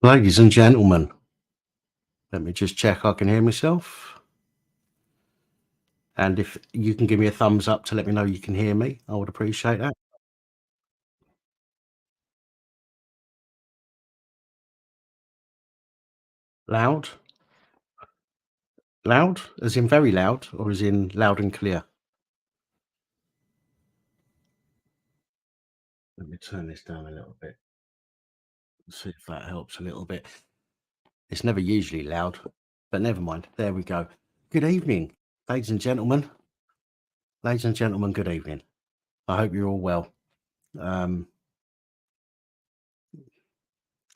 Ladies and gentlemen, let me just check I can hear myself. And if you can give me a thumbs up to let me know you can hear me, I would appreciate that. Loud? Loud? As in very loud, or as in loud and clear? Let me turn this down a little bit. See if that helps a little bit. It's never usually loud, but never mind. There we go. Good evening, ladies and gentlemen. Ladies and gentlemen, good evening. I hope you're all well. Um,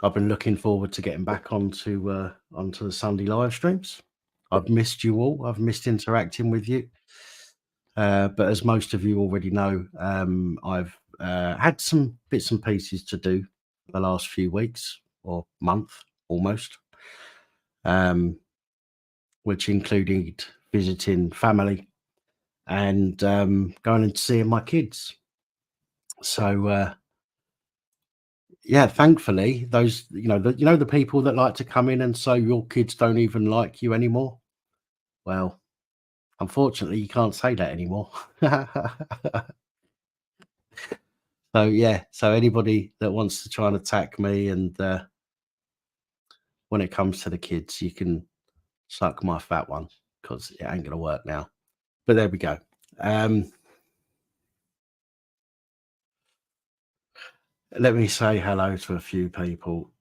I've been looking forward to getting back onto the Sunday live streams. I've missed you all. I've missed interacting with you. But as most of you already know, I've had some bits and pieces to do the last few weeks or month almost, um, which included visiting family and going and seeing my kids. So yeah, thankfully, those the people that like to come in and say your kids don't even like you anymore. Well, unfortunately, you can't say that anymore. So yeah, so anybody that wants to try and attack me, and when it comes to the kids, you can suck my fat one because it ain't gonna work now. But there we go. Um, Let me say hello to a few people.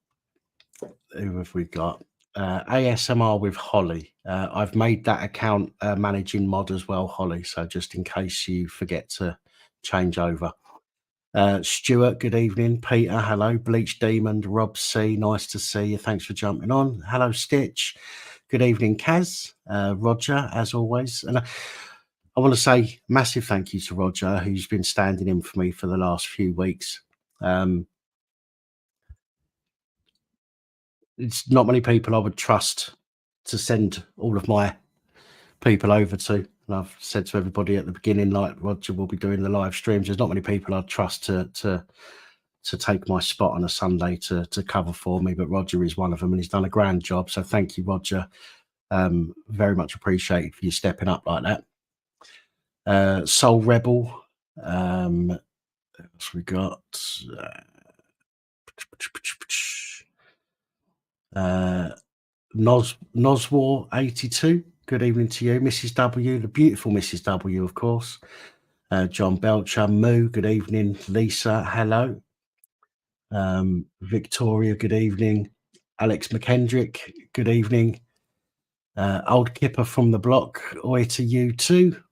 Who have we got? ASMR with Holly. I've made that account managing mod as well, Holly. So just in case you forget to change over. Stuart, good evening. Peter, hello. Bleach Demon, Rob C, nice to see you. Thanks for jumping on. Hello, Stitch. Good evening, Kaz. Roger, as always. And I want to say massive thank you to Roger, who's been standing in for me for the last few weeks. It's not many people I would trust to send all of my people over to. And I've said to everybody at the beginning, like Roger will be doing the live streams. There's not many people I'd trust to take my spot on a Sunday to cover for me, but Roger is one of them, and he's done a grand job. So thank you, Roger. Very much appreciated for you stepping up like that. Soul Rebel. What else we got? Noswar 82. Good evening to you, Mrs. W, the beautiful Mrs. W, of course. John Belcher, Moo, good evening. Lisa, hello. Victoria, good evening. Alex McKendrick, good evening. Old Kipper from the block, oi to you too.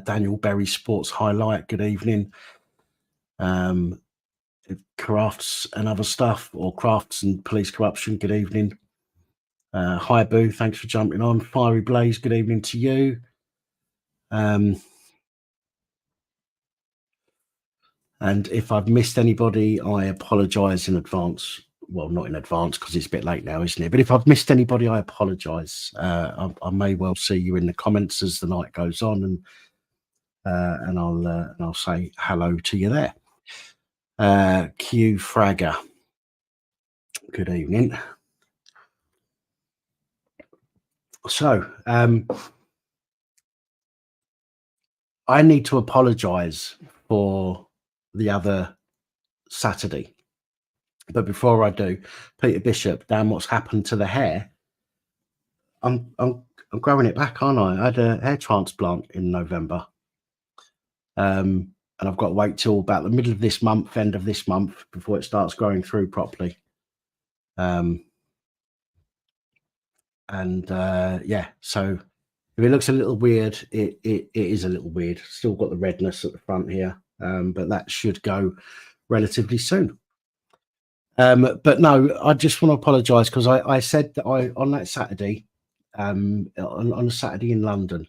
Daniel Berry Sports Highlight, good evening. Crafts and other stuff, or crafts and police corruption, good evening. Hi Boo, thanks for jumping on. Fiery Blaze, good evening to you. And if I've missed anybody, I apologise in advance. Well, not in advance because it's a bit late now, isn't it? But if I've missed anybody, I apologise. I may well see you in the comments as the night goes on, and I'll say hello to you there. Q Fragger, good evening. So I need to apologise for the other Saturday. But before I do, Peter Bishop, damn, what's happened to the hair? I'm growing it back, aren't I? I had a hair transplant in November. And I've got to wait till about the middle of this month, end of this month, before it starts growing through properly. Yeah, so if it looks a little weird, it is a little weird. Still got the redness at the front here, but that should go relatively soon. But no, I just want to apologise because I said that on that Saturday, on a Saturday in London,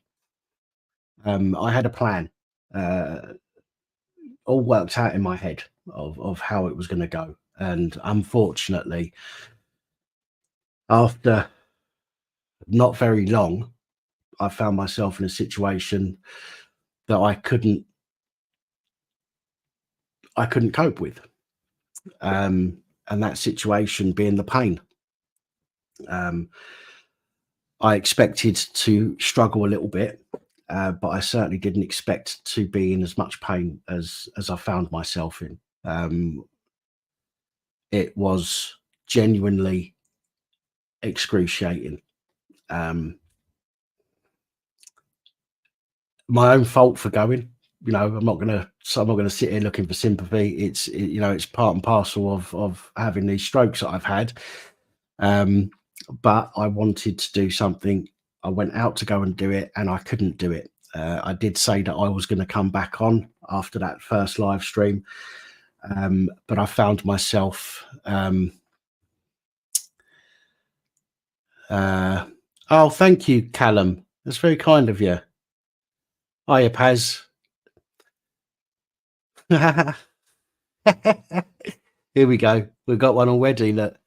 I had a plan, all worked out in my head of how it was going to go, and unfortunately, after not very long, I found myself in a situation that I couldn't cope with. And and that situation being the pain. I expected to struggle a little bit, but I certainly didn't expect to be in as much pain as I found myself in. It was genuinely excruciating. My own fault for going. I'm not gonna sit here looking for sympathy. It's part and parcel of having these strokes that I've had. But I wanted to do something. I went out to go and do it, and I couldn't do it. I did say that I was going to come back on after that first live stream, but I found myself. Oh, thank you, Callum. That's very kind of you. Hiya, Paz. Here we go. We've got one already. Look,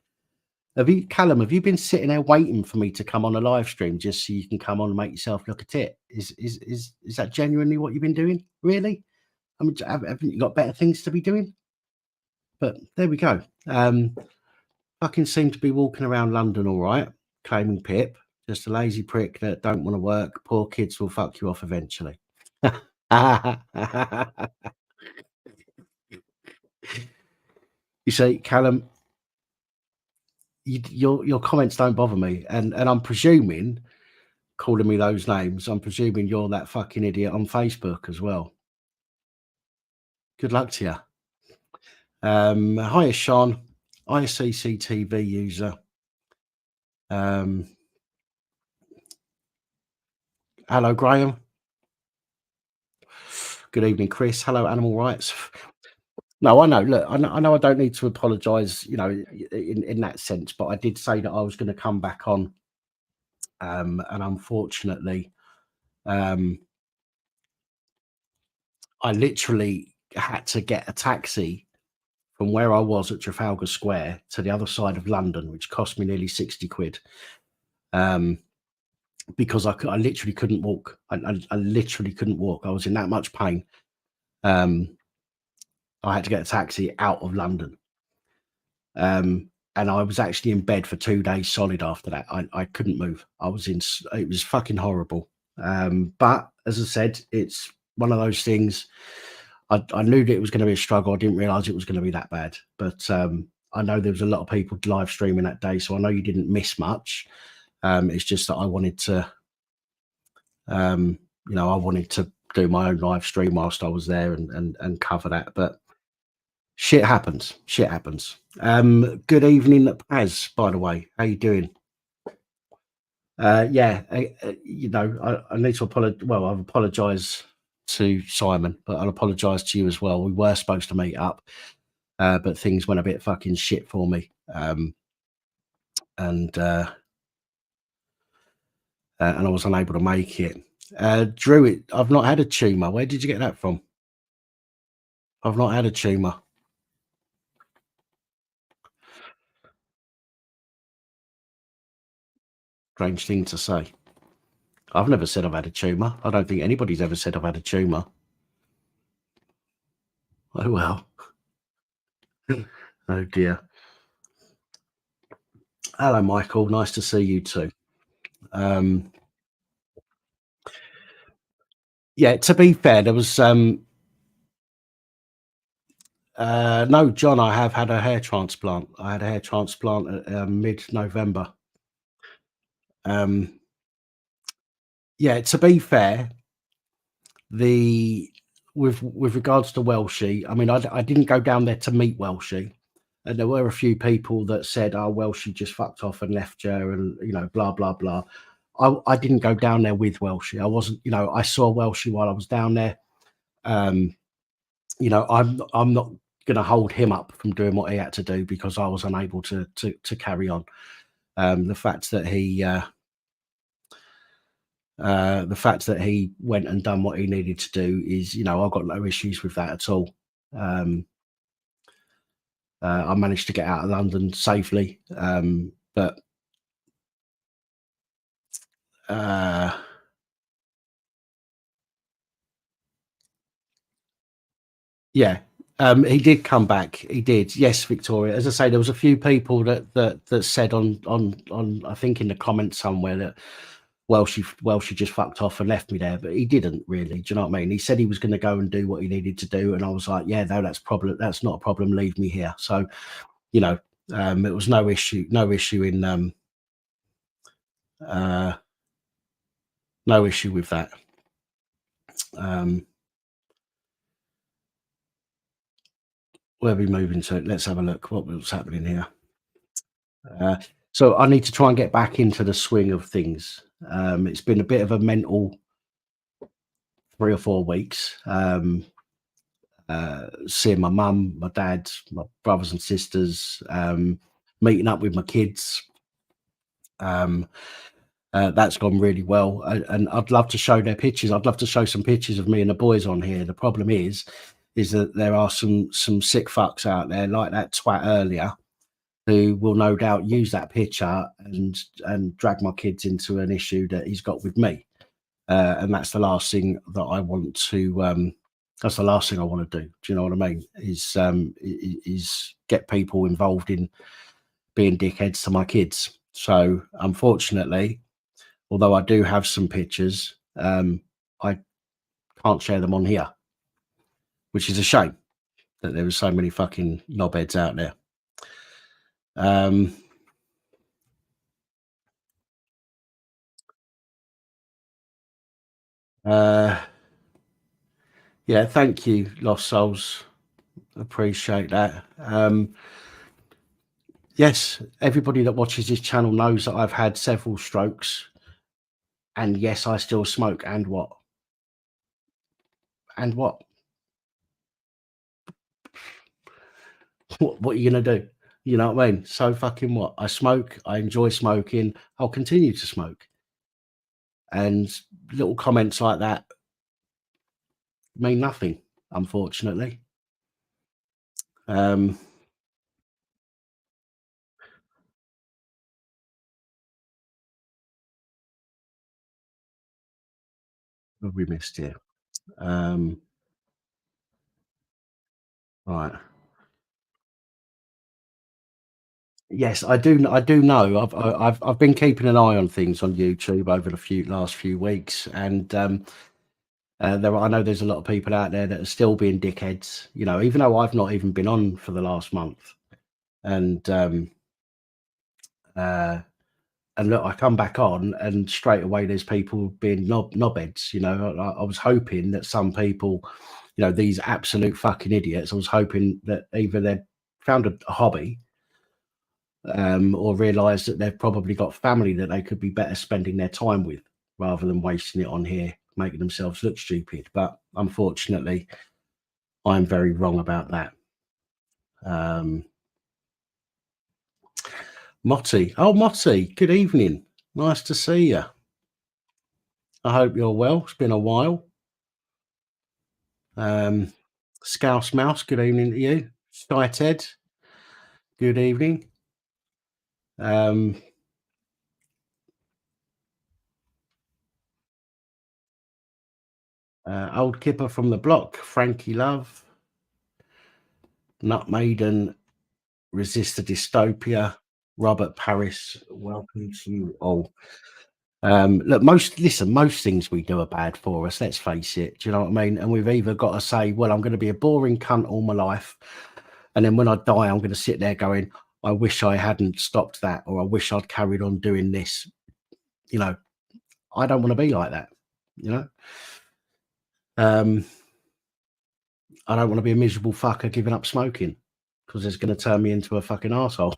Callum? Have you been sitting there waiting for me to come on a live stream just so you can come on and make yourself look a tit? Is that genuinely what you've been doing? Really? I mean, haven't you got better things to be doing? But there we go. Fucking seem to be walking around London all right, claiming Pip, just a lazy prick that don't want to work. Poor kids will fuck you off eventually. You see, Callum, your comments don't bother me, and I'm presuming, calling me those names, I'm presuming you're that fucking idiot on Facebook as well. Good luck to you. Hiya, Sean. ICCTV user. Hello, Graham. Good evening, Chris. Hello, Animal Rights. No, I know. Look, I know I don't need to apologise, in that sense, but I did say that I was going to come back on, and unfortunately, I literally had to get a taxi from where I was at Trafalgar Square to the other side of London, which cost me nearly 60 quid, because I literally couldn't walk. I literally couldn't walk. I was in that much pain. I had to get a taxi out of London. And I was actually in bed for 2 days solid after that. I couldn't move. It was fucking horrible. But as I said, it's one of those things. I knew that it was going to be a struggle. I didn't realize it was going to be that bad. But I know there was a lot of people live streaming that day, so I know you didn't miss much. It's just that I wanted to, I wanted to do my own live stream whilst I was there and cover that. But shit happens. Shit happens. Good evening, Paz, by the way. How you doing? Yeah, I need to apologize. Well, I've apologized to Simon, but I'll apologize to you as well. We were supposed to meet up, but things went a bit fucking shit for me. And I was unable to make it. Drew, I've not had a tumour. Where did you get that from? I've not had a tumour. Strange thing to say. I've never said I've had a tumour. I don't think anybody's ever said I've had a tumour. Oh, well. Oh, dear. Hello, Michael. Nice to see you too. Yeah, to be fair, there was no, John, I have had a hair transplant. I had a hair transplant at mid-November. Yeah, to be fair, with regards to Welshie, I mean, I didn't go down there to meet Welshie, and there were a few people that said, "Oh, Welshie just fucked off and left you," and blah blah blah. I didn't go down there with Welshie. I wasn't, I saw Welshie while I was down there. I'm not going to hold him up from doing what he had to do because I was unable to carry on. The fact that he went and done what he needed to do is, I've got no issues with that at all. I managed to get out of London safely, but yeah, He did come back. He did. Yes, Victoria. As I say, there was a few people that said on I think in the comments somewhere that she just fucked off and left me there, but he didn't really. Do you know what I mean? He said he was going to go and do what he needed to do, and I was like, yeah, no, that's not a problem. Leave me here. So you know, it was no issue, in uh, no issue with that. Where are we moving to? Let's have a look. What's happening here? Uh, so I need to try and get back into the swing of things. It's been a bit of a mental 3 or 4 weeks. Seeing my mum, my dad, my brothers and sisters, meeting up with my kids. That's gone really well, and I'd love to show their pictures. I'd love to show some pictures of me and the boys on here. The problem is that there are some sick fucks out there like that twat earlier who will no doubt use that picture and drag my kids into an issue that he's got with me, and that's the last thing that I want to. That's the last thing I want to do. Do you know what I mean? Is get people involved in being dickheads to my kids. So unfortunately, although I do have some pictures, I can't share them on here, which is a shame that there are so many fucking knobheads out there. Yeah, thank you, Lost Souls. Appreciate that. Yes, everybody that watches this channel knows that I've had several strokes, and yes, I still smoke. And what? And what? What are you gonna do? You know what I mean? So fucking what? I smoke. I enjoy smoking. I'll continue to smoke. And little comments like that mean nothing, unfortunately. What have we missed here? Right. Yes, I do. I do know. I've been keeping an eye on things on YouTube over the last few weeks, and I know there's a lot of people out there that are still being dickheads. You know, even though I've not even been on for the last month, and uh, and look, I come back on, and straight away there's people being knobheads. You know, I was hoping that some people, you know, these absolute fucking idiots. I was hoping that either they'd found a hobby, or realised that they've probably got family that they could be better spending their time with rather than wasting it on here, making themselves look stupid. But unfortunately, I'm very wrong about that. Motti. Oh, Motti, good evening. Nice to see you. I hope you're well. It's been a while. Scouse Mouse, good evening to you. Sky Ted, good evening. Old Kipper from the block, Frankie Love, Nut Maiden, Resist the Dystopia, Robert Paris, welcome to you all. Look, most things we do are bad for us, let's face it. Do you know what I mean? And we've either got to say, well, I'm going to be a boring cunt all my life, and then when I die, I'm going to sit there going, I wish I hadn't stopped that, or I wish I'd carried on doing this. You know, I don't want to be like that, you know. I don't want to be a miserable fucker giving up smoking because it's going to turn me into a fucking arsehole.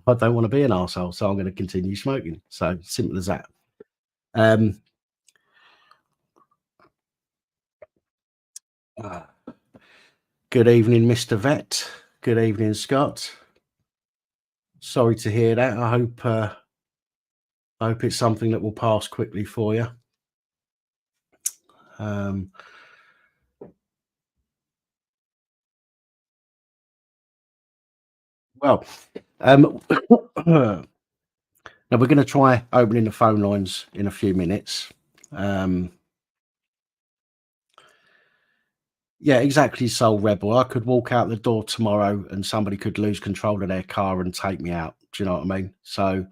I don't want to be an arsehole, so I'm going to continue smoking. So simple as that. Good evening, Mr. Vet. Good evening, Scott. Sorry to hear that. I hope it's something that will pass quickly for you. Well, now we're going to try opening the phone lines in a few minutes. Yeah, exactly, soul rebel. I could walk out the door tomorrow and somebody could lose control of their car and take me out. Do you know what I mean? So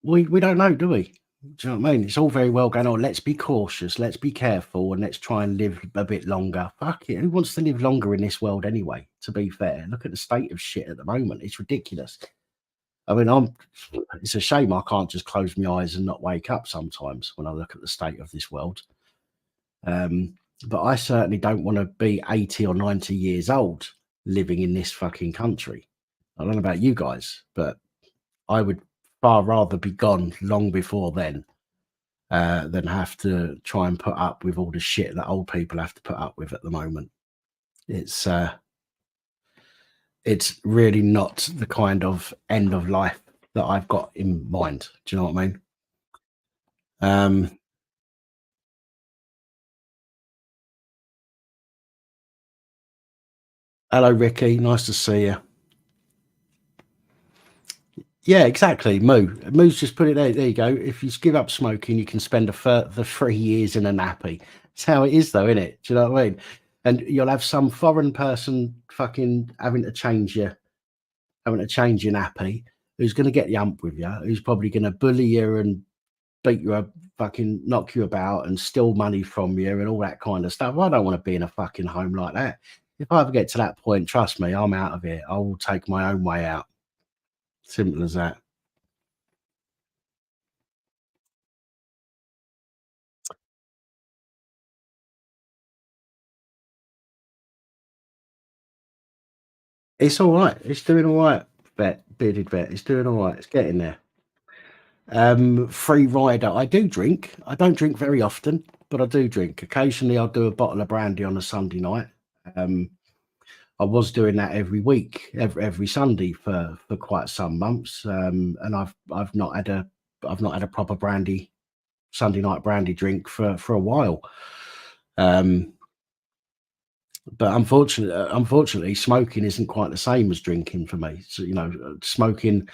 we don't know, do we? Do you know what I mean? It's all very well going on. Let's be cautious. Let's be careful, and let's try and live a bit longer. Fuck it. Who wants to live longer in this world anyway? To be fair, look at the state of shit at the moment. It's ridiculous. I mean, I'm. It's a shame I can't just close my eyes and not wake up sometimes when I look at the state of this world. Um, but I certainly don't want to be 80 or 90 years old living in this fucking country. I don't know about you guys, but I would far rather be gone long before then than have to try and put up with all the shit that old people have to put up with at the moment. It's uh, it's really not the kind of end of life that I've got in mind. Do you know what I mean? Um, Hello, Ricky. Nice to see you. Yeah, exactly. Moo's just put it there. There you go. If you give up smoking, you can spend a further 3 years in a nappy. It's how it is, though, isn't it? Do you know what I mean? And you'll have some foreign person fucking having to change your nappy, who's going to get the ump with you, who's probably going to bully you and beat you up, fucking knock you about and steal money from you and all that kind of stuff. I don't want to be in a fucking home like that. If I ever get to that point, trust me, I'm out of here. I will take my own way out. Simple as that. It's all right. It's doing all right, bearded vet. It's doing all right. It's getting there. Free rider. I do drink. I don't drink very often, but I do drink. Occasionally, I'll do a bottle of brandy on a Sunday night. Um, I was doing that every week, every Sunday for quite some months, and I've not had a proper brandy Sunday night brandy drink for a while. Um, but unfortunately, smoking isn't quite the same as drinking for me. So smoking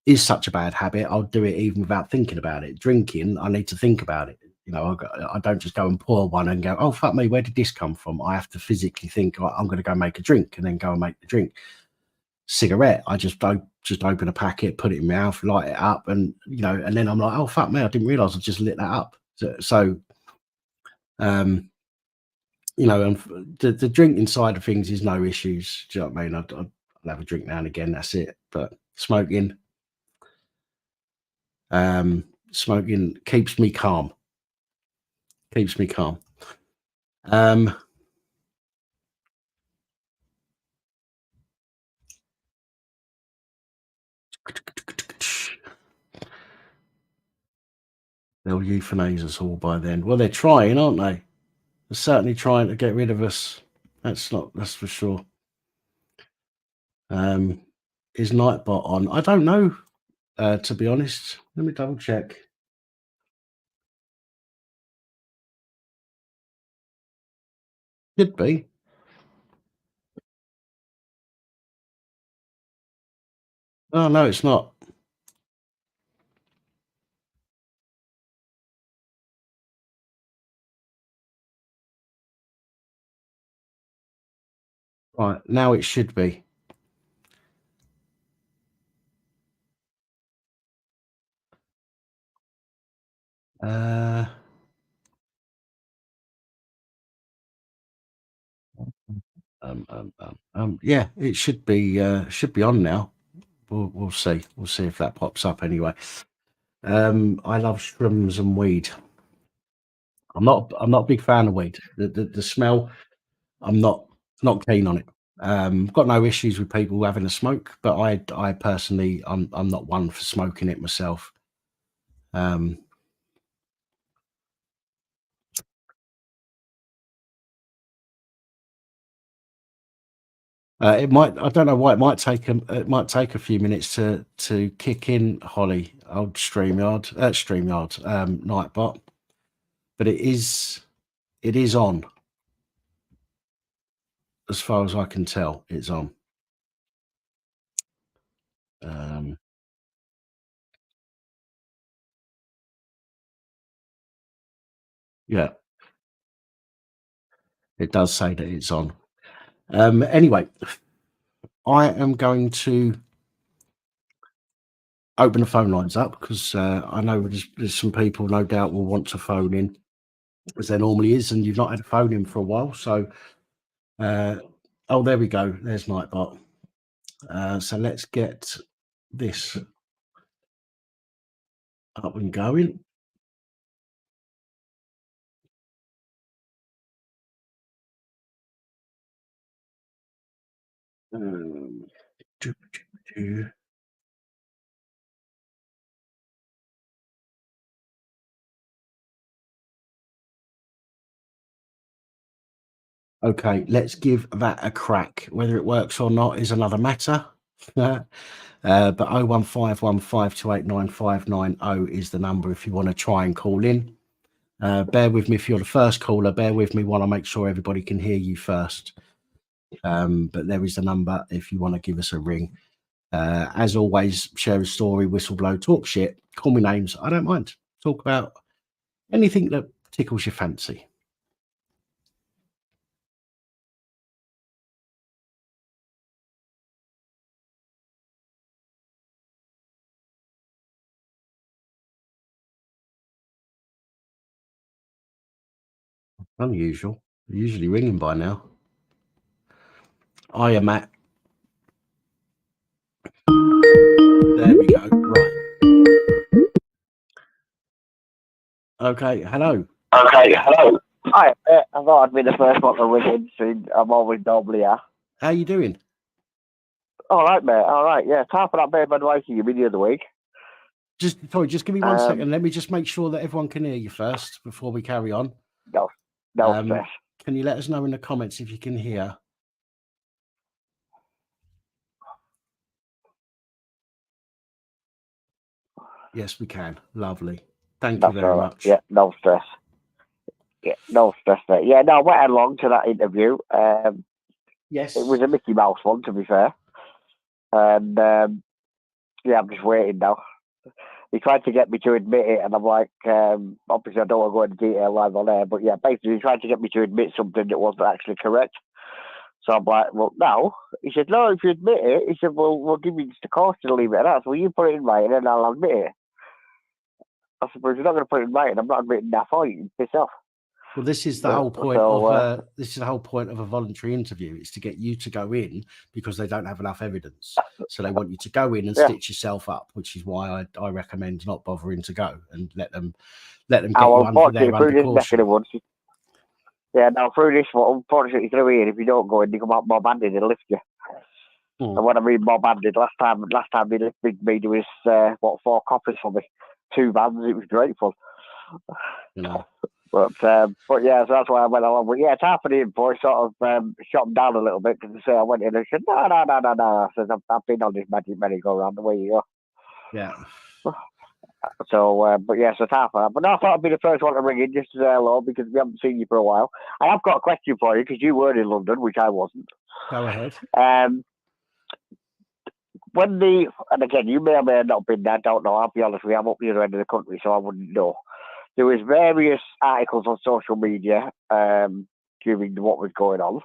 is such a bad habit. I'll do it even without thinking about it. Drinking, I need to think about it. I don't just go and pour one and go, oh fuck me, where did this come from? I have to physically think, "Right, I'm going to go make a drink," and then go and make the drink. Cigarette, I just open a packet, put it in my mouth, light it up, and and then I'm like, oh fuck me, I didn't realize I just lit that up. Um, and the drinking side of things is no issues. Do you know what I mean? I'll have a drink now and again. That's it. But smoking keeps me calm. Keeps me calm. Um, they'll euthanize us all by then. Well, they're trying, aren't they? They're certainly trying to get rid of us. That's for sure. Um, is Nightbot on? I don't know, to be honest. Let me double check. Could be. Oh, no, it's not. Right, now it should be. Uh, yeah, it should be on now. We'll see. We'll see if that pops up anyway. I love shrooms and weed. I'm not a big fan of weed. The smell, I'm not keen on it. Got no issues with people having a smoke, but I personally I'm not one for smoking it myself. Um, it might I don't know why it might take a few minutes to kick in, Holly, old StreamYard, Nightbot, but it is on as far as I can tell. It's on. Um, yeah. It does say that it's on. Anyway, I am going to open the phone lines up because I know there's some people no doubt will want to phone in, as there normally is, and you've not had a phone in for a while. So, oh, there we go. There's Nightbot. So let's get this up and going. Do, do, do. Okay, let's give that a crack. Whether it works or not is another matter. But 01515289590 is the number if you want to try and call in. Bear with me if you're the first caller. Bear with me while I make sure everybody can hear you first. But there is the number if you want to give us a ring. As always, share a story, whistleblow, talk shit, call me names. I don't mind. Talk about anything that tickles your fancy. Unusual. They're usually ringing by now. Hiya, Matt. There we go. Right. Okay. Hello. Okay. Hello. Hi. I thought I'd be the first one to ring in. So I'm always normally here. How you doing? All right, mate. All right. Yeah. Time for that bit of advice you gave me the other week. Just give me 1 second. Let me just make sure that everyone can hear you first before we carry on. No stress. Can you let us know in the comments if you can hear? Yes, we can. Lovely. Thank you very much. Yeah, no stress. Yeah, no stress, mate. Yeah, no, I went along to that interview. Yes. It was a Mickey Mouse one, to be fair. And yeah, I'm just waiting now. He tried to get me to admit it, and I'm like, obviously I don't want to go into detail live on air, but yeah, basically he tried to get me to admit something that wasn't actually correct. So I'm like, well, no. He said, no, if you admit it, he said, well, we'll give you just a caution to leave it at that. So you put it in writing and I'll admit it. I said, well, if you're not going to put it in writing, I'm not admitting that for you. You can piss off. Well, this is the whole point of this is the whole point of a voluntary interview. It's to get you to go in because they don't have enough evidence. So they want you to go in and stitch yourself up, which is why I recommend not bothering to go and let them get you under caution. Yeah, now through this one, unfortunately, through here, if you don't go in, you come out more banded, they'll lift you. And when I mean more banded, last time they lifted me, there was 4 coppers for me, 2 vans. It was grateful. You know. But yeah, so that's why I went along. But yeah, it's half of the info sort of shot them down a little bit because I went in and said, no. I said, I've been on this magic merry-go-round, the way you go. Yeah. So, but yeah, so it's half of that. But no, I thought I'd be the first one to ring in just to say hello because we haven't seen you for a while. I have got a question for you because you were in London, which I wasn't. Go ahead. And again, you may or may have not been there, I don't know. I'll be honest with you, I'm up the other end of the country, so I wouldn't know. There was various articles on social media during what was going on.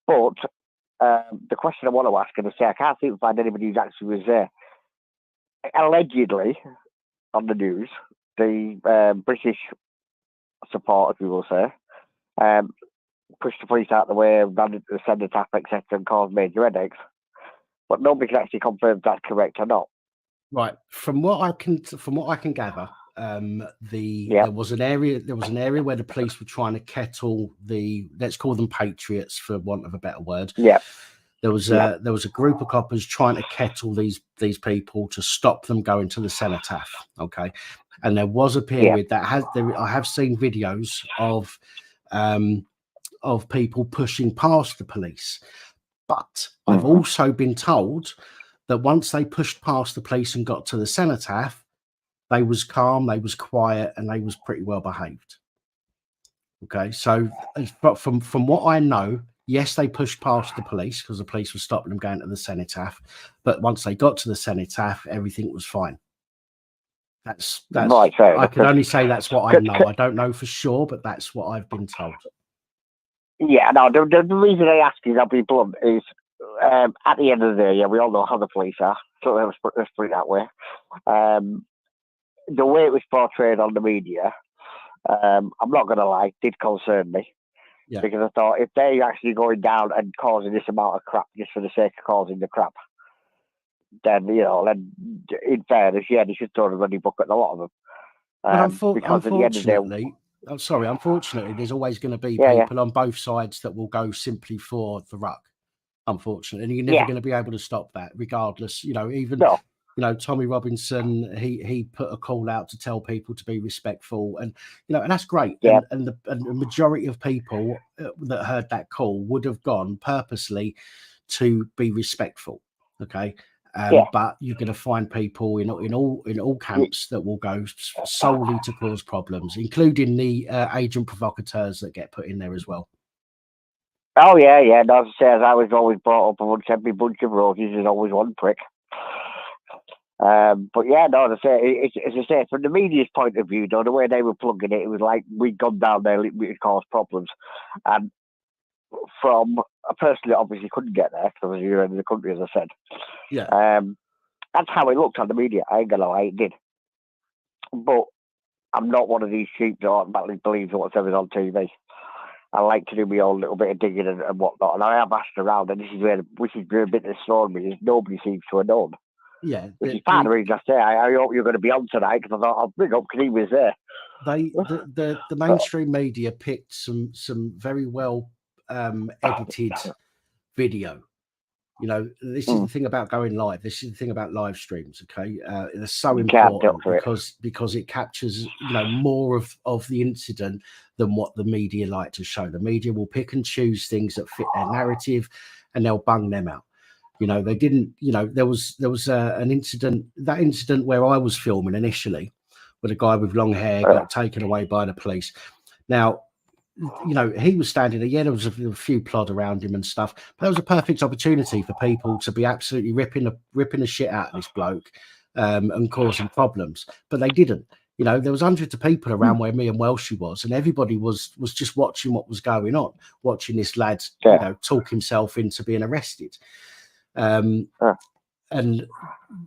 But the question I want to ask, and I say I can't seem to find anybody who actually was there. Allegedly, on the news, the British support, if you will say, pushed the police out of the way, ran into the cenotaph, etc., and caused major headaches. But nobody can actually confirm if that's correct or not. Right. From what I can gather, there was an area where the police were trying to kettle the, let's call them patriots for want of a better word. Yeah. There was a group of coppers trying to kettle these people to stop them going to the cenotaph. Okay. And there was a period that I have seen videos of people pushing past the police. But I've also been told that once they pushed past the police and got to the cenotaph, they was calm, they was quiet, and they was pretty well behaved. Okay, so but from what I know, yes, they pushed past the police because the police were stopping them going to the cenotaph. But once they got to the cenotaph, everything was fine. That's right, fair I can only say that's what I know. I don't know for sure, but that's what I've been told. Yeah, no, the reason I ask is, I'll be blunt, is at the end of the day, yeah, we all know how the police are, so let's put it that way. The way it was portrayed on the media, I'm not going to lie, did concern me. Yeah. Because I thought, if they're actually going down and causing this amount of crap just for the sake of causing the crap, then, then in fairness, yeah, they should throw the money book at a lot of them. But because at the end of the unfortunately, unfortunately, there's always going to be Yeah, people on both sides that will go simply for the ruck. Unfortunately, and you're never going to be able to stop that, regardless. Even Tommy Robinson, he put a call out to tell people to be respectful, and and that's great. Yeah. And the majority of people that heard that call would have gone purposely to be respectful. Okay. But you're going to find people in all camps that will go solely to cause problems, including the agent provocateurs that get put in there as well. Oh yeah. No, as I was always brought up amongst every bunch of roses, there's always one prick. But yeah, no, as I say, from the media's point of view, the way they were plugging it, it was like we'd gone down there, we caused problems. And from a person that obviously couldn't get there because you're in the country, as I said. Yeah. That's how it looked on the media. I ain't gonna lie, it did. But I'm not one of these sheep that automatically believes whatever's on TV. I like to do my own little bit of digging and whatnot. And I have asked around, and this is where a bit that's thrown me, is nobody seems to have known. Yeah. Which is part of the reason I say I hope you're going to be on tonight, because I thought I'll bring up because he was there. The mainstream media picked some very well edited video. This is the thing about going live. This is the thing about live streams. Okay, they're so important because it captures more of the incident than what the media like to show. The media will pick and choose things that fit their narrative, and they'll bung them out. They didn't. There was an incident. That incident where I was filming initially, where a guy with long hair got taken away by the police. Now, he was standing there. Yeah, there was a few plod around him and stuff, but there was a perfect opportunity for people to be absolutely ripping the shit out of this bloke and causing problems, but they didn't. There was hundreds of people around where me and Welshie was, and everybody was just watching what was going on, watching this lad, talk himself into being arrested. And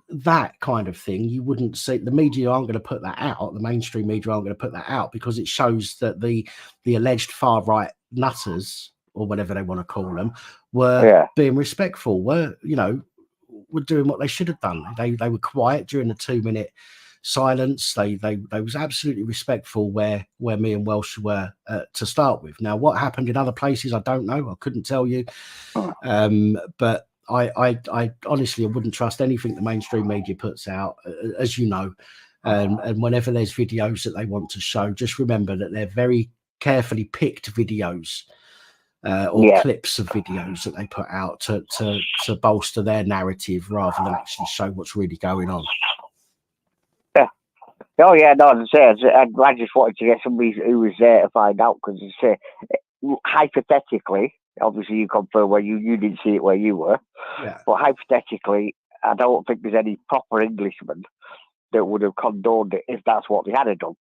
that kind of thing, you wouldn't see. The media aren't going to put that out. The mainstream media aren't going to put that out because it shows that the alleged far right nutters, or whatever they want to call them, were being respectful. Were doing what they should have done. They were quiet during the 2-minute silence. They was absolutely respectful where me and Welsh were to start with. Now, what happened in other places, I don't know. I couldn't tell you. But I honestly, I wouldn't trust anything the mainstream media puts out, as you know. And whenever there's videos that they want to show, just remember that they're very carefully picked videos or clips of videos that they put out to bolster their narrative rather than actually show what's really going on. Yeah. Oh yeah, no, as I say, I just wanted to get somebody who was there to find out, because hypothetically, obviously you confirm where you didn't see it where you were, but hypothetically, I don't think there's any proper Englishman that would have condoned it if that's what they had done.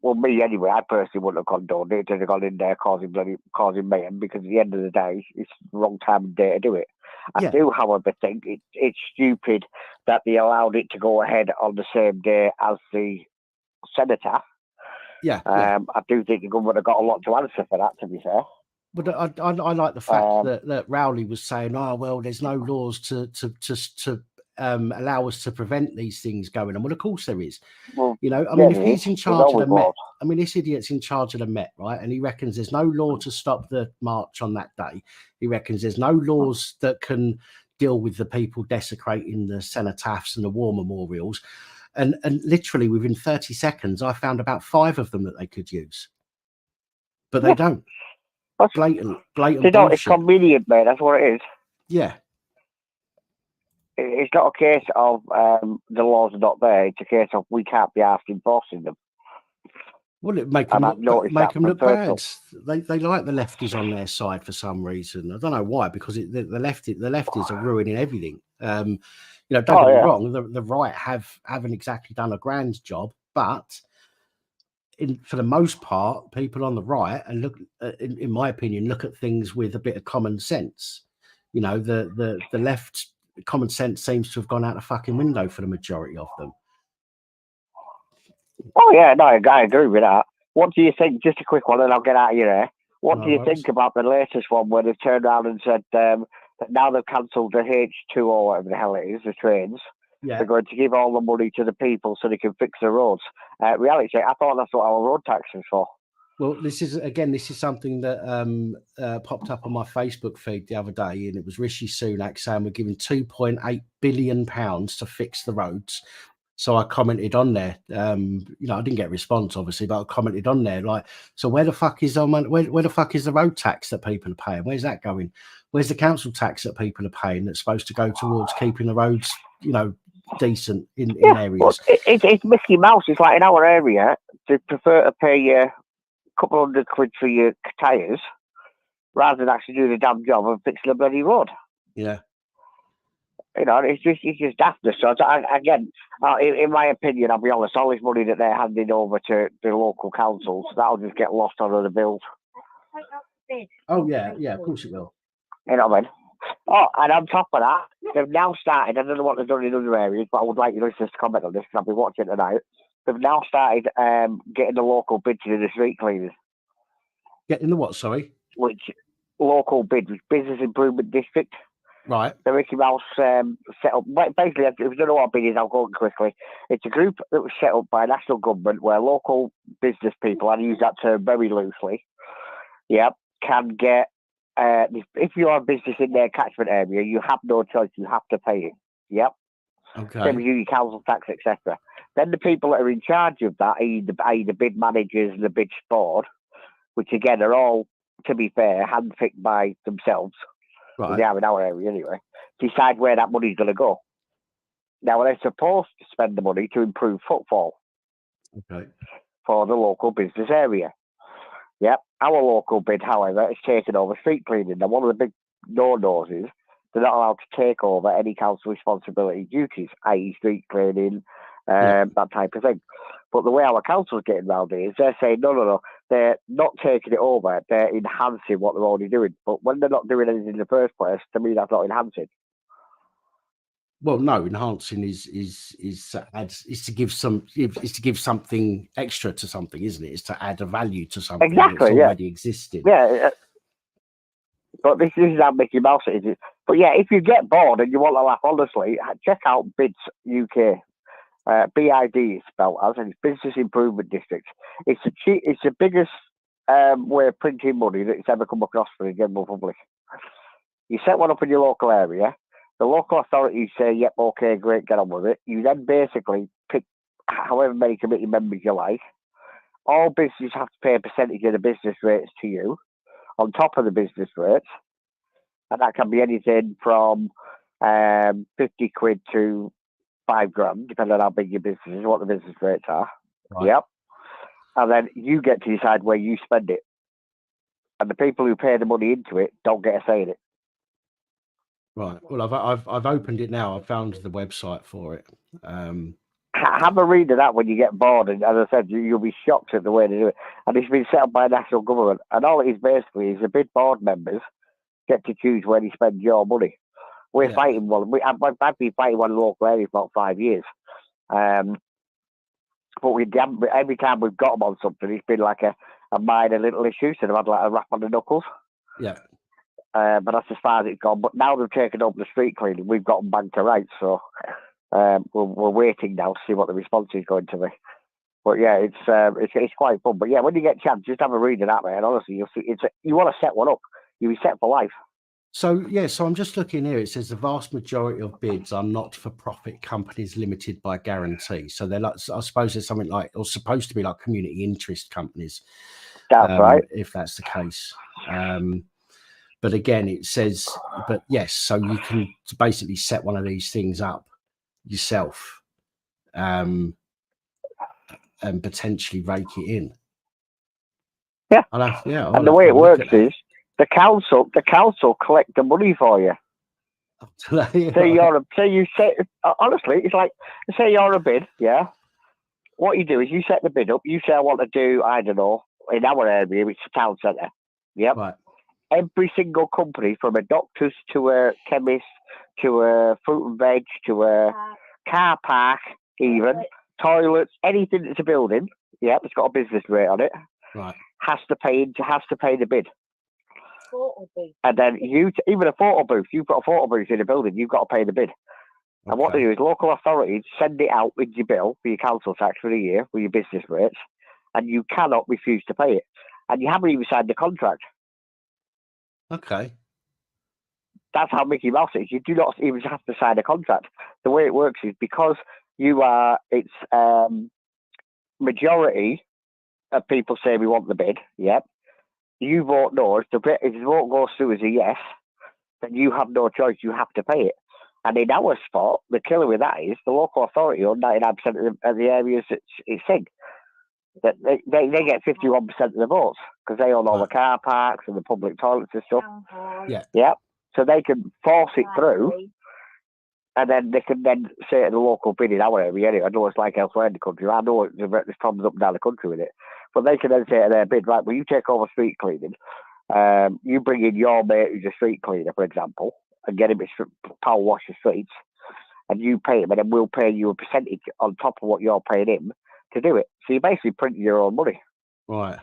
Well, me anyway, I personally wouldn't have condoned it. They'd have gone in there causing mayhem, because at the end of the day, it's the wrong time and day to do it. I do, however, think it's stupid that they allowed it to go ahead on the same day as the senator. I do think the government have got a lot to answer for that, to be fair. But I like the fact that Rowley was saying, "Oh well, there's no laws to allow us to prevent these things going on." Well, of course there is. Well, if he's in charge of the Met, this idiot's in charge of the Met, right? And he reckons there's no law to stop the march on that day. He reckons there's no laws that can deal with the people desecrating the cenotaphs and the war memorials. And literally within 30 seconds, I found about 5 of them that they could use, but they don't. Blatant they don't. It's convenient, mate. That's what it is. Yeah. It's not a case of the laws are not there. It's a case of we can't be asked enforcing them. Well, it make them look bad. They like the lefties on their side for some reason. I don't know why, because the lefties are ruining everything. Don't get me wrong. The right haven't exactly done a grand job, but for the most part, people on the right and look, in my opinion, look at things with a bit of common sense. You know, the left common sense seems to have gone out the fucking window for the majority of them. Oh yeah, no, I agree with that. What do you think? Just a quick one, and I'll get out of your hair. What do you think about the latest one where they've turned around and said that now they've cancelled the H2 or whatever the hell it is, the trains? Yeah. They're going to give all the money to the people so they can fix the roads. Reality check, I thought that's what our road tax was for. Well, this is something that popped up on my Facebook feed the other day, and it was Rishi Sunak saying we're giving £2.8 billion to fix the roads. So I commented on there. You know, I didn't get a response, obviously, but I commented on there like, so where the fuck is where the fuck is the road tax that people are paying? Where's that going? Where's the council tax that people are paying that's supposed to go towards keeping the roads, you know, decent in areas? It's Mickey Mouse. It's like in our area, they prefer to pay you a couple £100 for your tyres rather than actually do the damn job of fixing the bloody road. Yeah. You know, it's just daftness. So again, in my opinion, I'll be honest, all this money that they're handing over to the local councils, that'll just get lost under the bills. Oh yeah, of course it will. You know what I mean? Oh, and on top of that, they've now started, I don't know what they've done in other areas, but I would like you listeners to comment on this because I'll be watching tonight. They've now started getting the local bid to do the street cleaners. Getting the what, sorry? Which local bid, business improvement district. Right. The Mickey Mouse set up. Basically, if you don't know what a bid is, I'll go on quickly. It's a group that was set up by national government where local business people, I use that term very loosely, can get, if you're a business in their catchment area, you have no choice, you have to pay it. Yep. Okay. Same as your council tax, etc. Then the people that are in charge of that, i.e. the bid managers and the bid board, which again are all, to be fair, handpicked by themselves. Right. They are in our area anyway, decide where that money's going to go. Now, they're supposed to spend the money to improve footfall for the local business area. Yep. Our local bid, however, is taken over street cleaning. Now, one of the big no-nos is they're not allowed to take over any council responsibility duties, i.e. street cleaning, that type of thing. But the way our council's getting around it is they're saying, no, they're not taking it over, they're enhancing what they're already doing. But when they're not doing anything in the first place, to me, that's not enhancing. Well, no, enhancing is to give something extra to something, isn't it? It's to add a value to something that's already existing. Yeah. But this is how Mickey Mouse it is. But yeah, if you get bored and you want to laugh, honestly, check out BIDS UK. BID is spelled as, and it's Business Improvement District. It's the biggest way of printing money that's ever come across for the general public. You set one up in your local area. The local authorities say, yep, okay, great, get on with it. You then basically pick however many committee members you like. All businesses have to pay a percentage of the business rates to you on top of the business rates. And that can be anything from £50 to £5,000, depending on how big your business is, what the business rates are. Right. Yep. And then you get to decide where you spend it. And the people who pay the money into it don't get a say in it. Right. Well, I've opened it now. I've found the website for it. Have a read of that when you get bored. And as I said, you'll be shocked at the way they do it. And it's been set up by national government. And all it is basically is the bid board members get to choose where they spend your money. We're fighting one. I've been fighting one local area for about 5 years. But every time we've got them on something, it's been like a minor little issue. So they've had like a rap on the knuckles. Yeah. But that's as far as it's gone. But now they've taken up the street cleaning. We've got them back to rights. So we're waiting now to see what the response is going to be. But yeah, it's quite fun. But yeah, when you get a chance, just have a read of that, man. Honestly, you'll see. You want to set one up. You'll be set for life. So I'm just looking here. It says the vast majority of bids are not-for-profit companies limited by guarantee. So they're like, I suppose there's something like, or supposed to be like community interest companies. That's right. If that's the case. But again, it says, but yes, so you can basically set one of these things up yourself, and potentially rake it in. Yeah. And the way it works is the council collect the money for you. Honestly, it's like, say you're a bid, yeah. what you do is you set the bid up. You say, I want to do, I don't know, in our area, it's a town centre. Yep. Right. Every single company, from a doctor's to a chemist to a fruit and veg to a car park, even toilets, anything that's a building, yeah, it's got a business rate on it, Right. has to pay the bid. And then even a photo booth, you've got a photo booth in a building, you've got to pay the bid. Okay. And what they do is local authorities send it out with your bill for your council tax for the year with your business rates, and you cannot refuse to pay it. And you haven't even signed the contract. Okay. That's how Mickey Mouse is. You do not even have to sign a contract. The way it works is because it's majority of people say we want the bid, yep. You vote no. If the vote goes through as a yes, then you have no choice. You have to pay it. And in our spot, the killer with that is the local authority own 99% of the areas it's in. That they get 51% of the votes because they own all the car parks and the public toilets and stuff. Yeah. Yeah. So they can force it through, and then they can then say to the local bid in our area. Anyway, I know it's like elsewhere in the country. I know there's problems up and down the country with it, but they can then say to their bid, right, well, you take over street cleaning. You bring in your mate who's a street cleaner, for example, and get him to power wash the streets, and you pay him, and then we'll pay you a percentage on top of what you're paying him to do it. So you basically print your own money. Right.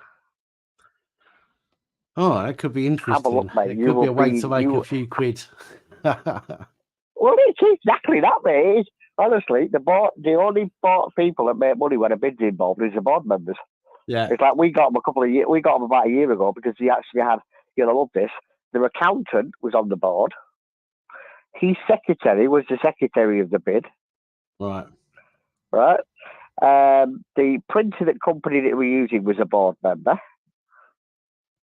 Oh, that could be interesting. Have a look, mate. It could be a way to make a few quid. Well, it's exactly that, mate. Honestly, the only people that make money when a bid's involved is the board members. Yeah. It's like we got them about a year ago because he actually had, I love this. Their accountant was on the board. His secretary was the secretary of the bid. Right. Right. The printer company that we're using was a board member.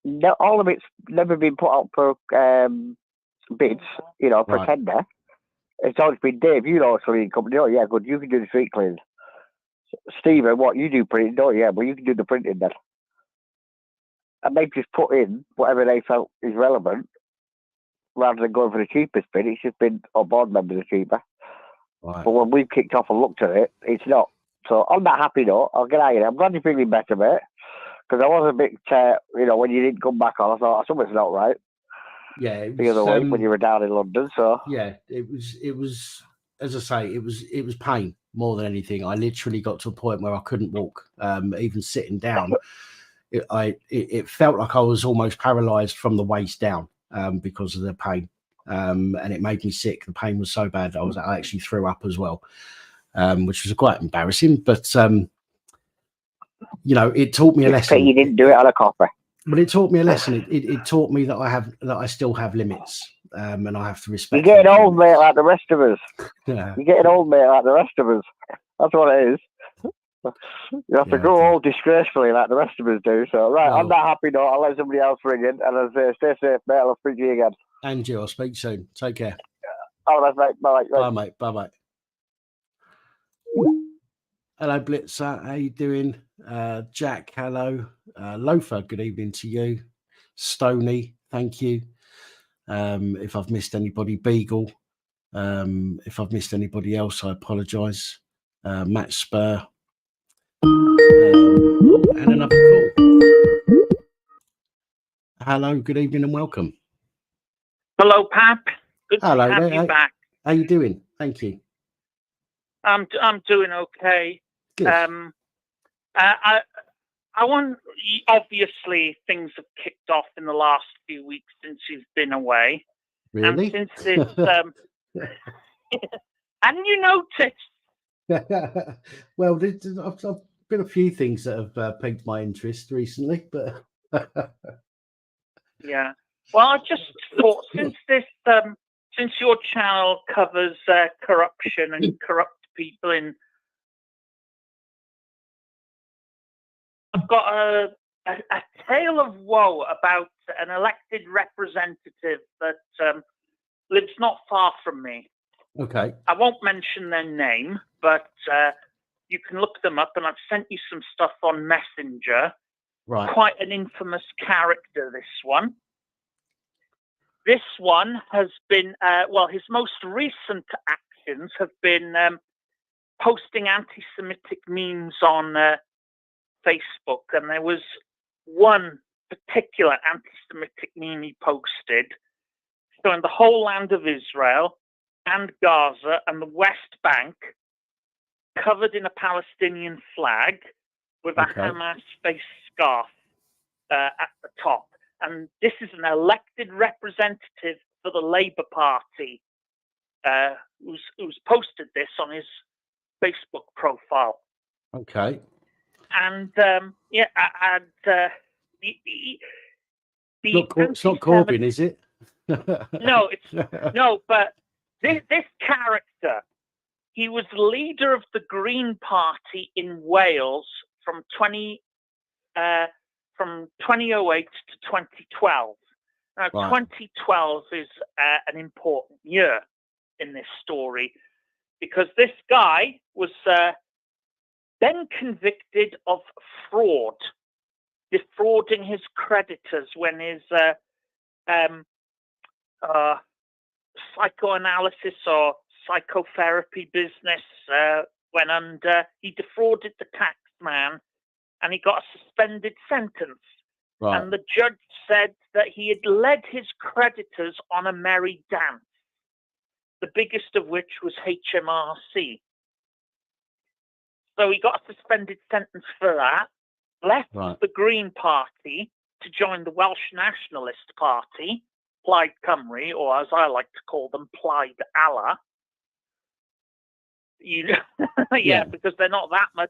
No, all of it's never been put out for bids, for right. tender. It's always been Dave, it's for the company. Oh, yeah, good. You can do the street cleaning. Stephen, what you do printing? Oh, yeah, well, you can do the printing then. And they've just put in whatever they felt is relevant rather than going for the cheapest bid. It's just been, board members are cheaper. Right. But when we've kicked off and looked at it, it's not. So on that happy note, I'll get out of here. I'm glad you're feeling better, mate. Because I was a bit, when you didn't come back on, I thought something's not right. Yeah, it was, the other week when you were down in London. So yeah, it was. As I say, it was pain more than anything. I literally got to a point where I couldn't walk, even sitting down. It felt like I was almost paralysed from the waist down because of the pain, and it made me sick. The pain was so bad I actually threw up as well, which was quite embarrassing. But it taught me a lesson. You didn't do it on a copper. But it taught me a lesson. It taught me that I still have limits, and I have to respect. You're getting old, mate, like the rest of us. Yeah. You're getting old, mate, like the rest of us. That's what it is. You have to grow old disgracefully like the rest of us do. So, right, on that happy note, I'll let somebody else ring in, and I'll say, stay safe, mate. I'll speak to you again. And you, I'll speak soon. Take care. All right, mate. Bye, bye, mate. Bye. Hello, Blitzer. How you doing? Jack, hello. Loafer, good evening to you. Stony, thank you. If I've missed anybody, Beagle. If I've missed anybody else, I apologise. Matt Spur. And another call. Hello, good evening and welcome. Hello, Pap. Good to have you back. How you doing? Thank you. I'm doing okay. Good. I want, obviously things have kicked off in the last few weeks since you've been away. Really? And since this, hadn't you noticed? Well, I've been a few things that have piqued my interest recently, but yeah. Well, I just thought since your channel covers corruption and corrupt people I've got a tale of woe about an elected representative that lives not far from me. Okay. I won't mention their name, but you can look them up, and I've sent you some stuff on Messenger. Right. Quite an infamous character, this one. This one has been, his most recent actions have been posting anti-Semitic memes on Facebook, and there was one particular anti-Semitic meme he posted showing the whole land of Israel and Gaza and the West Bank covered in a Palestinian flag with a Hamas face scarf at the top. And this is an elected representative for the Labour Party who's posted this on his Facebook profile. Okay. And Look, it's not Corbyn, is it? No, but this character, he was leader of the Green Party in Wales from 2008 to 2012. Now, right. 2012 is an important year in this story because this guy was then convicted of fraud, defrauding his creditors when his psychoanalysis or psychotherapy business went under. He defrauded the tax man and he got a suspended sentence. Right. And the judge said that he had led his creditors on a merry dance, the biggest of which was HMRC. So he got a suspended sentence for that, left the Green Party to join the Welsh Nationalist Party, Plaid Cymru, or as I like to call them, Plaid Allah. Because they're not that much.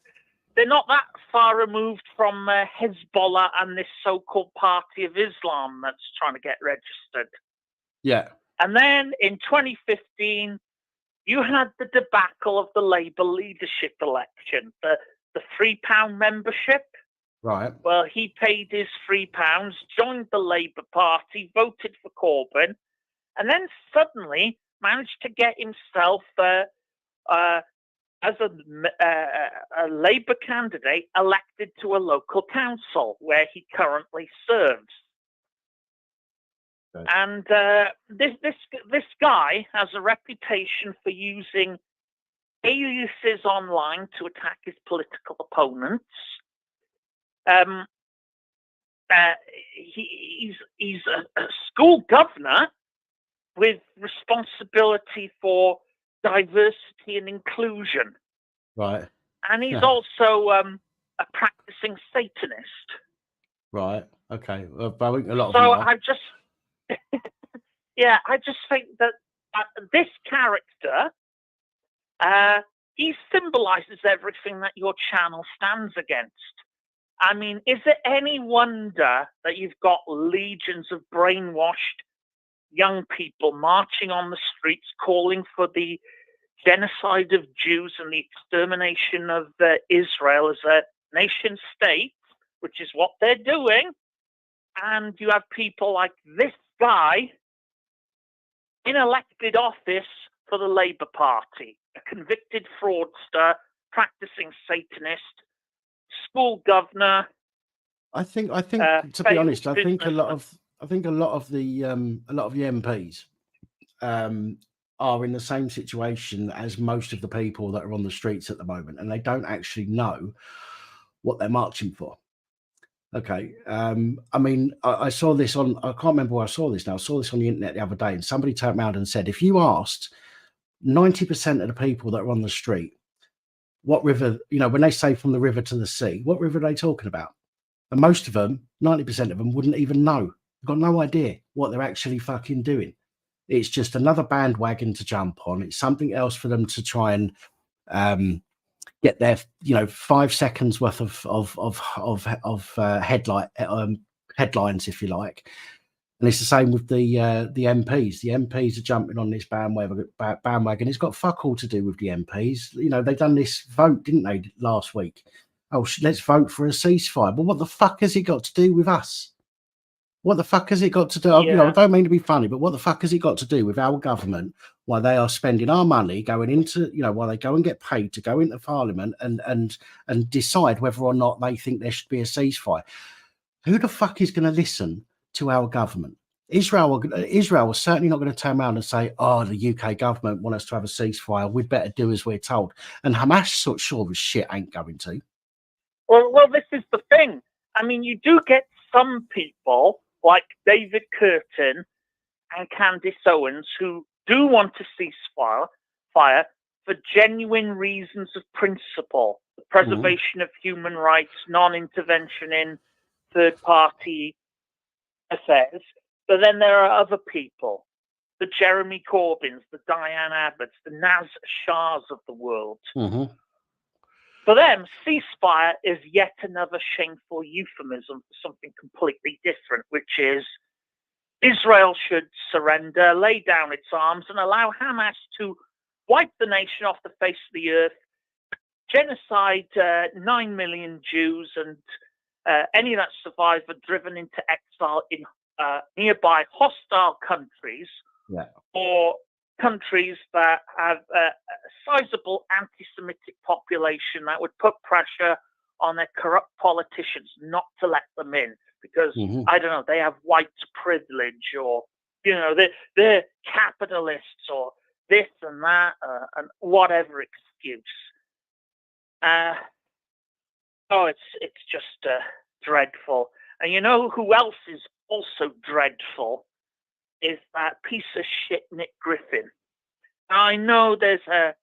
They're not that far removed from Hezbollah and this so-called Party of Islam that's trying to get registered. Yeah. And then in 2015, you had the debacle of the Labour leadership election, the £3 membership. Right. Well, he paid his £3, joined the Labour Party, voted for Corbyn, and then suddenly managed to get himself as a Labour candidate elected to a local council where he currently serves. Okay. And this guy has a reputation for using aliases online to attack his political opponents. He's a school governor with responsibility for diversity and inclusion. Right. And he's also a practicing Satanist. Right. Okay. Well, I think a lot of so them are. I just think that this character, he symbolizes everything that your channel stands against. I mean, is it any wonder that you've got legions of brainwashed young people marching on the streets calling for the genocide of Jews and the extermination of Israel as a nation state, which is what they're doing. And you have people like this guy in elected office for the Labour Party, a convicted fraudster, practicing Satanist, school governor. I think to be honest, I think a lot of the MPs are in the same situation as most of the people that are on the streets at the moment, and they don't actually know what they're marching for. Okay. I mean, I saw this on, I can't remember where I saw this now. I saw this on the internet the other day, and somebody turned around and said, if you asked 90% of the people that are on the street, what river, when they say from the river to the sea, what river are they talking about? And most of them, 90% of them, wouldn't even know. They've got no idea what they're actually fucking doing. It's just another bandwagon to jump on. It's something else for them to try and get their 5 seconds worth of headlines, if you like. And it's the same with the MPs. The MPs are jumping on this bandwagon. It's got fuck all to do with the MPs. They done this vote, didn't they, last week? Oh, let's vote for a ceasefire. But what the fuck has it got to do with us? What the fuck has it got to do? Yeah. I don't mean to be funny, but what the fuck has it got to do with our government? Why they are spending our money going into, while they go and get paid to go into Parliament and decide whether or not they think there should be a ceasefire? Who the fuck is going to listen to our government? Israel was certainly not going to turn around and say, "Oh, the UK government want us to have a ceasefire. We'd better do as we're told." And Hamas, sure as shit, ain't going to. Well, this is the thing. I mean, you do get some people like David Curtin and Candace Owens who do want to cease fire for genuine reasons of principle, the preservation of human rights, non-intervention in third-party affairs. But then there are other people, the Jeremy Corbyns, the Diane Abbotts, the Naz Shahs of the world. Mm-hmm. For them, ceasefire is yet another shameful euphemism for something completely different, which is Israel should surrender, lay down its arms, and allow Hamas to wipe the nation off the face of the earth, genocide 9 million Jews, and any that survive are driven into exile in nearby hostile countries, or countries that have a sizable anti-Semitic population that would put pressure on their corrupt politicians not to let them in because, I don't know, they have white privilege, or, you know, they're capitalists, or this and that, and whatever excuse. It's just dreadful. And you know who else is also dreadful? Is that piece of shit Nick Griffin. Now, I know there's a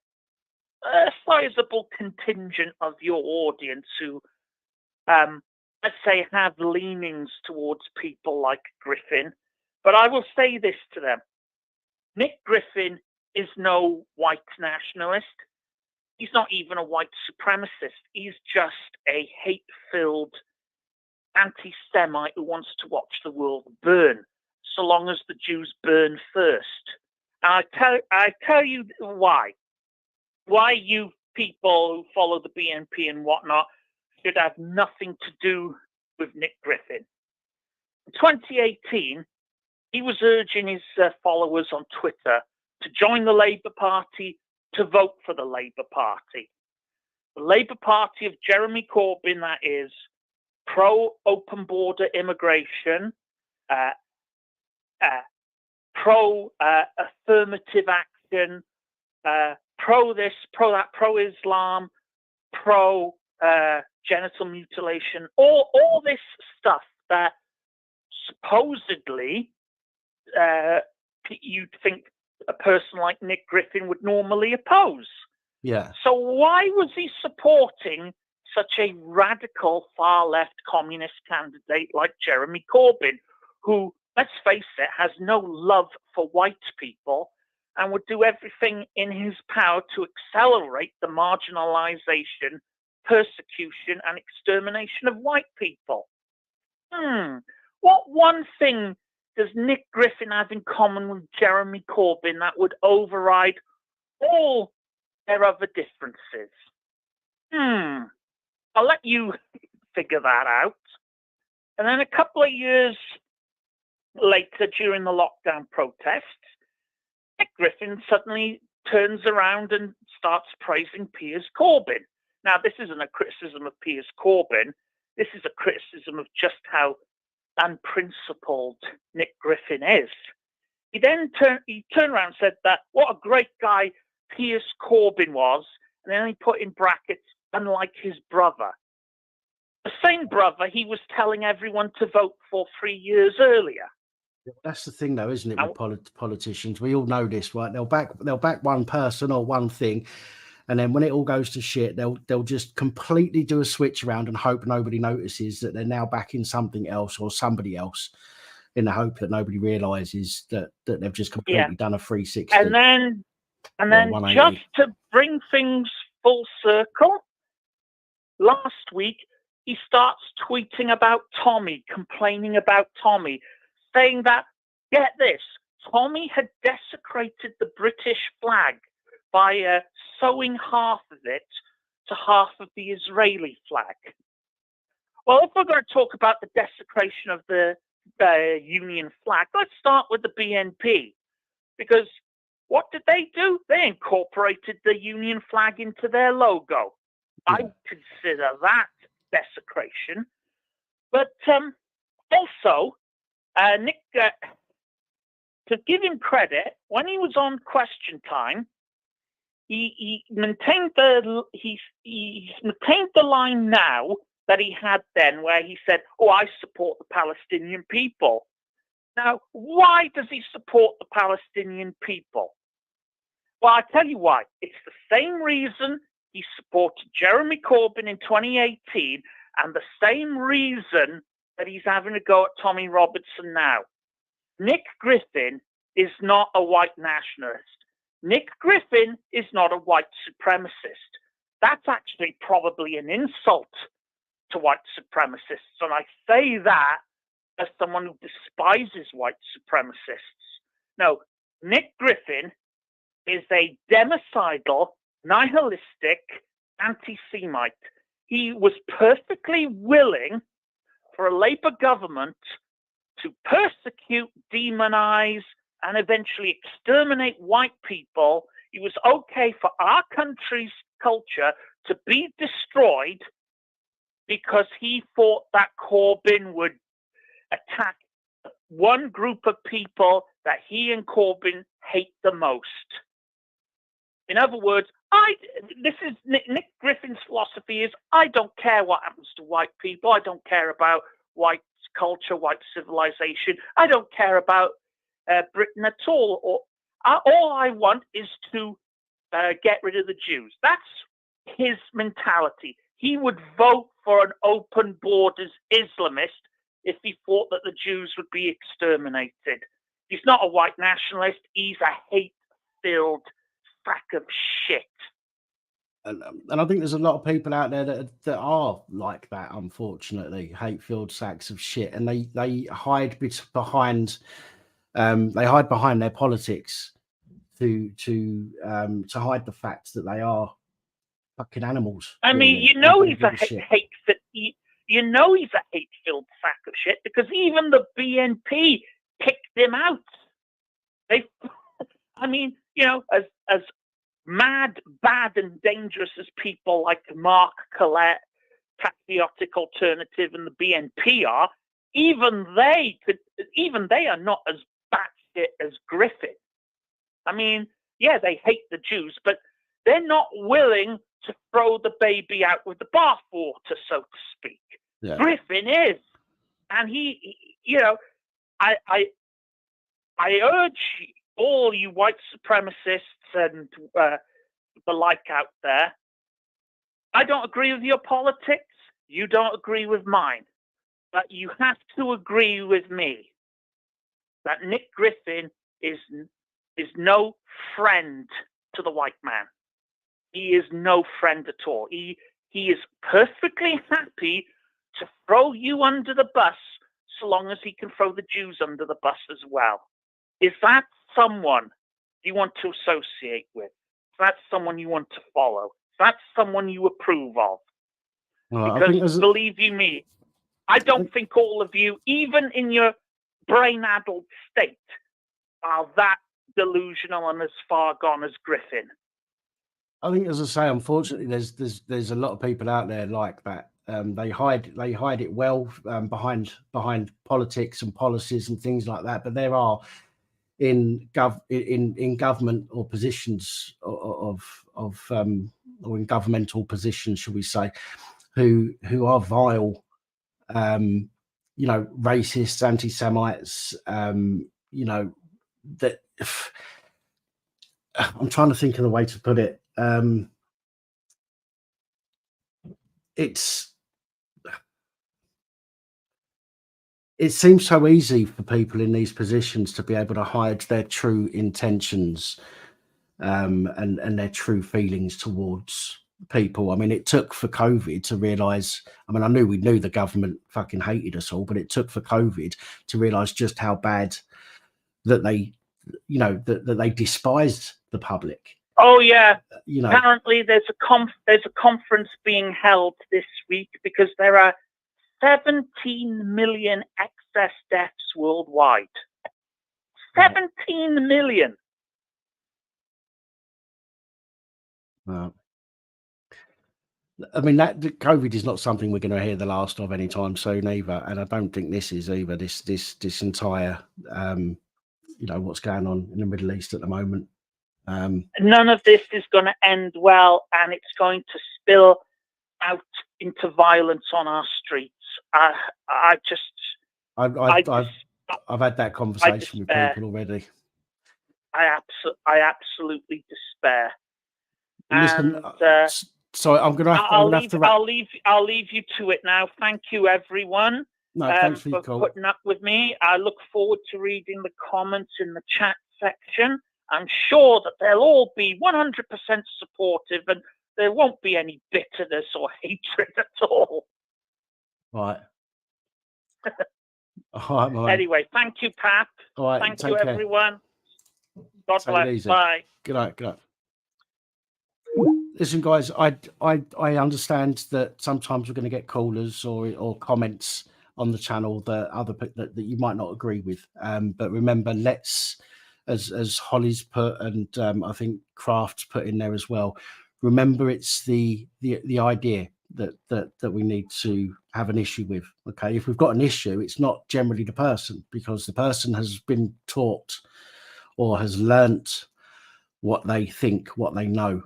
sizable contingent of your audience who, let's say, have leanings towards people like Griffin, but I will say this to them. Nick Griffin is no white nationalist. He's not even a white supremacist. He's just a hate-filled anti-Semite who wants to watch the world burn, so long as the Jews burn first. And I tell you why. Why you people who follow the BNP and whatnot should have nothing to do with Nick Griffin. In 2018, he was urging his followers on Twitter to join the Labour Party, to vote for the Labour Party. The Labour Party of Jeremy Corbyn, that is, pro-open border immigration, pro-affirmative action, pro-this, pro-that, pro-Islam, pro-genital mutilation, all this stuff that supposedly you'd think a person like Nick Griffin would normally oppose. Yeah. So why was he supporting such a radical far-left communist candidate like Jeremy Corbyn, who, let's face it, has no love for white people and would do everything in his power to accelerate the marginalization, persecution, and extermination of white people? What one thing does Nick Griffin have in common with Jeremy Corbyn that would override all their other differences? I'll let you figure that out. And then a couple of years later, during the lockdown protests, Nick Griffin suddenly turns around and starts praising Piers Corbyn. Now, this isn't a criticism of Piers Corbyn. This is a criticism of just how unprincipled Nick Griffin is. He then turned around and said that what a great guy Piers Corbyn was, and then he put in brackets, unlike his brother. The same brother he was telling everyone to vote for 3 years earlier. That's the thing, though, isn't it? With politicians, we all know this, right? They'll back one person or one thing, and then when it all goes to shit, they'll just completely do a switch around and hope nobody notices that they're now backing something else or somebody else, in the hope that nobody realizes that they've just completely done a 360. And then just to bring things full circle, last week he starts tweeting about Tommy, complaining about Tommy, saying that, get this, Tommy had desecrated the British flag by sewing half of it to half of the Israeli flag. Well, if we're going to talk about the desecration of the Union flag, let's start with the BNP. Because what did they do? They incorporated the Union flag into their logo. Yeah. I consider that desecration. But also, Nick to give him credit, when he was on Question Time, he maintained the line now that he had then, where he said, "Oh, I support the Palestinian people." Now, why does he support the Palestinian people? Well, I tell you why. It's the same reason he supported Jeremy Corbyn in 2018, and the same reason that he's having a go at Tommy Robertson now. Nick Griffin is not a white nationalist. Nick Griffin is not a white supremacist. That's actually probably an insult to white supremacists. And I say that as someone who despises white supremacists. No, Nick Griffin is a democidal, nihilistic anti-Semite. He was perfectly willing for a Labour government to persecute, demonize, and eventually exterminate white people. It was okay for our country's culture to be destroyed because he thought that Corbyn would attack one group of people that he and Corbyn hate the most. In other words, Nick Griffin's philosophy is, I don't care what happens to white people. I don't care about white culture, white civilization. I don't care about Britain at all. All I want is to get rid of the Jews. That's his mentality. He would vote for an open borders Islamist if he thought that the Jews would be exterminated. He's not a white nationalist. He's a hate-filled sack of shit. And I think there's a lot of people out there that are like that, unfortunately, hate-filled sacks of shit, and they hide behind their politics to hide the fact that they are fucking animals. I mean, you know he's a hate-filled sack of shit because even the BNP picked him out. As mad, bad, and dangerous as people like Mark Collette, Patriotic Alternative, and the BNP are, even they are not as batshit as Griffin. I mean, yeah, they hate the Jews, but they're not willing to throw the baby out with the bathwater, so to speak. Yeah. Griffin is, and I urge all you white supremacists and the like out there. I don't agree with your politics. You don't agree with mine, but you have to agree with me that Nick Griffin is no friend to the white man. He is no friend at all. He is perfectly happy to throw you under the bus so long as he can throw the Jews under the bus as well. Is that someone you want to associate with? Is that someone you want to follow? Is that someone you approve of? Well, because believe you me, I don't think all of you, even in your brain-addled state, are that delusional and as far gone as Griffin. I think, as I say, unfortunately, there's a lot of people out there like that. They hide it well behind politics and policies and things like that. But there are in government or positions of or in governmental positions, shall we say, who are vile, racists, anti-Semites, that I'm trying to think of the way to put it. It seems so easy for people in these positions to be able to hide their true intentions and their true feelings towards people. I mean, it took for COVID to realise. I mean, we knew the government fucking hated us all, but it took for COVID to realise just how bad that they despised the public. Oh yeah. Apparently, there's a conference being held this week because there are 17 million excess deaths worldwide. 17 million. Well, I mean, that COVID is not something we're going to hear the last of anytime soon either, and I don't think this is either. This entire what's going on in the Middle East at the moment. None of this is going to end well, and it's going to spill out into violence on our streets. I've had that conversation with people already. I absolutely despair. Listen, so I'm going to have to. I'll leave you to it now. Thank you, everyone, thanks for putting up with me. I look forward to reading the comments in the chat section. I'm sure that they'll all be 100% supportive, and there won't be any bitterness or hatred at all. Right. All right, anyway, thank you, Pat. All right, thank you, care. everyone. God bless. Bye. Good night. Listen, guys, I understand that sometimes we're going to get callers or comments on the channel that you might not agree with. But remember, as Holly's put, and I think Kraft's put in there as well. Remember, it's the idea that we need to have an issue with. Okay, if we've got an issue, it's not generally the person, because the person has been taught or has learnt what they think, what they know.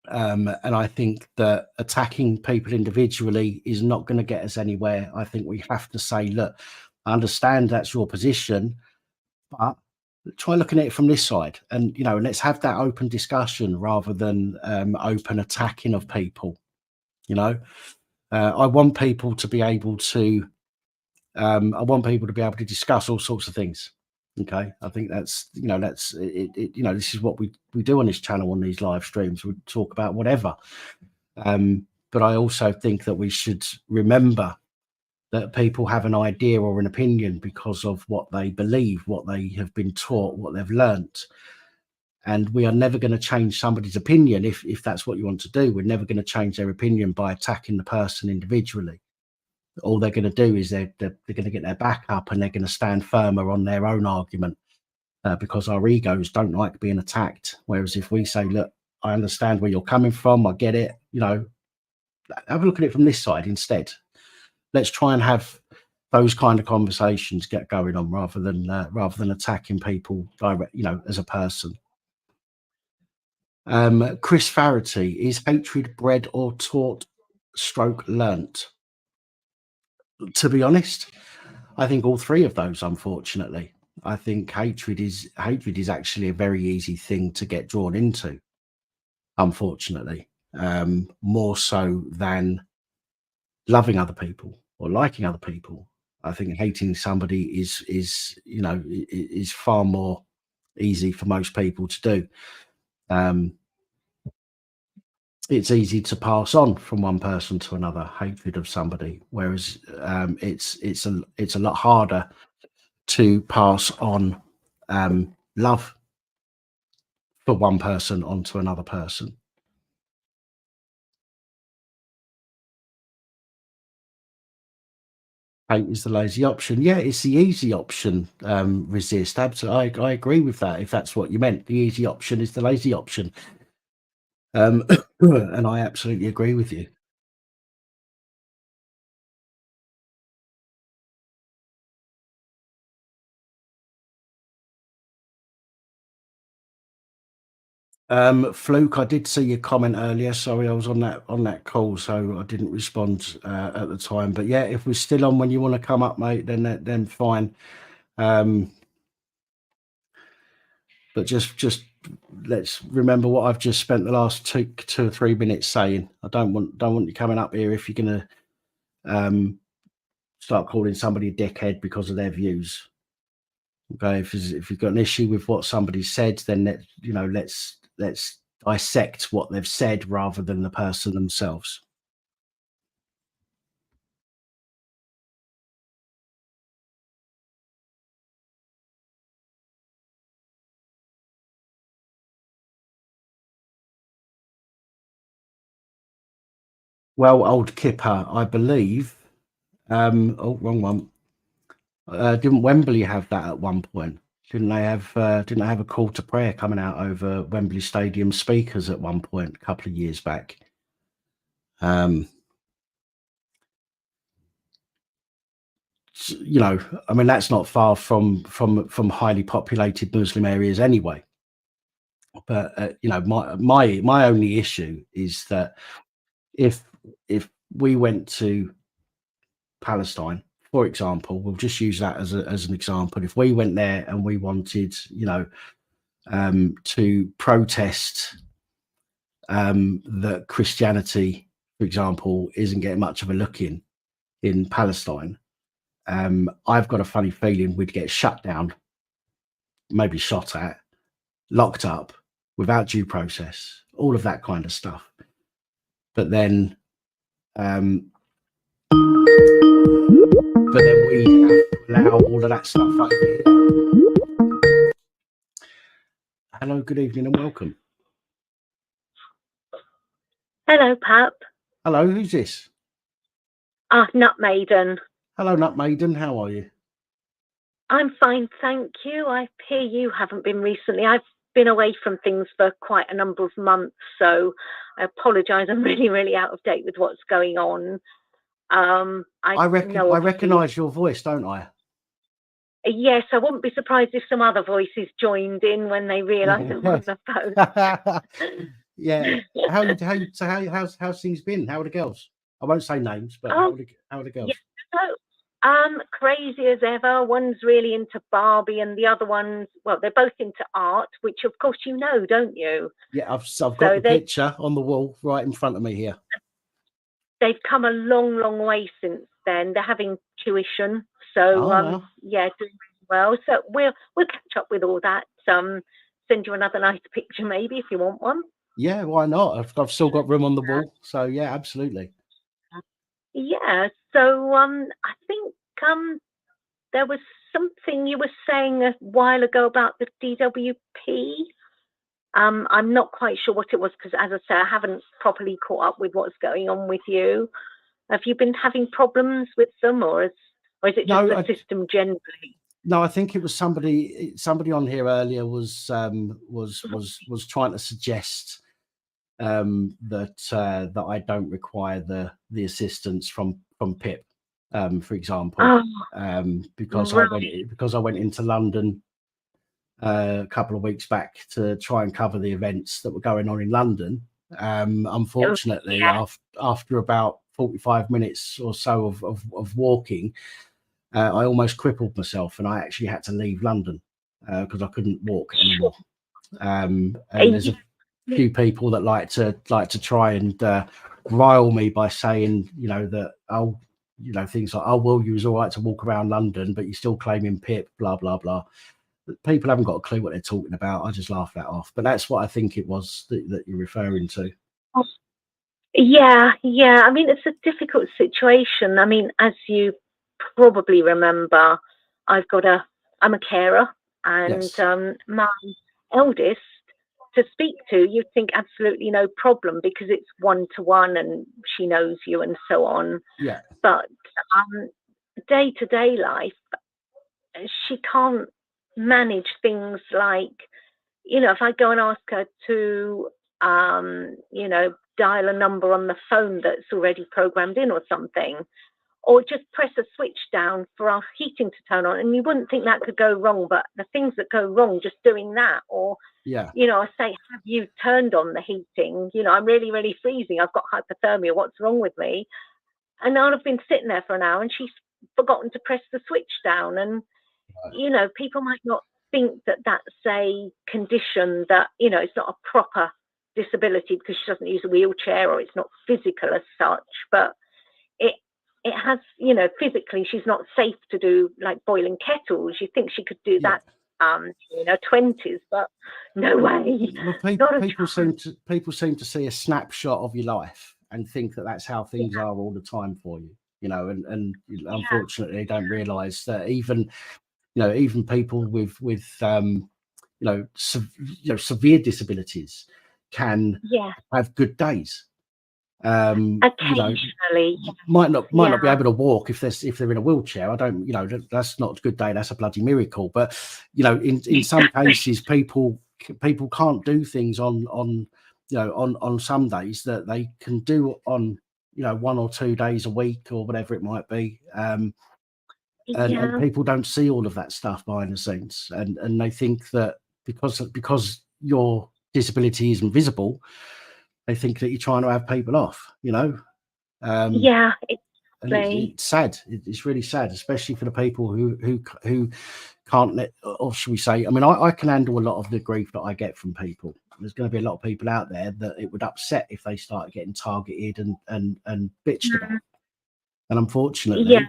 And I think that attacking people individually is not going to get us anywhere. I think we have to say, look, I understand that's your position, but try looking at it from this side, and let's have that open discussion rather than open attacking of people. I want people to be able to discuss all sorts of things. Okay, I think that's this is what we do on this channel, on these live streams. We talk about whatever, but I also think that we should remember that people have an idea or an opinion because of what they believe, what they have been taught, what they've learnt. And we are never going to change somebody's opinion if that's what you want to do. We're never going to change their opinion by attacking the person individually. All they're going to do is they're going to get their back up, and they're going to stand firmer on their own argument, because our egos don't like being attacked. Whereas if we say, look, I understand where you're coming from, I get it, have a look at it from this side instead. Let's try and have those kind of conversations get going on rather than attacking people direct, as a person. Chris Farity, is hatred bred or taught / learnt? To be honest, I think all three of those, unfortunately. I think hatred is actually a very easy thing to get drawn into, unfortunately, more so than loving other people or liking other people. I think hating somebody is far more easy for most people to do. It's easy to pass on from one person to another, hatred of somebody, whereas it's a lot harder to pass on love for one person onto another person. Hate is the lazy option. Yeah, it's the easy option. Resist. Absolutely, I agree with that. If that's what you meant, the easy option is the lazy option. And I absolutely agree with you. Fluke, I did see your comment earlier. Sorry, I was on that call, so I didn't respond at the time. But yeah, if we're still on when you want to come up, mate, then fine. But just let's remember what I've just spent the last two or 3 minutes saying. I don't want you coming up here if you're going to start calling somebody a dickhead because of their views. Okay, if you've got an issue with what somebody said, then let's dissect what they've said rather than the person themselves. Well, old Kipper, I believe. Oh, wrong one. Didn't Wembley have that at one point? Didn't they have a call to prayer coming out over Wembley Stadium speakers at one point a couple of years back? you know, I mean, that's not far from highly populated Muslim areas anyway. But you know, my only issue is that if we went to Palestine, for example, we'll just use that as an example. If we went there and we wanted, you know, to protest that Christianity, for example, isn't getting much of a look in Palestine, I've got a funny feeling we'd get shut down, maybe shot at, locked up without due process, all of that kind of stuff. But then we have to allow all of that stuff over here. Hello, good evening and welcome. Hello, Pap. Hello, who's this? Nut Maiden. Hello, Nut Maiden. How are you? I'm fine, thank you. I hear you haven't been recently. I've been away from things for quite a number of months, so I apologise. I'm really, really out of date with what's going on. I recognise your voice, don't I? Yes, I wouldn't be surprised if some other voices joined in when they realise I'm on the phone. Yeah. How's things been? How are the girls? I won't say names, but how are the girls? Yeah, crazy as ever. One's really into Barbie, and the other one's, well, they're both into art, which of course you know, don't you? Yeah, I've got the picture on the wall right in front of me here. They've come a long, long way since then. They're having tuition, so wow. yeah, doing really well. So we'll catch up with all that. Send you another nice picture maybe if you want one. Yeah, why not? I've still got room on the wall, so yeah, absolutely. Yeah, so I think there was something you were saying a while ago about the DWP. I'm not quite sure what it was because, as I say, I haven't properly caught up with what's going on with you. Have you been having problems with them, or is it just the system generally? No, I think it was somebody on here earlier was trying to suggest that I don't require the assistance from PIP, for example, because I went into London a couple of weeks back to try and cover the events that were going on in London. Unfortunately, after about 45 minutes or so of walking, I almost crippled myself, and I actually had to leave London because I couldn't walk anymore. And there's a few people that like to try and rile me by saying, you know, that things like, oh well, you was all right to walk around London, but you're still claiming PIP, blah blah blah. People haven't got a clue what they're talking about. I just laugh that off. But that's what I think it was that you're referring to. Yeah. I mean, it's a difficult situation. I mean, as you probably remember, I'm a carer, and yes. My eldest, to speak to, you'd think absolutely no problem because it's one-to-one and she knows you and so on. Yeah. But day-to-day life, she can't manage things like, you know, if I go and ask her to, you know, dial a number on the phone that's already programmed in or something, or just press a switch down for our heating to turn on, and you wouldn't think that could go wrong, but the things that go wrong just doing that, or you know, I say, have you turned on the heating? You know, I'm really, really freezing. I've got hypothermia. What's wrong with me? And I've been sitting there for an hour, and she's forgotten to press the switch down. And you know, people might not think that that's a condition that, you know, it's not a proper disability because she doesn't use a wheelchair or it's not physical as such, but it has, you know, physically she's not safe to do like boiling kettles. You think she could do that in her 20s, but no way. Well, people seem to see a snapshot of your life and think that that's how things are all the time for you, you know, and unfortunately they don't realize that even people with severe disabilities can have good days. Occasionally, might not be able to walk if they're in a wheelchair. I don't, that's not a good day. That's a bloody miracle. But in some cases, people can't do things on some days that they can do on 1 or 2 days a week or whatever it might be. and people don't see all of that stuff behind the scenes, and they think that because your disability isn't visible, they think that you're trying to have people off, you know. Yeah, and it's sad. It's really sad, especially for the people who can't let, or should we say, I mean, I can handle a lot of the grief that I get from people. There's going to be a lot of people out there that it would upset if they started getting targeted and bitched about. And unfortunately,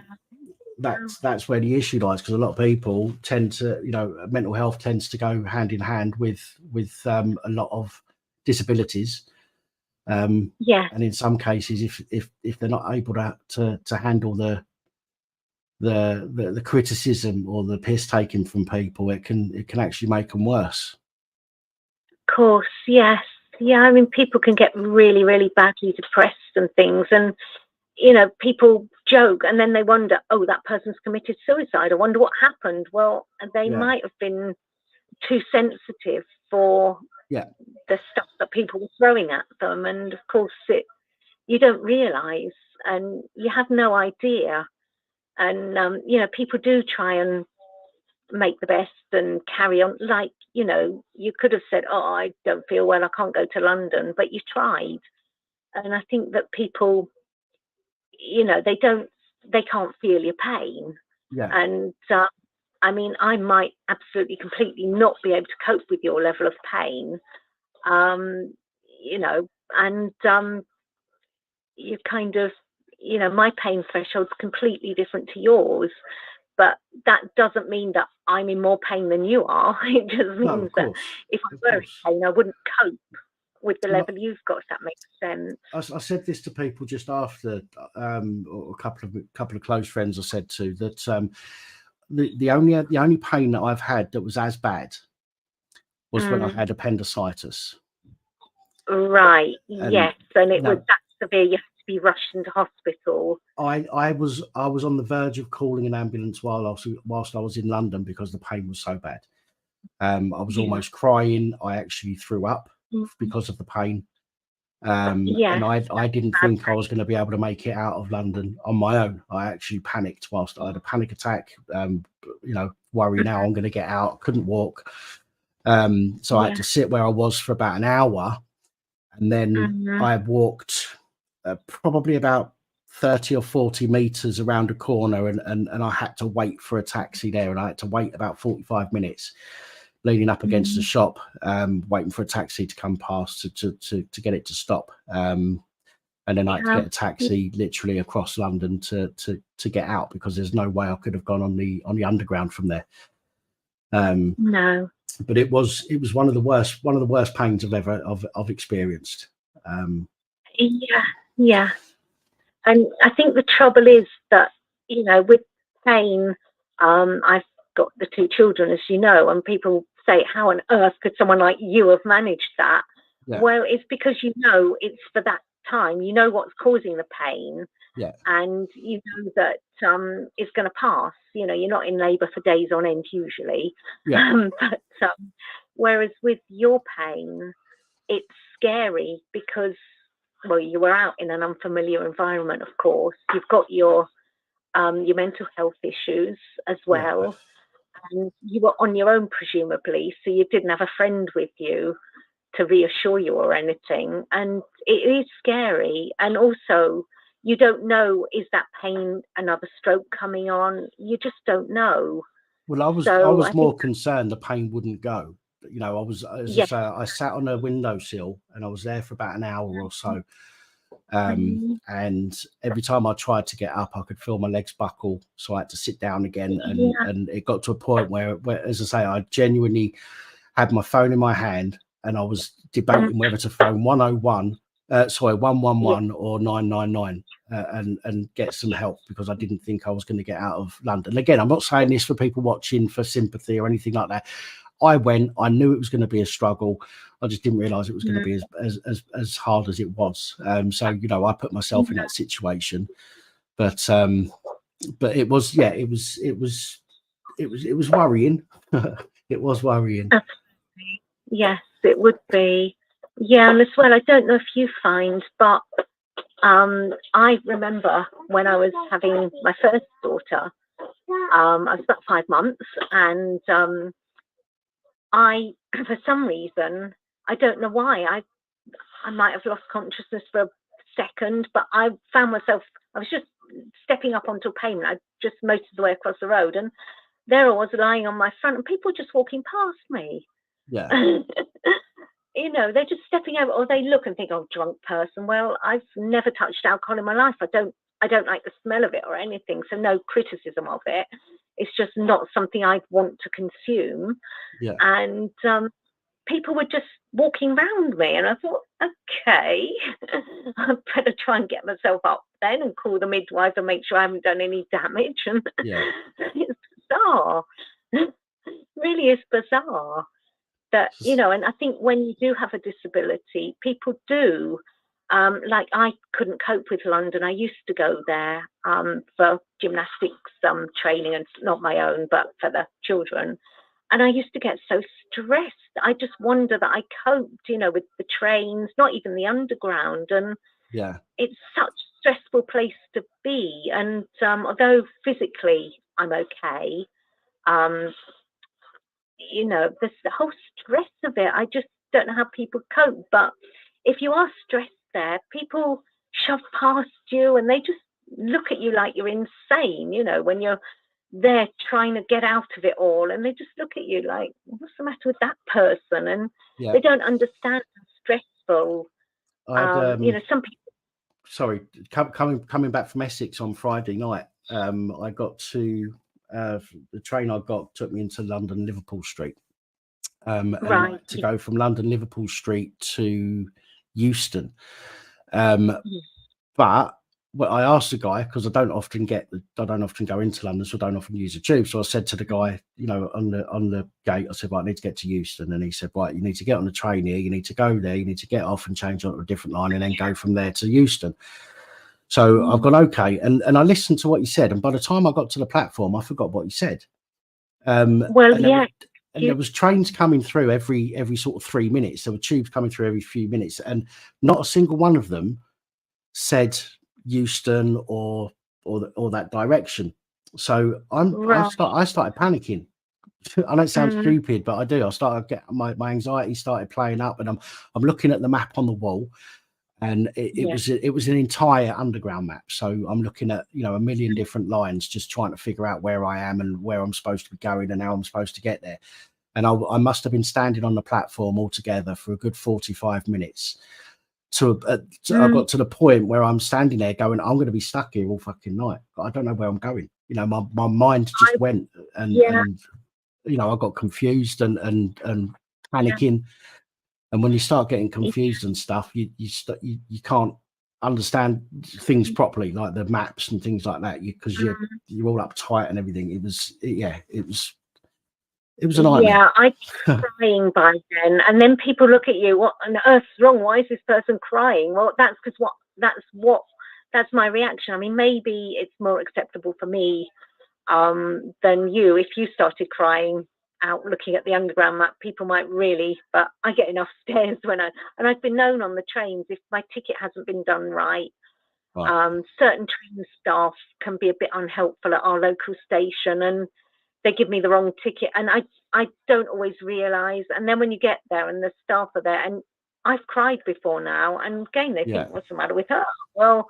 that's where the issue lies, because a lot of people tend to, you know, mental health tends to go hand in hand with a lot of disabilities. And in some cases, if they're not able to handle the criticism or the piss taking from people, it can actually make them worse. Of course, yes. Yeah, I mean, people can get really, really badly depressed and things, and you know, people joke and then they wonder, oh, that person's committed suicide. I wonder what happened. Well, they might have been too sensitive for the stuff that people were throwing at them, and of course you don't realize and you have no idea. And you know, people do try and make the best and carry on, like, you know, you could have said, oh, I don't feel well, I can't go to London, but you tried. And I think that people, you know, they can't feel your pain. And I mean, I might absolutely completely not be able to cope with your level of pain, you know, and you kind of, you know, my pain threshold's completely different to yours, but that doesn't mean that I'm in more pain than you are. It just means that if I were in pain, I wouldn't cope with the level you've got, if that makes sense. I said this to people just after, or a couple of close friends I said to, that the only pain that I've had that was as bad was when I had appendicitis. Right. Yes, and it was that severe. You had to be rushed into hospital. I was on the verge of calling an ambulance whilst I was in London because the pain was so bad. I was almost crying. I actually threw up because of the pain. And I didn't think I was going to be able to make it out of London on my own. I actually panicked whilst I had a panic attack, you know, worrying how I'm going to get out. Couldn't walk. So I had to sit where I was for about an hour. And then I walked probably about 30 or 40 meters around a corner, and I had to wait for a taxi there. And I had to wait about 45 minutes leaning up against the shop, waiting for a taxi to come past to get it to stop. And then I had to get a taxi literally across London to get out, because there's no way I could have gone on the underground from there. No. But it was one of the worst pains I've experienced. Yeah. And I think the trouble is that, you know, with pain, I've got the 2 children, as you know, and people say, how on earth could someone like you have managed that? Well, it's because, you know, it's for that time, you know what's causing the pain, and you know that it's going to pass. You know, you're not in labour for days on end usually. But whereas with your pain, it's scary because, well, you were out in an unfamiliar environment, of course. You've got your mental health issues as well. And you were on your own, presumably, so you didn't have a friend with you to reassure you or anything. And it is scary. And also, you don't know, is that pain another stroke coming on? You just don't know. Well, I was more concerned the pain wouldn't go. You know, I was, as I say, I sat on a windowsill and I was there for about an hour or so. And every time I tried to get up, I could feel my legs buckle, so I had to sit down again. And it got to a point where, as I say, I genuinely had my phone in my hand and I was debating whether to phone 111 or 999 and get some help, because I didn't think I was going to get out of London. Again, I'm not saying this for people watching for sympathy or anything like that. I went, I knew it was going to be a struggle. I just didn't realize it was going to be as hard as it was. So, you know, I put myself in that situation, but it was, it was worrying. It was worrying. Yes, it would be. Yeah. And as well, I don't know if you find, but I remember when I was having my first daughter, I was about 5 months, and I, for some reason, I don't know why, I might have lost consciousness for a second, but I found myself, I was just stepping up onto a pavement. I just motored the way across the road, and there I was lying on my front, and people were just walking past me. Yeah. You know, they're just stepping over, or they look and think, oh, drunk person. Well, I've never touched alcohol in my life. I don't like the smell of it or anything, so no criticism of it. It's just not something I'd want to consume. Yeah. And people were just walking around me, and I thought, okay, I better try and get myself up then and call the midwife and make sure I haven't done any damage. And Yeah. it's bizarre. It really is bizarre. That, you know, and I think when you do have a disability, people do, like I couldn't cope with London. I used to go there for gymnastics training, and not my own, but for the children. And I used to get so stressed. I just wonder that I coped, you know, with the trains, not even the underground. And Yeah. it's such a stressful place to be. And although physically I'm okay, you know, there's the whole stress of it. I just don't know how people cope. But if you are stressed there, people shove past you and they just look at you like you're insane, you know, when you're there trying to get out of it all, and they just look at you like, what's the matter with that person? And Yeah. they don't understand how stressful, you know, some people. Sorry, coming back from Essex on Friday night, I got to the train I got took me into London Liverpool Street, and I had to go from London Liverpool Street to Euston, but I asked the guy, because I don't often go into London, so I don't often use the tube. So I said to the guy, you know, on the gate, I said, right, I need to get to Euston, and he said, right, you need to get on the train here, you need to go there, you need to get off and change onto a different line, and then go from there to Euston. So I've gone, okay, and I listened to what he said, and by the time I got to the platform, I forgot what he said. There was trains coming through every sort of 3 minutes. There were tubes coming through every few minutes, and not a single one of them said Euston or that direction. So I started panicking. I know it sounds stupid, but I do. I started getting my anxiety started playing up, and I'm looking at the map on the wall, and it was an entire underground map. So I'm looking at, you know, a million different lines, just trying to figure out where I am and where I'm supposed to be going and how I'm supposed to get there. And I must have been standing on the platform altogether for a good 45 minutes. I got to the point where I'm standing there going, I'm going to be stuck here all fucking night. I don't know where I'm going. You know, my mind just went, and you know, I got confused and panicking. And when you start getting confused and stuff, you can't understand things properly, like the maps and things like that, because you're all uptight and everything. It was a nightmare. Yeah, I was crying by then, and then people look at you, what on earth's wrong? Why is this person crying? Well, that's my reaction. I mean, maybe it's more acceptable for me than you. If you started crying out looking at the underground map, people might really, but I get enough stares and I've been known on the trains, if my ticket hasn't been done right. Certain train staff can be a bit unhelpful at our local station, and they give me the wrong ticket, and I don't always realise. And then when you get there and the staff are there, and I've cried before now, and again they think, what's the matter with her? Well,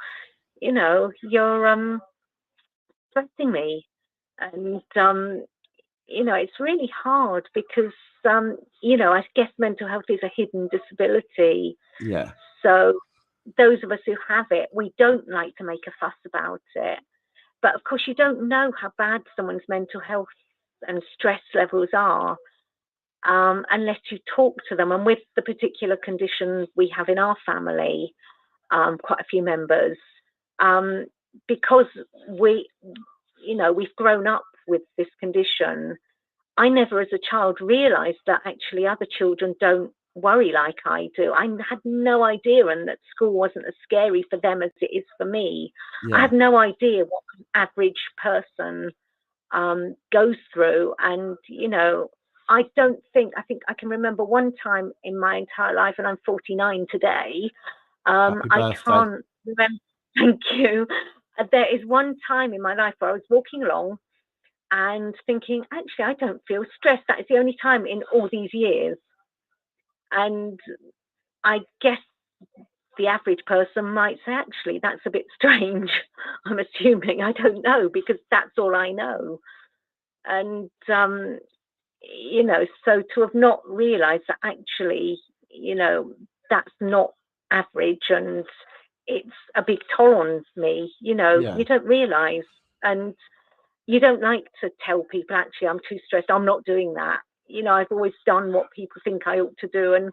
you know, you're stressing me, and you know, it's really hard because you know, I guess mental health is a hidden disability. Yeah. So those of us who have it, we don't like to make a fuss about it. But of course, you don't know how bad someone's mental health and stress levels are unless you talk to them. And with the particular condition we have in our family, quite a few members, because we've grown up with this condition, I never as a child realised that actually other children don't worry like I do. I had no idea, and that school wasn't as scary for them as it is for me. I had no idea what an average person goes through. And you know, I think I can remember one time in my entire life, and I'm 49 today. I can't remember. Thank you. There is one time in my life where I was walking along, and thinking, actually, I don't feel stressed. That is the only time in all these years. And I guess the average person might say, actually, that's a bit strange. I'm assuming, I don't know, because that's all I know. And, you know, so to have not realised that actually, you know, that's not average and it's a big toll on me, you know, Yeah. you don't realise. And you don't like to tell people, actually, I'm too stressed, I'm not doing that. You know, I've always done what people think I ought to do and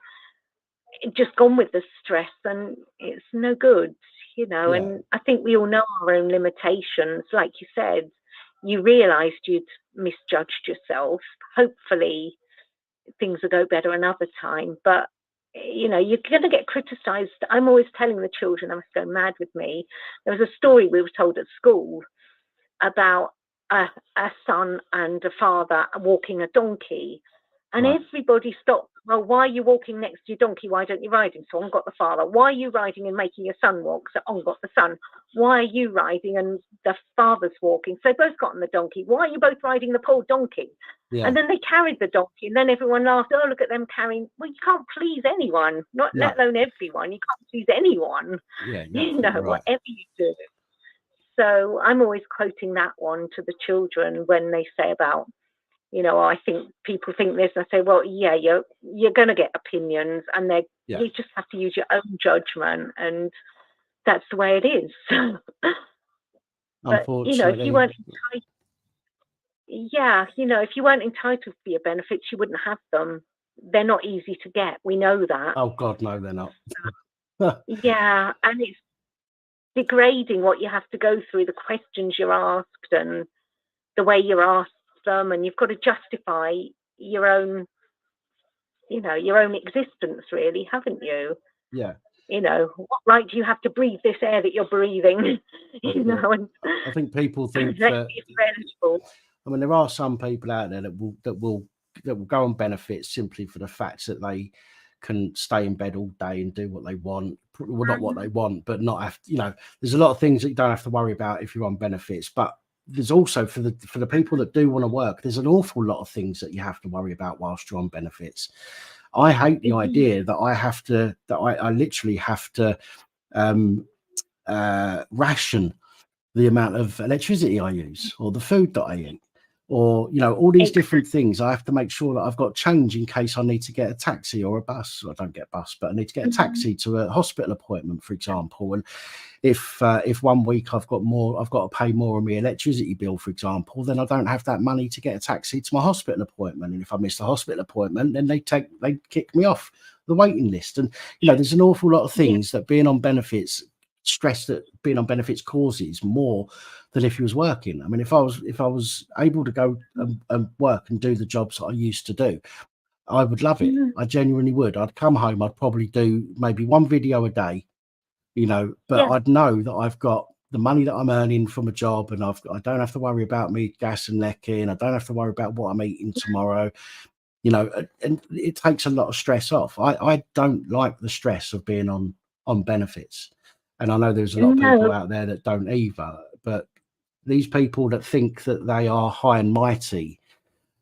just gone with the stress, and it's no good, you know. Yeah. And I think we all know our own limitations. Like you said, you realised you'd misjudged yourself. Hopefully things will go better another time, but you know, you're going to get criticised. I'm always telling the children, they must go mad with me. There was a story we were told at school about a son and a father walking a donkey, and Right. everybody stopped. Well, why are you walking next to your donkey? Why don't you ride him? So on got the father. Why are you riding and making your son walk? So on got the son. Why are you riding and the father's walking? So they both got on the donkey. Why are you both riding the poor donkey? Yeah. And then they carried the donkey, and then everyone laughed. Oh, look at them carrying. Well, you can't please anyone, not No. let alone everyone. You can't please anyone, Yeah. you know, Right. whatever you do. So I'm always quoting that one to the children when they say about, you know, I think people think this. I say, well, yeah, you're going to get opinions, and Yeah. you just have to use your own judgment, and that's the way it is. But you know, if you Unfortunately, weren't entitled, yeah, you know, if you weren't entitled for your benefits, you wouldn't have them. They're not easy to get. We know that. oh God, no, they're not. Yeah, and it's degrading what you have to go through, the questions you're asked and the way you're asked them, and you've got to justify your own, you know, your own existence, really, haven't you? Yeah. You know, what right do you have to breathe this air that you're breathing? You know, and I think people think let's that. see if you're eligible. I mean, there are some people out there that will go on benefits simply for the fact that they can stay in bed all day and do what they want. Well, not what they want, but not have. You know, there's a lot of things that you don't have to worry about if you're on benefits. But there's also for the people that do want to work, there's an awful lot of things that you have to worry about whilst you're on benefits. I hate the idea that I literally have to ration the amount of electricity I use or the food that I eat, or, you know, all these different things. I have to make sure that I've got change in case I need to get a taxi or a bus. I don't get a bus, but I need to get a taxi to a hospital appointment, for example. And if 1 week I've got to pay more on my electricity bill, for example, then I don't have that money to get a taxi to my hospital appointment. And if I miss the hospital appointment, then they kick me off the waiting list. And, you know, there's an awful lot of things that being on benefits, stress that being on benefits causes more than if you was working. I mean, if I was able to go and work and do the jobs that I used to do, I would love it. I genuinely would. I'd come home, I'd probably do maybe one video a day, you know, but I'd know that I've got the money that I'm earning from a job, and I don't have to worry about me gas and necking. I don't have to worry about what I'm eating tomorrow, you know, and it takes a lot of stress off. I don't like the stress of being on benefits. And I know there's a lot of people out there that don't either, but these people that think that they are high and mighty,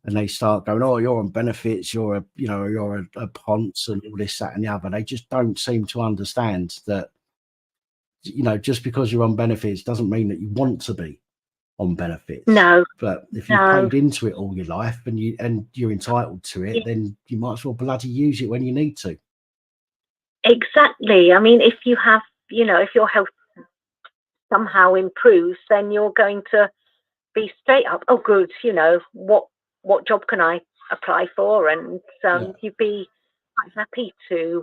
and they start going, oh, you're on benefits, you're a ponce and all this, that and the other. They just don't seem to understand that, you know, just because you're on benefits doesn't mean that you want to be on benefits. No. But if you've paid into it all your life and you're entitled to it, then you might as well bloody use it when you need to. Exactly. I mean, if you have, you know, if your health somehow improves, then you're going to be straight up, oh good, you know, what job can I apply for? And you'd be quite happy to,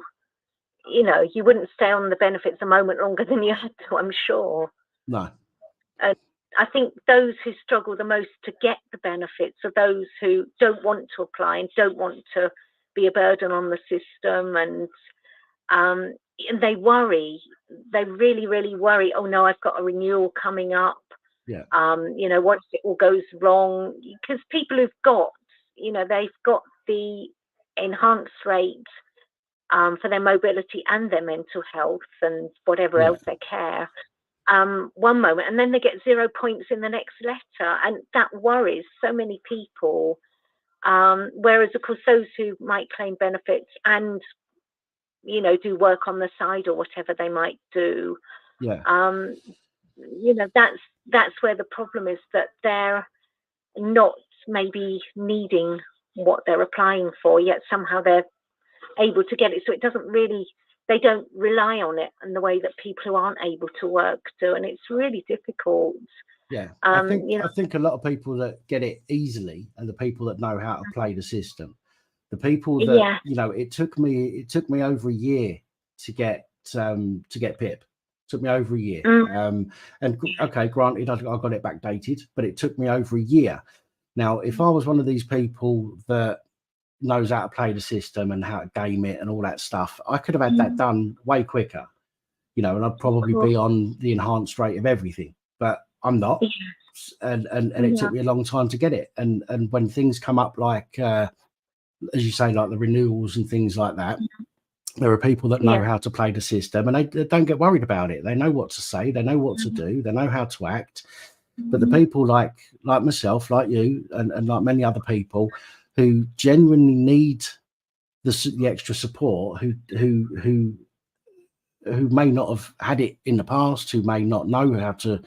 you know, you wouldn't stay on the benefits a moment longer than you had to, I'm sure. No. And I think those who struggle the most to get the benefits are those who don't want to apply and don't want to be a burden on the system, and they worry. They really, really worry. Oh no, I've got a renewal coming up. Yeah. You know, once it all goes wrong, because people who've got, you know, they've got the enhanced rate for their mobility and their mental health and whatever else they care. one moment, and then they get 0 points in the next letter, and that worries so many people. Whereas, of course, those who might claim benefits and, you know, do work on the side or whatever they might do, Yeah. you know, that's where the problem is, that they're not maybe needing what they're applying for, yet somehow they're able to get it. So it doesn't really, they don't rely on it in the way that people who aren't able to work do, and it's really difficult. Yeah, I think You know, I think a lot of people that get it easily are the people that know how to play the system. The people that, yeah, you know, it took me over a year to get PIP. Took me over a year. And okay, granted, I got it backdated, but it took me over a year. Now, if I was one of these people that knows how to play the system and how to game it and all that stuff, I could have had that done way quicker, you know, and I'd probably be on the enhanced rate of everything, but I'm not. And it took me a long time to get it. And when things come up like, as you say, like the renewals and things like that, there are people that know how to play the system, and they don't get worried about it. They know what to say, they know what to do, they know how to act. But the people like myself, like you, and like many other people who genuinely need the extra support, who may not have had it in the past, who may not know how to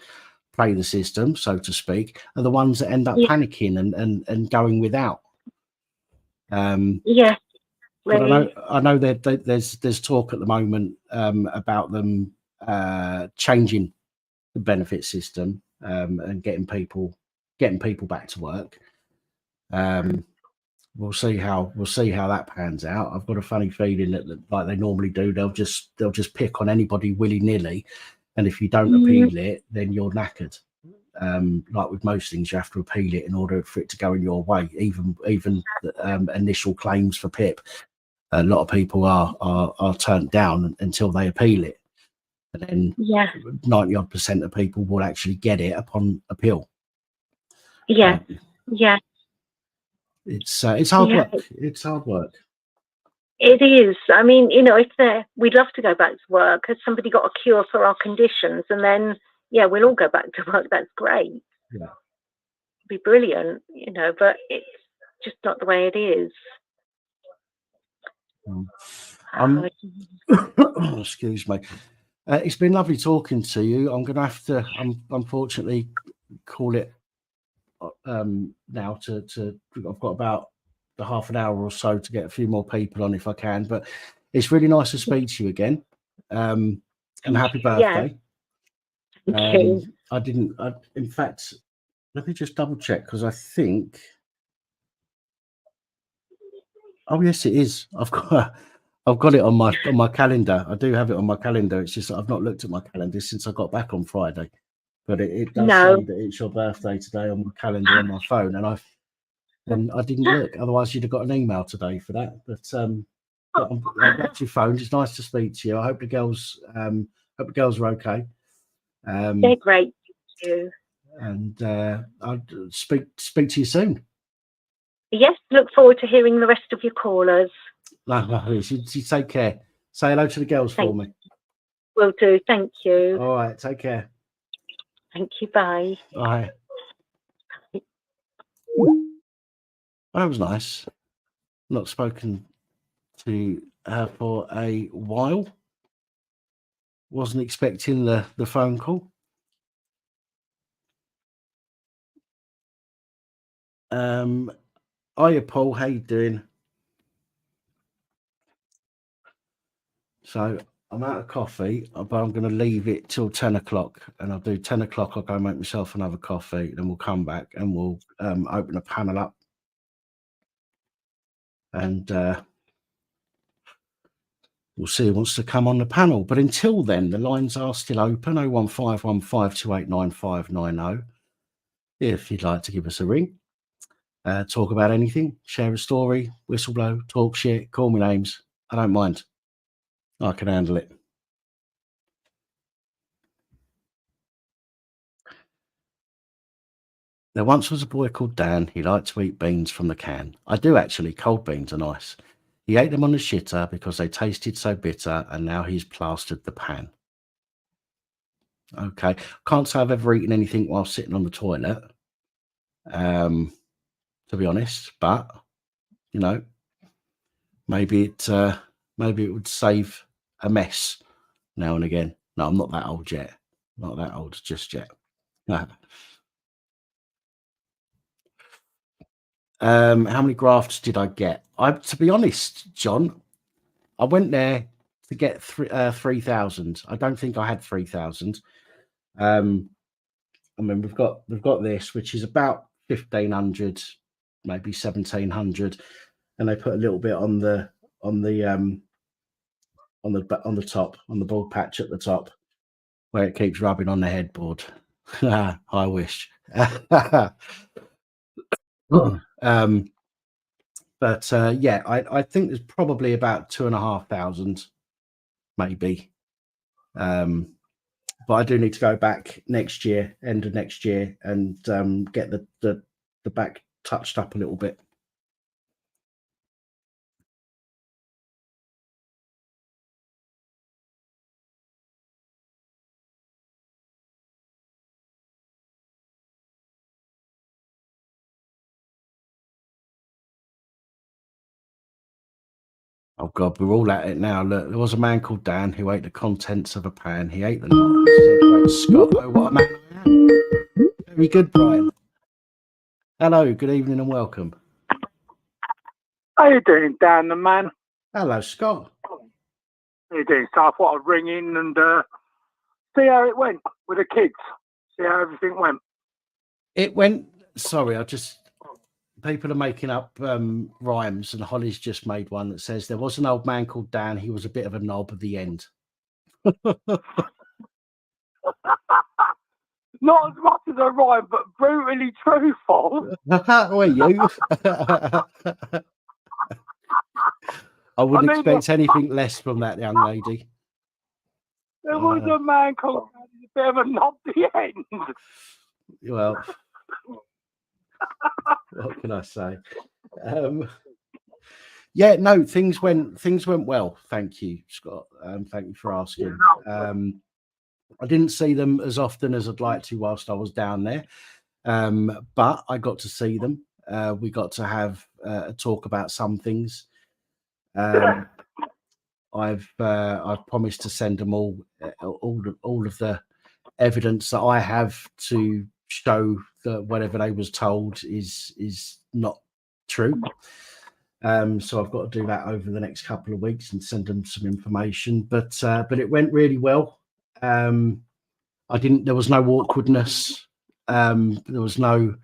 play the system, so to speak, are the ones that end up panicking and going without. But I know that there's talk at the moment about them changing the benefit system and getting people back to work. We'll see how that pans out. I've got a funny feeling that like they normally do, they'll just pick on anybody willy-nilly, and if you don't appeal it, then you're knackered. Like with most things, you have to appeal it in order for it to go in your way. Even initial claims for PIP, a lot of people are turned down until they appeal it, and then 90% of people will actually get it upon appeal. It's hard work. It's hard work. It is. I mean, you know, we'd love to go back to work. Has somebody got a cure for our conditions? And then, we'll all go back to work. That's great. Yeah. It'd be brilliant, you know, but it's just not the way it is. Excuse me. It's been lovely talking to you. I'm going to have to, unfortunately, call it now. I've got about a half an hour or so to get a few more people on if I can. But it's really nice to speak to you again. And happy birthday. Thank you. In fact, let me just double check, because I think. Oh yes, it is. I've got it on my calendar. I do have it on my calendar. It's just that I've not looked at my calendar since I got back on Friday. But it does say that it's your birthday today on my calendar on my phone, and I didn't look. Otherwise, you'd have got an email today for that. But I'm glad you phoned. It's nice to speak to you. I hope the girls are okay. They're great. Thank you. And I'll speak to you soon. Yes, look forward to hearing the rest of your callers. No, you take care. Say hello to the girls for me. Will do. Thank you. All right, take care. Thank you. Bye. Bye. That was nice. Not spoken to her for a while. Wasn't expecting the phone call. Hiya, Paul. How you doing? So I'm out of coffee, but I'm going to leave it till 10 o'clock, and I'll do 10 o'clock. I'll go make myself another coffee, then we'll come back and we'll open a panel up, and we'll see who wants to come on the panel. But until then, the lines are still open, 01515289590. If you'd like to give us a ring, talk about anything, share a story, whistleblow, talk shit, call me names. I don't mind. I can handle it. There once was a boy called Dan. He liked to eat beans from the can. I do actually. Cold beans are nice. He ate them on the shitter because they tasted so bitter, and now he's plastered the pan. Okay. Can't say I've ever eaten anything while sitting on the toilet, to be honest, but you know, maybe it would save a mess now and again. No, I'm not that old yet. Not that old just yet. How many grafts did I get? To be honest, John, I went there to get 3,000. I don't think I had 3,000. I mean, we've got this, which is about 1,500, maybe 1,700, and they put a little bit on the top, on the bald patch at the top, where it keeps rubbing on the headboard. I wish. But yeah, I think there's probably about 2,500, maybe. But I do need to go back next year, end of next year, and get the back touched up a little bit. Oh God, we're all at it now. Look, there was a man called Dan who ate the contents of a pan. He ate the lot. He said, "Great Scott, oh what a man I am." Very good, Brian. Hello, good evening and welcome. How you doing, Dan the man? Hello, Scott. How you doing? So I thought I'd ring in and see how it went with the kids. See how everything went. It went. Sorry, people are making up rhymes, and Holly's just made one that says there was an old man called Dan. He was a bit of a knob at the end. Not as much as a rhyme, but brutally truthful. How are you? I wouldn't expect anything less from that young lady. There was a man called Dan, a bit of a knob at the end. Well, what can I say? Yeah, no, things went well. Thank you, Scott. Thank you for asking. I didn't see them as often as I'd like to whilst I was down there, but I got to see them. We got to have a talk about some things. I've promised to send them all of the evidence that I have to show that whatever they was told is not true. So I've got to do that over the next couple of weeks and send them some information. But it went really well. There was no awkwardness. There was no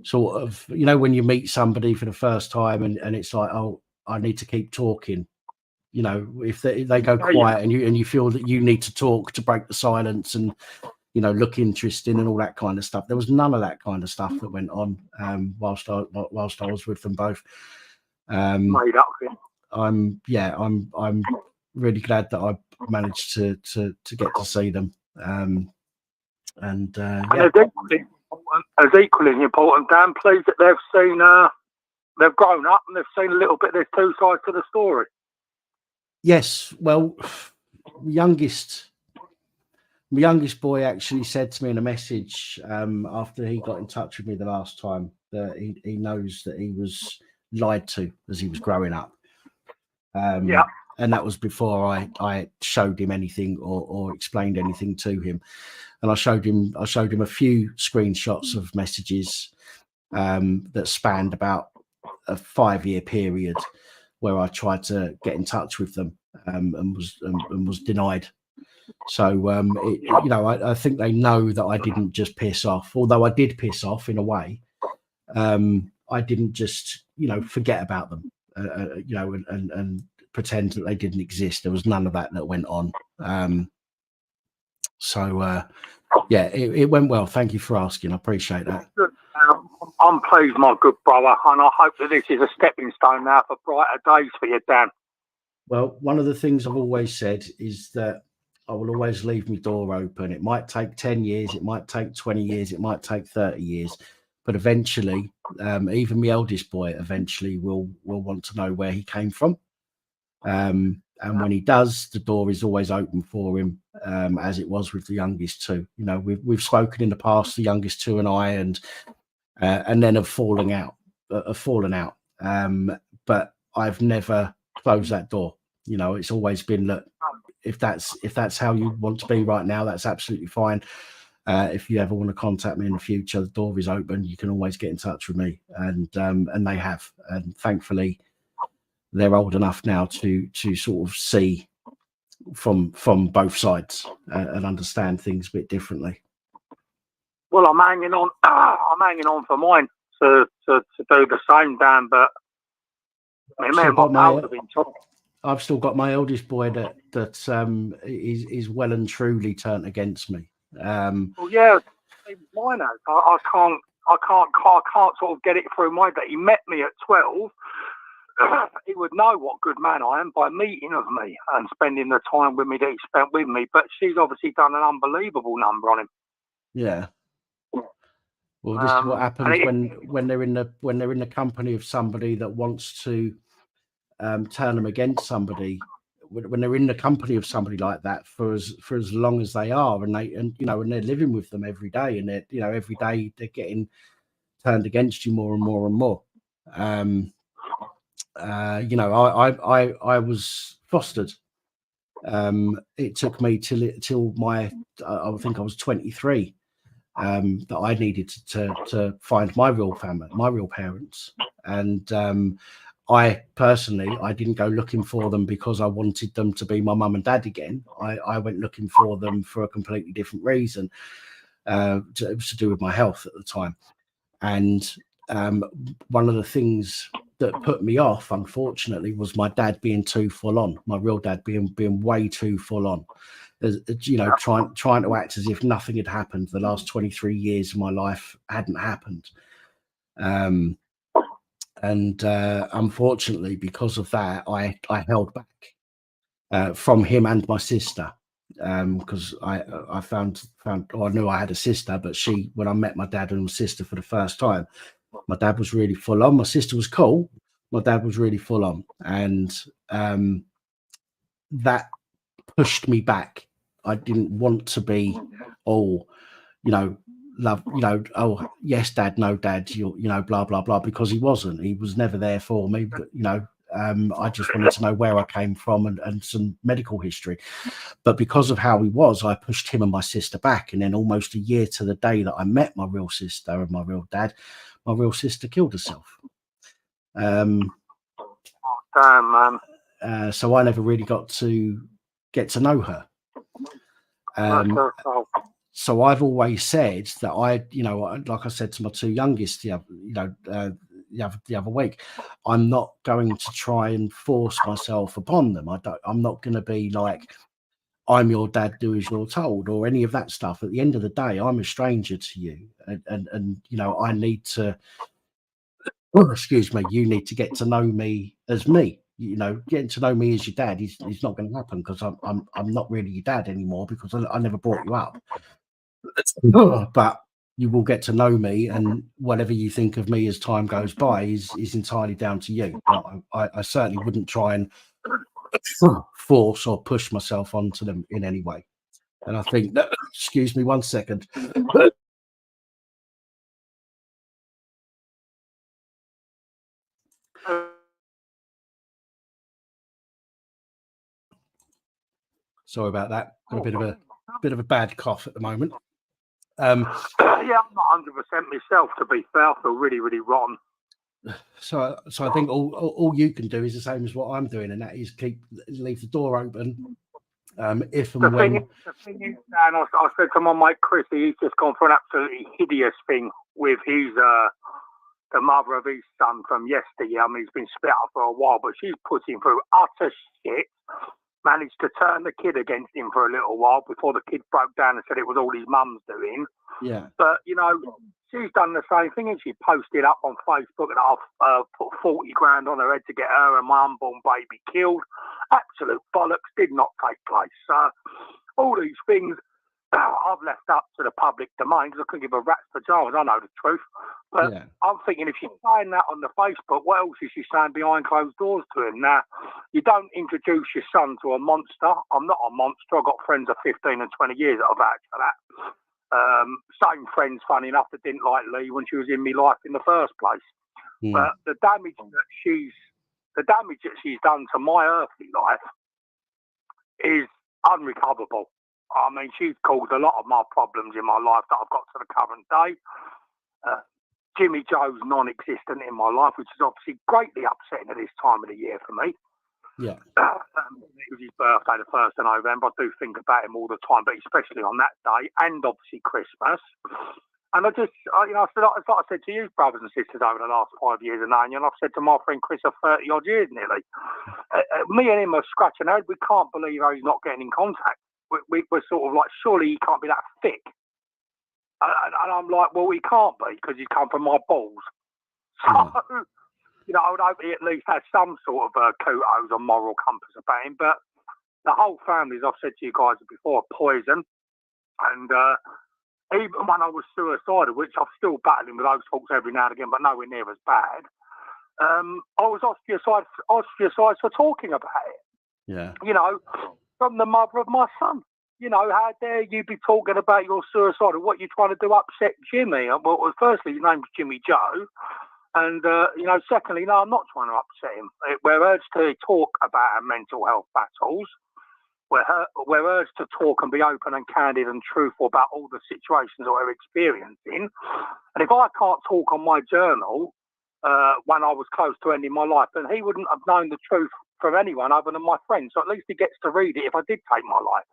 sort of, when you meet somebody for the first time and it's like, oh, I need to keep talking. If they go quiet and you feel that you need to talk to break the silence and look interesting and all that kind of stuff. There was none of that kind of stuff that went on whilst I was with them both. I'm really glad that I managed to get to see them. And as equally important, Dan, pleased that they've seen they've grown up and they've seen a little bit. There's two sides to the story. Yes, well, my youngest boy actually said to me in a message after he got in touch with me the last time that he knows that he was lied to as he was growing up. And that was before I showed him anything or explained anything to him. And I showed him a few screenshots of messages that spanned about a 5-year period where I tried to get in touch with them and was denied. So I think they know that I didn't just piss off, although I did piss off in a way. I didn't just forget about them, and pretend that they didn't exist. There was none of that went on. Yeah, it went well. Thank you for asking. I appreciate that. I'm pleased, my good brother, and I hope that this is a stepping stone now for brighter days for you, Dan. Well, one of the things I've always said is that I will always leave my door open. It might take 10 years, it might take 20 years, it might take 30 years, but eventually, even my eldest boy eventually will want to know where he came from. And when he does, the door is always open for him, as it was with the youngest two. You know, we've spoken in the past, the youngest two and I, and then have fallen out. But I've never closed that door. You know, it's always been that if that's how you want to be right now, that's absolutely fine. If you ever want to contact me in the future, the door is open. You can always get in touch with me, and they have, and thankfully they're old enough now to sort of see from both sides and understand things a bit differently. Well, I'm hanging on. I'm hanging on for mine to do the same, Dan. But I mean, I've still got my eldest boy that is well and truly turned against me. Well, yeah, mine has. I can't sort of get it through my head that he met me at 12. He would know what good man I am by meeting of me and spending the time with me that he spent with me. But she's obviously done an unbelievable number on him. Yeah. Well, this is what happens when they're in the company of somebody that wants to turn them against somebody. When they're in the company of somebody like that for as long as they are, and they're living with them every day, and every day they're getting turned against you more and more and more. I was fostered. It took me till I think I was 23 that I needed to find my real family, my real parents, and I personally didn't go looking for them because I wanted them to be my mum and dad again. I went looking for them for a completely different reason. It was to do with my health at the time, and one of the things that put me off, unfortunately, was my dad being too full on. My real dad being way too full on. Trying to act as if nothing had happened. The last 23 years of my life hadn't happened. Unfortunately, because of that, I held back from him and my sister, because I knew I had a sister, but when I met my dad and my sister for the first time, my dad was really full on. My sister was cool. My dad was really full on, and that pushed me back. I didn't want to be, love, oh yes, dad, no, dad, blah blah blah, because he wasn't. He was never there for me. But I just wanted to know where I came from and some medical history. But because of how he was, I pushed him and my sister back. And then almost a year to the day that I met my real sister and my real dad, my real sister killed herself. Damn, man. So I never really got to get to know her. So I've always said that like I said to my two youngest the other week, I'm not going to try and force myself upon them. I'm not going to be like, I'm your dad, do as you're told, or any of that stuff. At the end of the day, I'm a stranger to you, and I need to. Excuse me. You need to get to know me as me. Getting to know me as your dad is not going to happen, because I'm not really your dad anymore, because I never brought you up. But you will get to know me, and whatever you think of me as time goes by is entirely down to you. I certainly wouldn't try and force or push myself onto them in any way. And I think that, excuse me 1 second. Sorry about that. Got a bit of a bad cough at the moment. Yeah, I'm not 100% myself, to be fair. I feel really, really rotten. So I think all you can do is the same as what I'm doing, and that is leave the door open. If and the when. Thing is, Dan, I said to my mate Chris, he's just gone for an absolutely hideous thing with his the mother of his son from yesterday. I mean, he's been split up for a while, but she's put him through utter shit. Managed to turn the kid against him for a little while before the kid broke down and said it was all his mum's doing. Yeah. But, she's done the same thing, and she posted up on Facebook and I've put 40 grand on her head to get her and my unborn baby killed. Absolute bollocks, did not take place. All these things I've left up to the public domain, because I couldn't give a rat's pajamas. I know the truth. But yeah. I'm thinking, if she's saying that on the Facebook, what else is she saying behind closed doors to him? Now, You don't introduce your son to a monster. I'm not a monster. I've got friends of 15 and 20 years that have vouched for that. Same friends, funny enough, that didn't like Lee when she was in my life in the first place. But the damage that she's done to my earthly life is unrecoverable. I mean, she's caused a lot of my problems in my life that I've got to the current day. Jimmy Joe's non-existent in my life, which is obviously greatly upsetting at this time of the year for me. Yeah. It was his birthday, the 1st of November. I do think about him all the time, but especially on that day, and obviously Christmas. And I just, it's like I said to you, brothers and sisters, over the last 5 years of knowing you, and I've said to my friend Chris of 30 odd years nearly. Me and him are scratching our head. We can't believe how he's not getting in contact. We're sort of like, surely he can't be that thick. And I'm like, well, he can't be because he's come from my balls. So, I would hope he at least has some sort of kudos or moral compass about him. But the whole family, as I've said to you guys before, poison. And even when I was suicidal, which I'm still battling with those thoughts every now and again, but nowhere near as bad, I was ostracized for talking about it. Yeah. From the mother of my son. How dare you be talking about your suicide? What you're trying to do, upset Jimmy? Well, firstly, his name's Jimmy Joe. And, secondly, no, I'm not trying to upset him. We're urged to talk about our mental health battles. We're urged to talk and be open and candid and truthful about all the situations that we're experiencing. And if I can't talk on my journal when I was close to ending my life, then he wouldn't have known the truth from anyone other than my friend. So at least he gets to read it if I did take my life.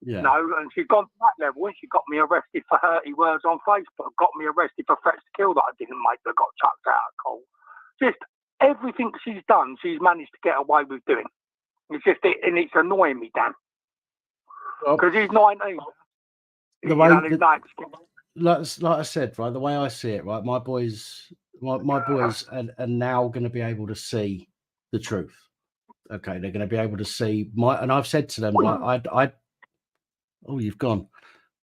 Yeah. And she's gone to that level, and she got me arrested for 30 words on Facebook, got me arrested for threats to kill that I didn't make, that got chucked out of court. Just everything she's done, she's managed to get away with doing. It's just, and it's annoying me, Dan. Because he's 19. Like I said, right, the way I see it, right, my boys are now going to be able to see the truth. Okay, they're going to be able to see and I've said to them, like, oh, you've gone.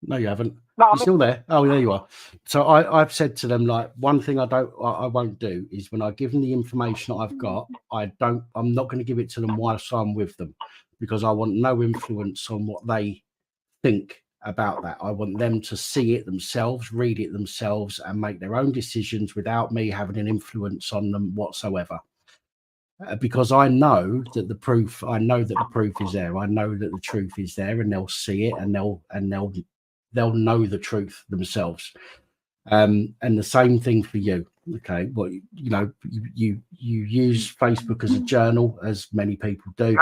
No, you haven't. No, You're still there. Oh, there you are. So I've said to them, like, one thing I won't do is when I give them the information that I've got, I'm not going to give it to them whilst I'm with them, because I want no influence on what they think about that. I want them to see it themselves, read it themselves, and make their own decisions without me having an influence on them whatsoever. Because I know that the proof is there. I know that the truth is there, and they'll see it, and they'll know the truth themselves. And the same thing for you. Okay, well, you use Facebook as a journal, as many people do.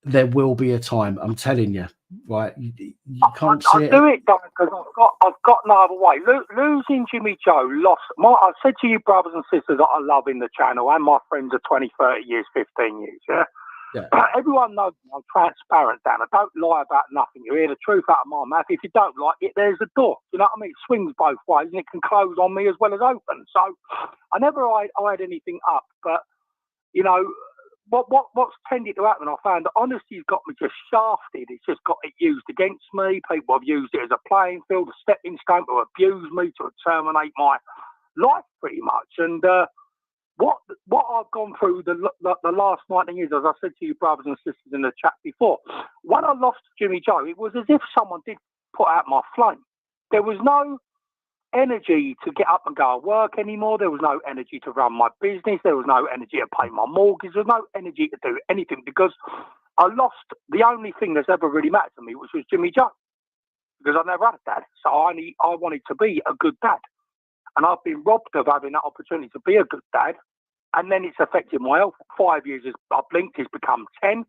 There will be a time, I'm telling you, right? You can't see it. I'll do it, because I've got no other way. Losing Jimmy Joe I said to you, brothers and sisters, that I love in the channel, and my friends are 20, 30 years, 15 years, yeah? Everyone knows I'm transparent, Dan. I don't lie about nothing. You hear the truth out of my mouth. If you don't like it, there's a door. You know what I mean? It swings both ways, and it can close on me as well as open. So I never hide anything up, but, what's tended to happen, I found that honesty's got me just shafted. It's just got it used against me. People have used it as a playing field, a stepping stone to abuse me, to terminate my life pretty much. And what I've gone through the last 19 years, as I said to you, brothers and sisters, in the chat before, when I lost Jimmy Joe, it was as if someone did put out my flame. There was no energy to get up and go to work anymore. There was no energy to run my business. There was no energy to pay my mortgage. There was no energy to do anything, because I lost the only thing that's ever really mattered to me, which was Jimmy Joe, because I never had a dad. So I wanted to be a good dad, and I've been robbed of having that opportunity to be a good dad. And then it's affected my health. 5 years, I've blinked, it's become 10.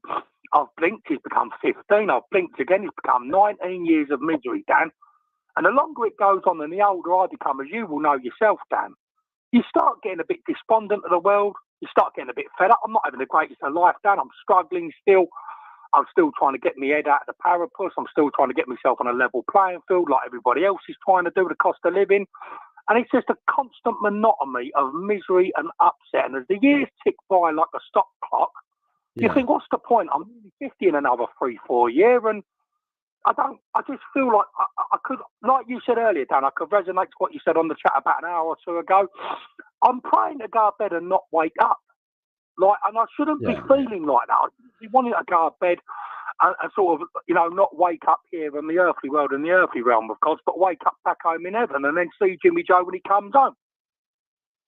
I've blinked, it's become 15. I've blinked again, it's become 19 years of misery, Dan. And the longer it goes on and the older I become, as you will know yourself, Dan, you start getting a bit despondent of the world. You start getting a bit fed up. I'm not having the greatest of life, Dan. I'm struggling still. I'm still trying to get my head out of the parapet. I'm still trying to get myself on a level playing field like everybody else is trying to do, the cost of living. And it's just a constant monotony of misery and upset. And as the years tick by like a stop clock, you think, what's the point? I'm nearly 50 in another 3-4 years, and I just feel like I could, like you said earlier, Dan, I could resonate to what you said on the chat about an hour or two ago. I'm praying to go to bed and not wake up. Like, and I shouldn't be feeling like that. I should be wanting to go to bed and sort of, you know, not wake up here in the earthly world, in the earthly realm of gods, but wake up back home in heaven and then see Jimmy Joe when he comes home.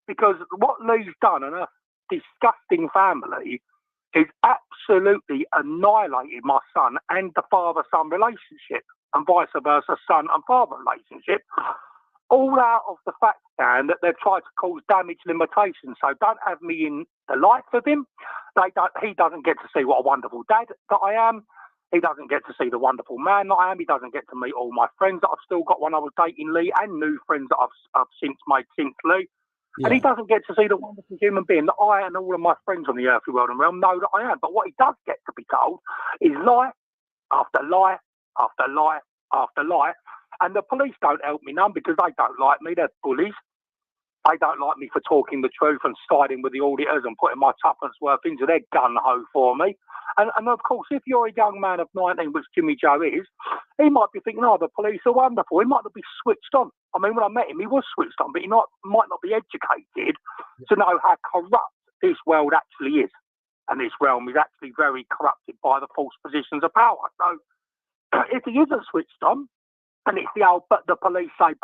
Because what Lee's done, and a disgusting family, is absolutely annihilated my son and the father-son relationship, and vice versa, son and father relationship, all out of the fact, Dan, that they've tried to cause damage limitations. So don't have me in the life of him. He doesn't get to see what a wonderful dad that I am. He doesn't get to see the wonderful man that I am. He doesn't get to meet all my friends that I've still got when I was dating Lee, and new friends that I've since made since Lee. Yeah. And he doesn't get to see the wonderful human being that I and all of my friends on the earthly world and realm know that I am. But what he does get to be told is lie after lie after lie after lie. And the police don't help me none, because they don't like me. They're bullies. They don't like me for talking the truth and siding with the auditors and putting my tuppence worth into their gun-ho for me. And of course, if you're a young man of 19, which Jimmy Joe is, he might be thinking, oh, the police are wonderful. He might not be switched on. I mean, when I met him, he was switched on, but he might not be educated to know how corrupt this world actually is. And this realm is actually very corrupted by the false positions of power. So if he isn't switched on, and it's the old but the police say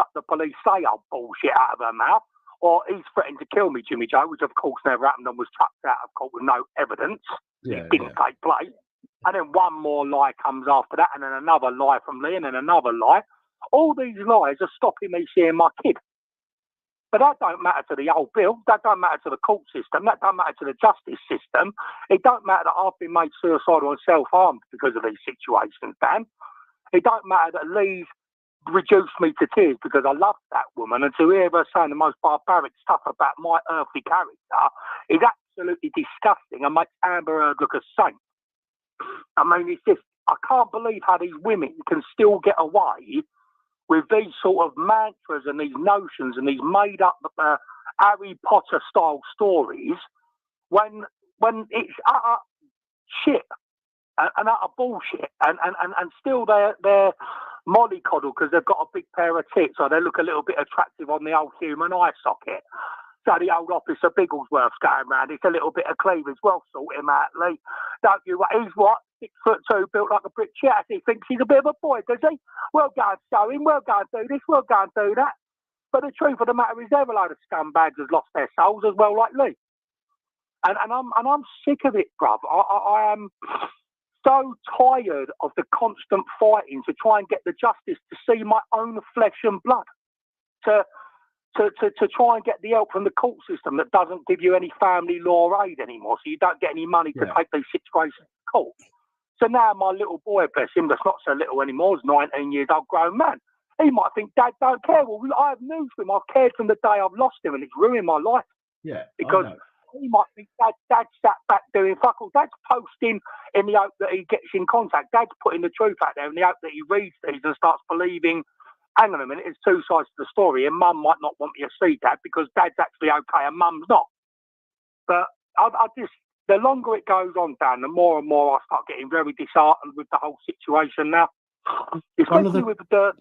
old bullshit out of her mouth, or he's threatened to kill me, Jimmy Joe, which of course never happened and was chucked out of court with no evidence. It didn't take place. And then one more lie comes after that, and then another lie from Lee, and then another lie. All these lies are stopping me seeing my kid. But that don't matter to the old bill. That don't matter to the court system. That don't matter to the justice system. It don't matter that I've been made suicidal and self-harmed because of these situations, Dan. It don't matter that Lee's reduced me to tears because I love that woman, and to hear her saying the most barbaric stuff about my earthly character is absolutely disgusting and makes Amber Heard look a saint. I mean, it's just, I can't believe how these women can still get away with these sort of mantras and these notions and these made up Harry Potter style stories when it's utter shit and utter bullshit, and still they're mollycoddle because they've got a big pair of tits, or they look a little bit attractive on the old human eye socket. So the old officer Bigglesworth's going round. It's a little bit of cleavage. Well, sort him out, Lee. Don't you? He's what? 6'2", built like a brick shit. He thinks he's a bit of a boy, does he? We'll go and show him. We'll go and do this. We'll go and do that. But the truth of the matter is, they're a load of scumbags has lost their souls as well, like Lee. And I'm sick of it, bruv. I am so tired of the constant fighting to try and get the justice to see my own flesh and blood, to try and get the help from the court system that doesn't give you any family law aid anymore, so you don't get any money to take these situations to court. So now my little boy, bless him, that's not so little anymore, is 19 years old, grown man. He might think Dad don't care. Well, I have news for him. I've cared from the day I've lost him, and it's ruined my life. Yeah, because he might think Dad sat back doing fuck all. Dad's posting in the hope that he gets in contact. Dad's putting the truth out there in the hope that he reads these and starts believing, hang on a minute, there's two sides to the story, and Mum might not want me to see Dad because Dad's actually okay and Mum's not. But I just, the longer it goes on, Dan, the more and more I start getting very disheartened with the whole situation now. Especially with the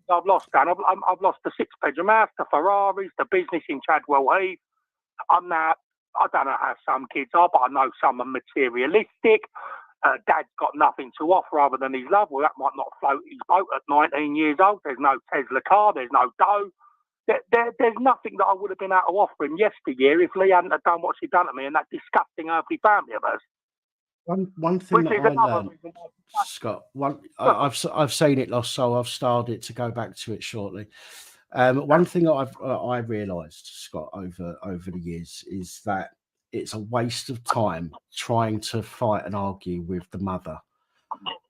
I've lost, Dan. I've lost the 6-bedroom house, the Ferraris, the business in Chadwell Heath. I'm now, I don't know how some kids are, but I know some are materialistic. Dad's got nothing to offer other than his love. Well, that might not float his boat at 19 years old. There's no Tesla car. There's no dough. There's nothing that I would have been able to offer him yesteryear if Lee hadn't have done what she'd done to me and that disgusting earthly family of hers. One thing that I learned, Scott, I've seen it lost, so I've started to go back to it shortly. One thing I realised, Scott, over the years is that it's a waste of time trying to fight and argue with the mother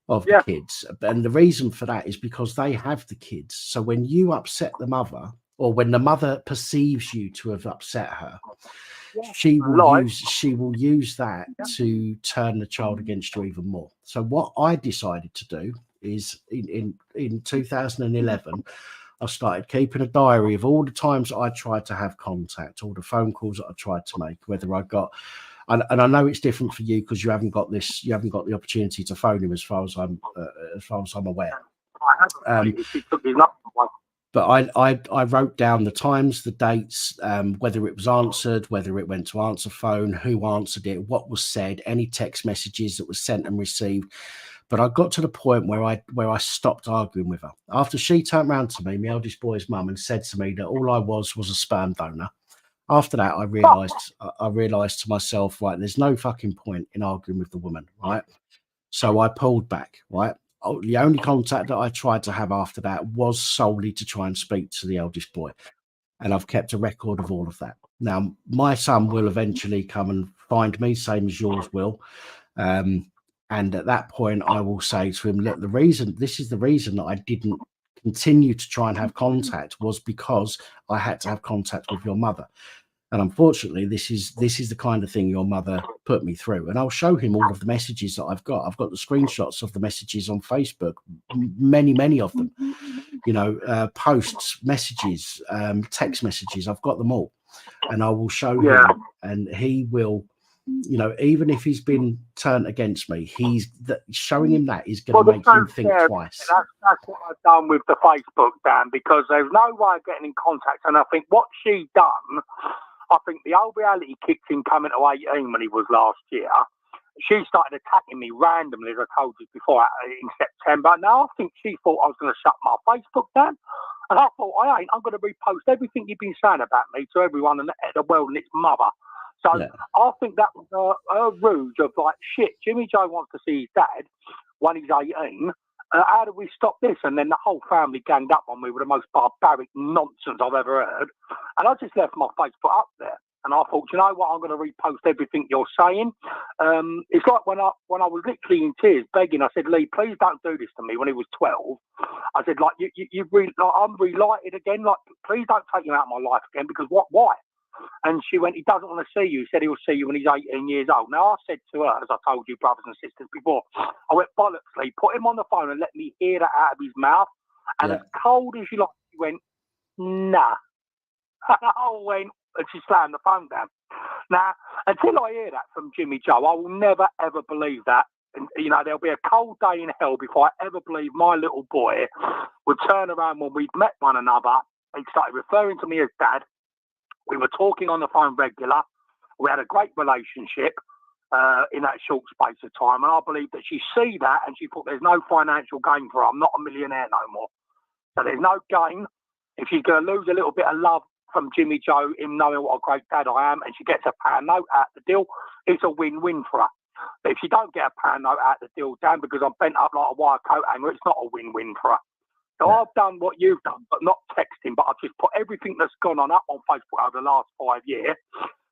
of the kids. And the reason for that is because they have the kids. So when you upset the mother, or when the mother perceives you to have upset her, she will use that to turn the child against you even more. So what I decided to do is in 2011, I started keeping a diary of all the times I tried to have contact, all the phone calls that I tried to make, whether I got, and I know it's different for you because you haven't got the opportunity to phone him as far as I'm aware. But I wrote down the times, the dates, whether it was answered, whether it went to answer phone, who answered it, what was said, any text messages that was sent and received. But I got to the point where I stopped arguing with her. After she turned around to me, my eldest boy's mum, and said to me that all I was a sperm donor. After that, I realised to myself, right, there's no fucking point in arguing with the woman, right? So I pulled back, right? The only contact that I tried to have after that was solely to try and speak to the eldest boy. And I've kept a record of all of that. Now, my son will eventually come and find me, same as yours will. And at that point, I will say to him, look, this is the reason that I didn't continue to try and have contact, was because I had to have contact with your mother. And unfortunately, this is the kind of thing your mother put me through. And I'll show him all of the messages that I've got. I've got the screenshots of the messages on Facebook, many of them, you know, posts, messages, text messages. I've got them all. And I will show him, and he will, you know, even if he's been turned against me, showing him that is going to make him think twice. That's what I've done with the Facebook, Dan, because there's no way of getting in contact. And I think what she done, I think the old reality kicked in coming to 18 when he was last year. She started attacking me randomly, as I told you before, in September. Now, I think she thought I was going to shut my Facebook down. And I thought, I ain't. I'm going to repost everything you've been saying about me to everyone in the world and its mother. So I think that was a ruse of like, shit, Jimmy Joe wants to see his dad when he's 18. How do we stop this? And then the whole family ganged up on me with the most barbaric nonsense I've ever heard. And I just left my Facebook up there. And I thought, you know what, I'm going to repost everything you're saying. It's like when I was literally in tears begging, I said, Lee, please don't do this to me when he was 12. I said, like, I'm relighted again. Like, please don't take him out of my life again, because why? And she went, he doesn't want to see you. He said he'll see you when he's 18 years old. Now, I said to her, as I told you, brothers and sisters, before, I went, bollocks, Lee, put him on the phone and let me hear that out of his mouth. And as cold as you like, he went, nah. And I went, and she slammed the phone down. Now, until I hear that from Jimmy Joe, I will never, ever believe that. And, you know, there'll be a cold day in hell before I ever believe my little boy would turn around when we'd met one another. He started referring to me as dad. We were talking on the phone regular. We had a great relationship in that short space of time. And I believe that she see that and she thought there's no financial gain for her. I'm not a millionaire no more. So there's no gain. If she's going to lose a little bit of love from Jimmy Joe, him knowing what a great dad I am, and she gets a pound note out the deal, it's a win-win for her. But if she don't get a pound note out the deal, Dan, because I'm bent up like a wire coat hanger, it's not a win-win for her. So I've done what you've done, but not texting, but I've just put everything that's gone on up on Facebook over the last 5 years,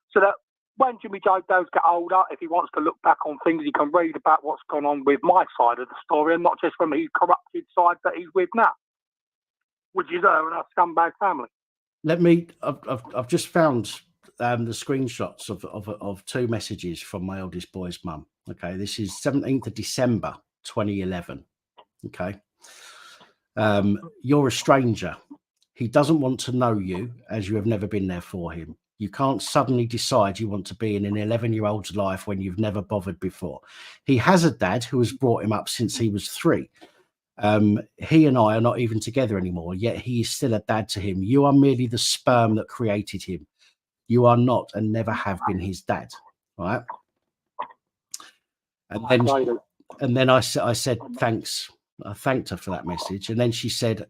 so that when Jimmy Joe does get older, if he wants to look back on things, he can read about what's gone on with my side of the story and not just from his corrupted side that he's with now, which is her and her scumbag family. I've just found the screenshots of two messages from my eldest boy's mum. Okay, this is 17th of December 2011. Okay. You're a stranger. He doesn't want to know you, as you have never been there for him. You can't suddenly decide you want to be in an 11-year-old's life when you've never bothered before. He has a dad who has brought him up since he was 3. He and I are not even together anymore, yet he is still a dad to him. You are merely the sperm that created him. You are not and never have been his dad. Right? And then I said, thanks. I thanked her for that message. And then she said,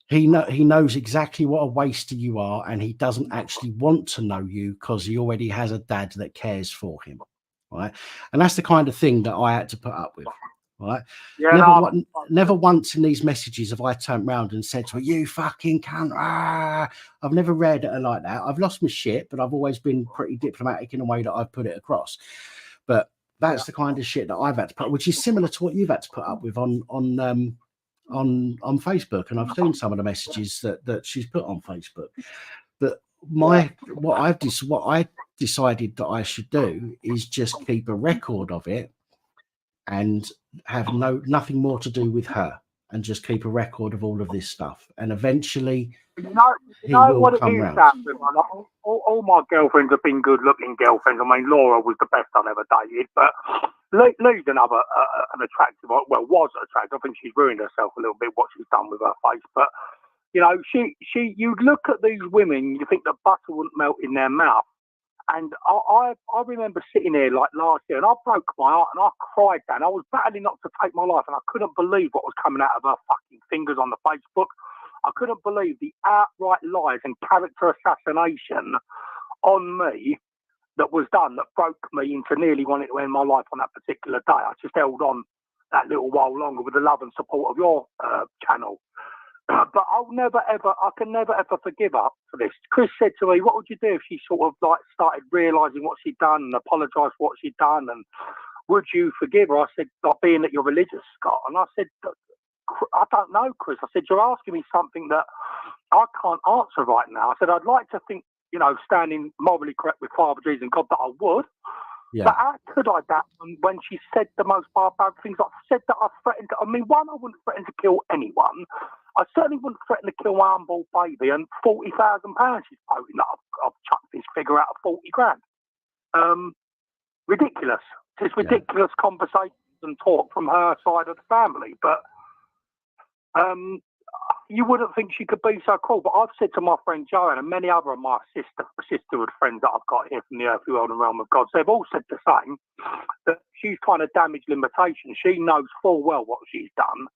he knows exactly what a waster you are, and he doesn't actually want to know you because he already has a dad that cares for him. Right? And that's the kind of thing that I had to put up with. Right? Never once in these messages have I turned around and said to her, you fucking cunt. I've never read it like that. I've lost my shit, but I've always been pretty diplomatic in the way that I've put it across. But that's the kind of shit that I've had to put, which is similar to what you've had to put up with on Facebook. And I've seen some of the messages that she's put on Facebook. But what I decided that I should do is just keep a record of it and have nothing more to do with her, and just keep a record of all of this stuff. And eventually, you know what it is, all my girlfriends have been good-looking girlfriends. I mean, Laura was the best I've ever dated, but Lee's another an attractive, well, was attractive. I think she's ruined herself a little bit what she's done with her face. But you know, you look at these women, you think the butter wouldn't melt in their mouth. And I remember sitting here like last year, and I broke my heart and I cried down. I was battling not to take my life, and I couldn't believe what was coming out of her fucking fingers on the Facebook. I couldn't believe the outright lies and character assassination on me that was done, that broke me into nearly wanting to end my life on that particular day. I just held on that little while longer with the love and support of your channel. But I can never ever forgive her for this. Chris said to me, what would you do if she sort of like started realising what she'd done and apologised for what she'd done, and would you forgive her? I said, like, being that you're religious, Scott. And I said, I don't know, Chris. I said, you're asking me something that I can't answer right now. I said, I'd like to think, you know, standing morally correct with Father Jesus and God, that I would. Yeah. But how could I that when she said the most barbaric things? I said that I threatened to, I mean, one, I wouldn't threaten to kill anyone. I certainly wouldn't threaten to kill my unborn baby, and £40,000 she's quoting that I've chucked this figure out of 40 grand. Ridiculous. It's ridiculous conversations and talk from her side of the family. But you wouldn't think she could be so cruel. But I've said to my friend Joanne and many other of my sisterhood friends that I've got here from the earthly world and realm of God, they've all said the same, that she's trying to damage limitations. She knows full well what she's done.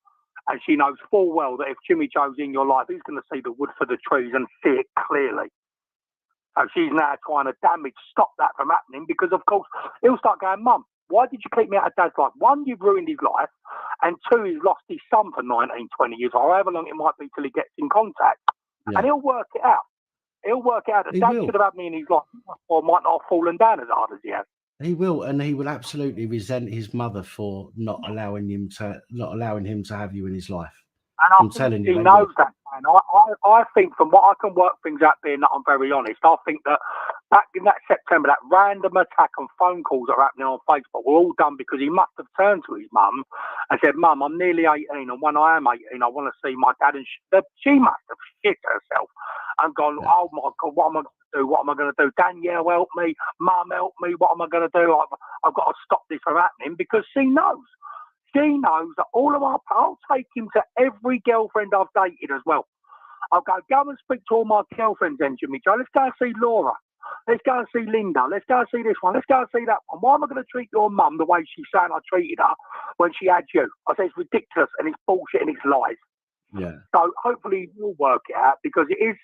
And she knows full well that if Jimmy Joe's in your life, he's going to see the wood for the trees and see it clearly. So she's now trying to stop that from happening, because, of course, he'll start going, Mum, why did you keep me out of Dad's life? One, you've ruined his life. And two, he's lost his son for 19, 20 years, or however long it might be till he gets in contact. Yeah. And he'll work it out. He'll work out that Dad should have had me in his life, or might not have fallen down as hard as he has. He will, and he will absolutely resent his mother for not allowing him to have you in his life. And I'm telling you, he knows that, man. I think, from what I can work things out, being that I'm very honest, I think that back in that September, that random attack and phone calls that are happening on Facebook were all done because he must have turned to his mum and said, Mum, I'm nearly 18, and when I am 18, I want to see my dad. And she must have shit herself and gone, oh my God, what am I going to do? What am I going to do? Danielle, help me. Mum, help me. What am I going to do? I've got to stop this from happening, because she knows. She knows that I'll take him to every girlfriend I've dated as well. I'll go and speak to all my girlfriends then, Jimmy Joe. Let's go and see Laura. Let's go and see Linda. Let's go and see this one. Let's go and see that one. Why am I going to treat your mum the way she's saying I treated her when she had you? I say it's ridiculous, and it's bullshit, and it's lies. Yeah. So hopefully he'll work it out, because it's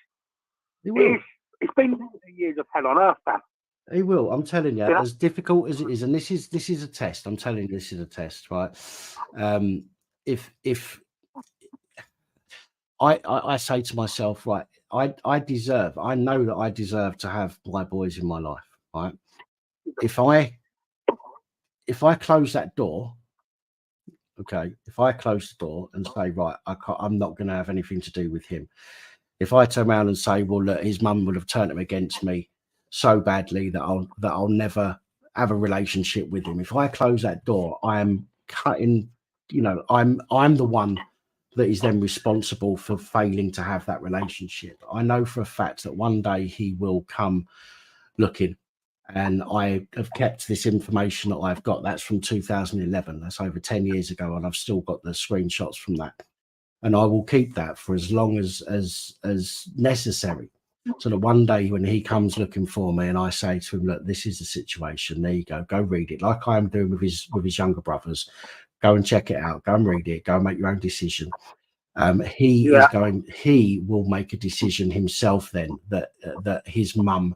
been years of hell on earth, man. He will. I'm telling you, as difficult as it is, and this is a test. I'm telling you, this is a test, right? If I say to myself, right, I know that I deserve to have my boys in my life, right? If I close that door, okay, if I close the door and say, right, I'm not going to have anything to do with him. If I turn around and say, well, look, his mum would have turned him against me so badly that I'll never have a relationship with him. If I close that door, I am cutting, you know, I'm the one that is then responsible for failing to have that relationship. I know for a fact that one day he will come looking, and I have kept this information that I've got. That's from 2011. That's over 10 years ago, and I've still got the screenshots from that. And I will keep that for as long as necessary, so that one day when he comes looking for me and I say to him, look, this is the situation, there you go read it, like I'm doing with his younger brothers. Go and check it out, go and read it, go and make your own decision. He will make a decision himself then that his mum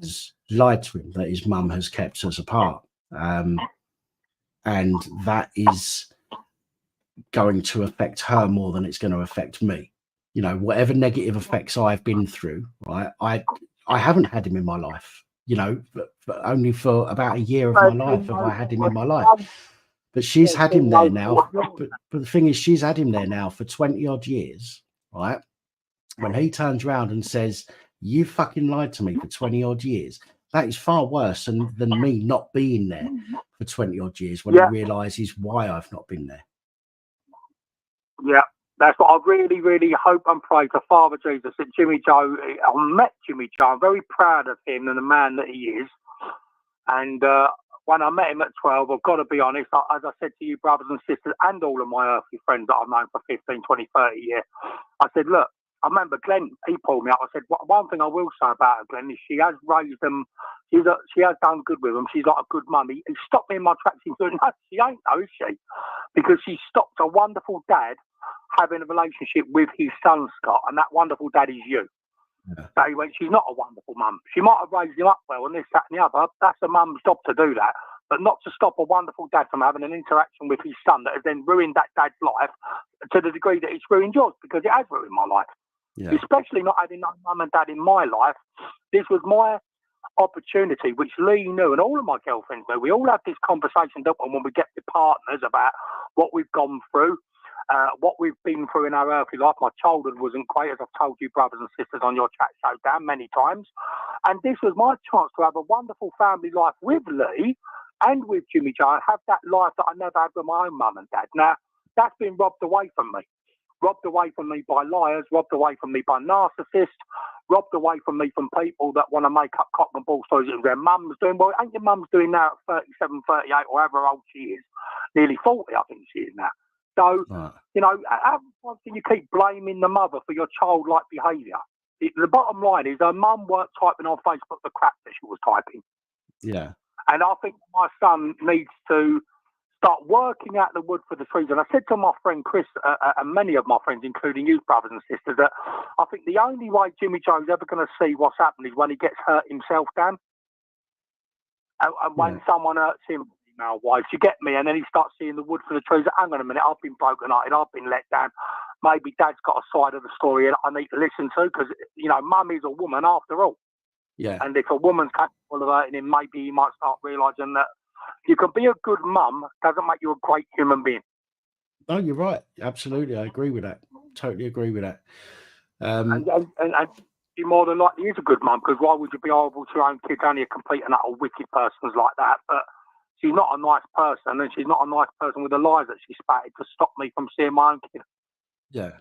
has lied to him, that his mum has kept us apart. And that is going to affect her more than it's going to affect me. You know, whatever negative effects I've been through, right? I haven't had him in my life, you know, but only for about a year of my life have I had him in my life. But she's had him there now. But the thing is, she's had him there now for 20 odd years, right? When he turns around and says, you fucking lied to me for 20 odd years, that is far worse than me not being there for 20 odd years when he realizes why I've not been there. Yeah. That's what I really, really hope and pray to Father Jesus that Jimmy Joe, I met Jimmy Joe, I'm very proud of him and the man that he is. And when I met him at 12, I've got to be honest, as I said to you, brothers and sisters, and all of my earthly friends that I've known for 15, 20, 30 years, I said, look, I remember Glenn, he pulled me up. I said, one thing I will say about her, Glenn, is she has raised them. She has done good with them. She's like a good mum. He stopped me in my tracks. He said, no, she ain't, though, is she? Because she stopped a wonderful dad having a relationship with his son, Scott, and that wonderful dad is you. Yeah. So he went, she's not a wonderful mum. She might have raised him up well and this, that, and the other. That's a mum's job to do that. But not to stop a wonderful dad from having an interaction with his son that has then ruined that dad's life to the degree that it's ruined yours, because it has ruined my life. Yeah. Especially not having no mum and dad in my life. This was my opportunity, which Lee knew and all of my girlfriends knew. We all have this conversation, don't we, when we get with partners about what we've gone through, what we've been through in our earthly life. My childhood wasn't great, as I've told you, brothers and sisters, on your chat show, Dan, many times. And this was my chance to have a wonderful family life with Lee and with Jimmy Joe, and have that life that I never had with my own mum and dad. Now, that's been robbed away from me. Robbed away from me by liars, robbed away from me by narcissists, robbed away from me from people that want to make up cock and ball stories that their mum's doing. Well, ain't your mum's doing now at 37, 38, or however old she is. Nearly 40, I think she is now. So, you know, how can you keep blaming the mother for your childlike behaviour? The bottom line is her mum weren't typing on Facebook the crap that she was typing. Yeah. And I think my son needs to start working out the wood for the trees. And I said to my friend Chris, and many of my friends, including you, brothers and sisters, that I think the only way Jimmy Joe's ever going to see what's happening is when he gets hurt himself, Dan. And when someone hurts him, female-wise, you get me? And then he starts seeing the wood for the trees. Hang on a minute, I've been broken-hearted, I've been let down. Maybe Dad's got a side of the story that I need to listen to, because, you know, Mum is a woman after all. Yeah. And if a woman's capable of hurting him, maybe he might start realising that you can be a good mum, doesn't make you a great human being. No, you're right. Absolutely. I agree with that. Totally agree with that. And you more than likely is a good mum, because why would you be horrible to your own kids? Only a complete and utter wicked person's like that. But she's not a nice person, and she's not a nice person with the lies that she spatted to stop me from seeing my own kid. Yeah.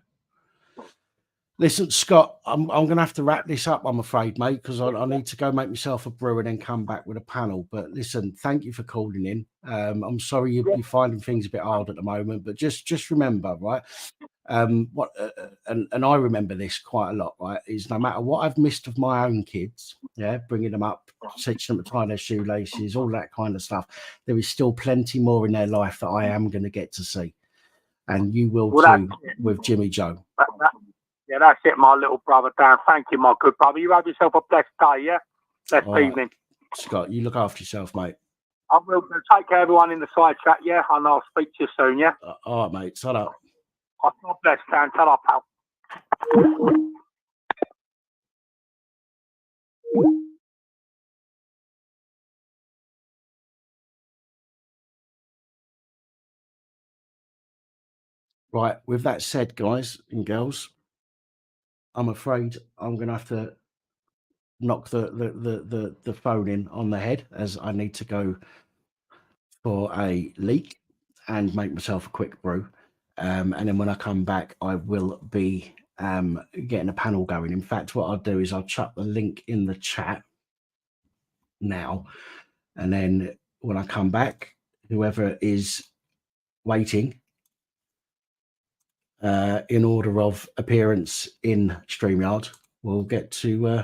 Listen, Scott, I'm going to have to wrap this up, I'm afraid, mate, because I need to go make myself a brew and then come back with a panel. But listen, thank you for calling in. I'm sorry you're finding things a bit hard at the moment, but just remember, right? And I remember this quite a lot, right? Is no matter what I've missed of my own kids, bringing them up, teaching them to tie their shoelaces, all that kind of stuff, there is still plenty more in their life that I am going to get to see, and you will too with Jimmy Joe. Yeah, that's it, my little brother, Dan. Thank you, my good brother. You have yourself a blessed day, yeah? Blessed evening. Scott, you look after yourself, mate. I will take care of everyone in the side chat, yeah? And I'll speak to you soon, yeah? All right, mate. Shut up. God bless, Dan. Shut up, pal. Right, with that said, guys and girls, I'm afraid I'm going to have to knock the phone in on the head, as I need to go for a leak and make myself a quick brew. And then when I come back, I will be getting a panel going. In fact, what I'll do is I'll chuck the link in the chat now. And then when I come back, whoever is waiting in order of appearance in StreamYard will get to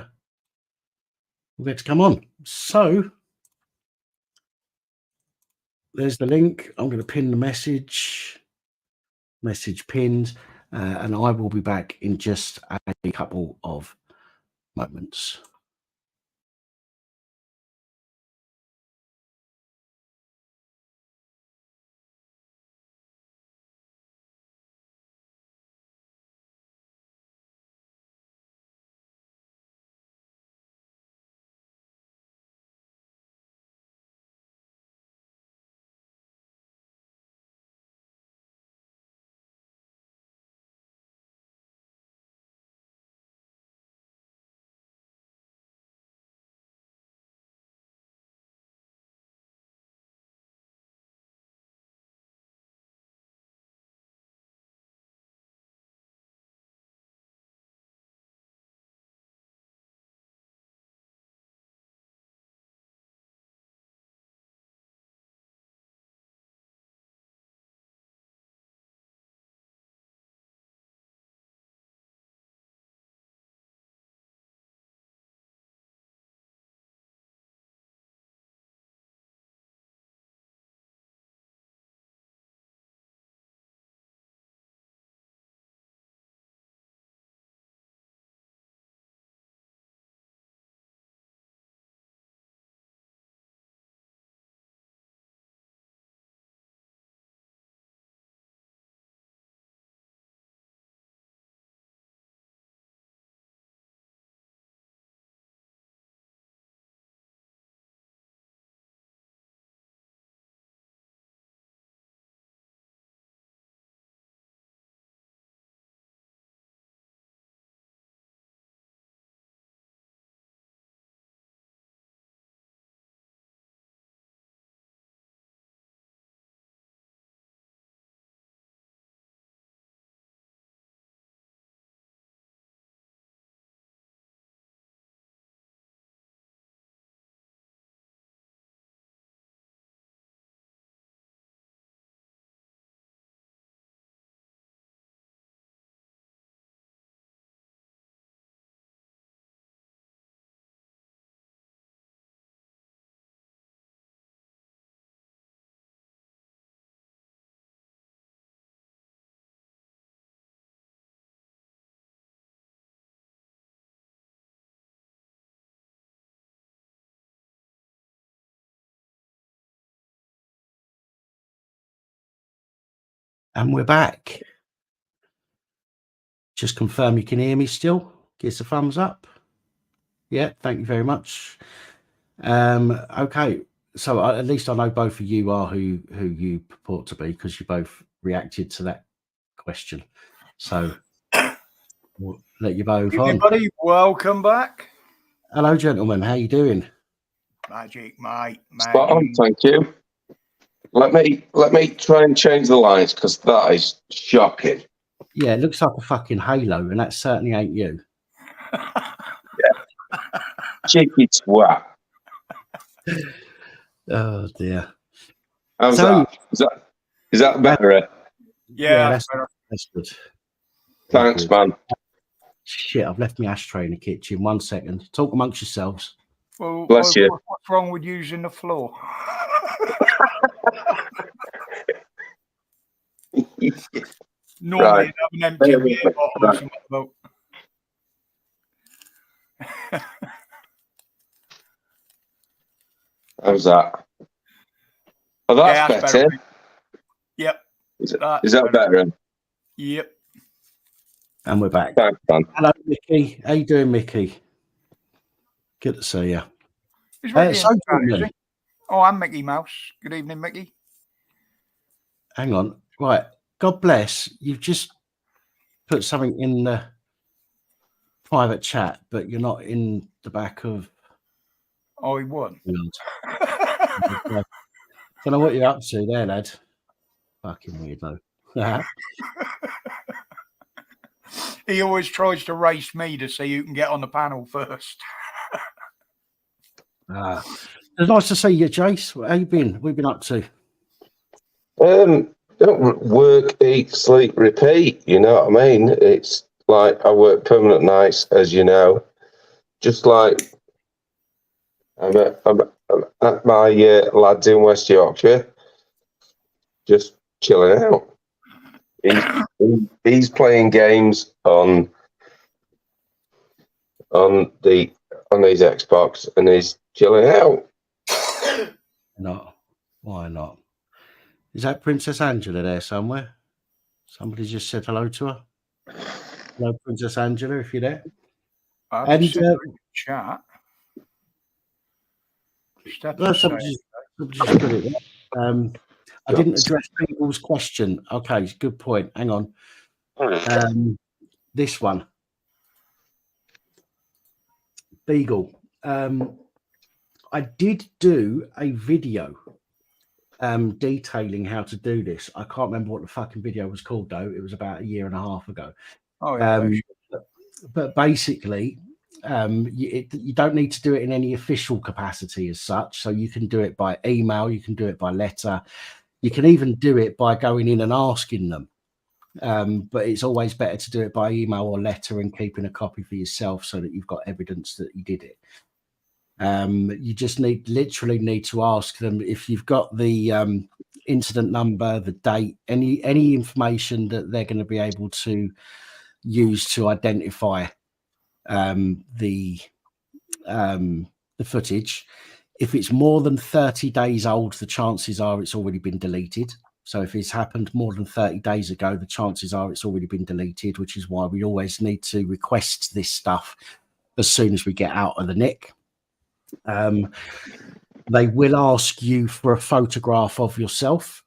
come on. So there's the link. I'm going to pin the message pinned, and I will be back in just a couple of moments. And we're back. Just confirm you can hear me still. Give us a thumbs up. Yeah, thank you very much. Okay, so at least I know both of you are who you purport to be, because you both reacted to that question. So we'll let you both on. Everybody, welcome back. Hello, gentlemen. How you doing? Magic, mate. Spot on, thank you. Let me try and change the lines, because that is shocking. Yeah, it looks like a fucking halo, and that certainly ain't you. Cheeky twat. Oh dear. How's So- that? Is that better? Yeah, that's good. Thanks, Good. man. Shit, I've left my ashtray in the kitchen. 1 second. Talk amongst yourselves. well, Bless you. What's wrong with using the floor? Normally, Right. you'd have an empty beer bottle or Right. something about. How's that? Oh, that's Yeah, better. mate. Yep. Is That's that better? Yep. And we're back. Thanks, man. Hello, Mickey. How you doing, Mickey? Good to see you. He's ready So, in Spanish, gentlemen, is he? Oh, I'm Mickey Mouse. Good evening, Mickey. hang on. Right. God bless. You've just put something in the private chat, but you're not in the back of. Oh, he won. Don't know what you're up to there, lad. Fucking weirdo. He always tries to race me to see who can get on the panel first. It's nice to see you, Jace. How you been? What have you been up to? Don't work, eat, sleep, repeat. You know what I mean? It's like I work permanent nights, as you know. Just like I'm at my lads in West Yorkshire, just chilling out. He's playing games on his Xbox, and he's chilling out. Not. Why not? Is that Princess Angela there somewhere? Somebody just said hello to her. Hello, Princess Angela, if you're there. I've And, just seen her in the chat. Just have to No, say somebody just put it there. I didn't address people's question. Okay, good point. Hang on. This one. Beagle. I did do a video detailing how to do this. I can't remember what the fucking video was called, though. It was about 1.5 years ago. Oh, yeah. But basically, you don't need to do it in any official capacity as such. So you can do it by email, you can do it by letter, you can even do it by going in and asking them. But it's always better to do it by email or letter and keeping a copy for yourself so that you've got evidence that you did it. You just literally need to ask them if you've got the incident number, the date, any information that they're going to be able to use to identify the footage. If it's more than 30 days old, the chances are it's already been deleted. So if it's happened more than 30 days ago, the chances are it's already been deleted, which is why we always need to request this stuff as soon as we get out of the nick. They will ask you for a photograph of yourself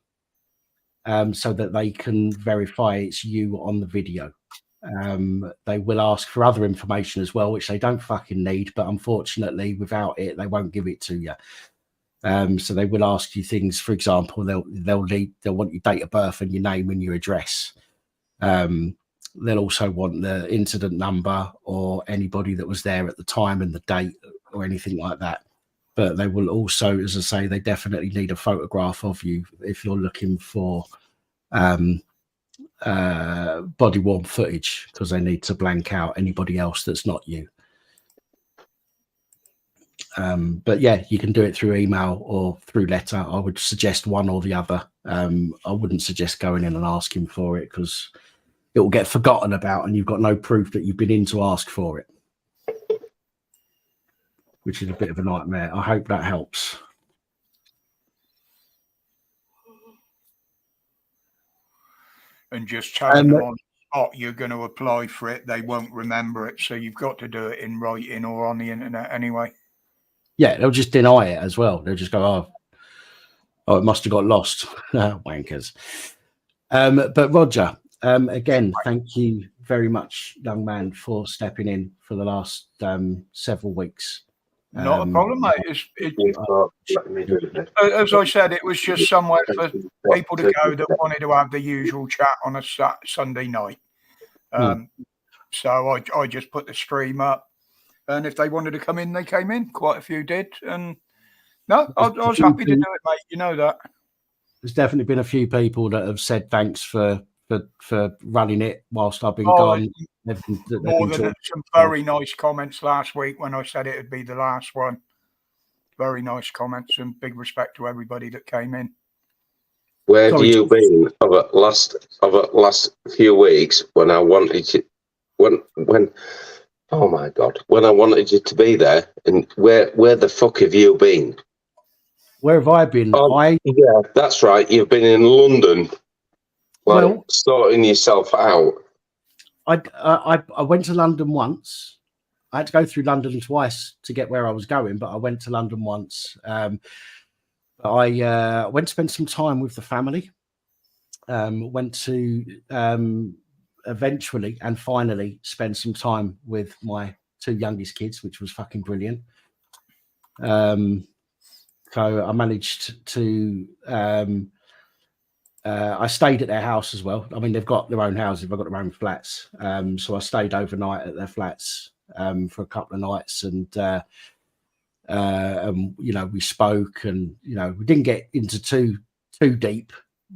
so that they can verify it's you on the video. They will ask for other information as well, which they don't fucking need, but unfortunately without it they won't give it to you. So they will ask you things. For example, they'll want your date of birth and your name and your address. They'll also want the incident number or anybody that was there at the time and the date or anything like that. But they will also, as I say, they definitely need a photograph of you if you're looking for body worn footage, because they need to blank out anybody else that's not you. But yeah, you can do it through email or through letter. I would suggest one or the other. I wouldn't suggest going in and asking for it, because it will get forgotten about and you've got no proof that you've been in to ask for it, which is a bit of a nightmare. I hope that helps. and just telling them on the spot you're going to apply for it, they won't remember it. So you've got to do it in writing or on the internet anyway. Yeah, they'll just deny it as well. They'll just go, oh, it must have got lost. Wankers. But Roger, again, thank you very much, young man, for stepping in for the last several weeks. Not a problem, mate. As I said, it was just somewhere for people to go that wanted to have the usual chat on a Sunday night. So I just put the stream up, and if they wanted to come in, they came in. Quite a few did, and no, I was happy to do it, mate. You know that. There's definitely been a few people that have said thanks for running it whilst I've been gone. More than some very nice comments last week when I said it would be the last one. Very nice comments and big respect to everybody that came in. Where have you been over last few weeks when I wanted you? When oh my God, when I wanted you to be there, and where the fuck have you been? Where have I been? Yeah, that's right. You've been in London, sorting yourself out. I went to London once. I had to go through London twice to get where I was going, but I went to London once. I went to spend some time with the family. Went to eventually and finally spend some time with my two youngest kids, which was fucking brilliant. So I managed to, I stayed at their house as well. I mean, they've got their own houses, they've got their own flats. So I stayed overnight at their flats for a couple of nights, and you know, we spoke, and you know, we didn't get into too deep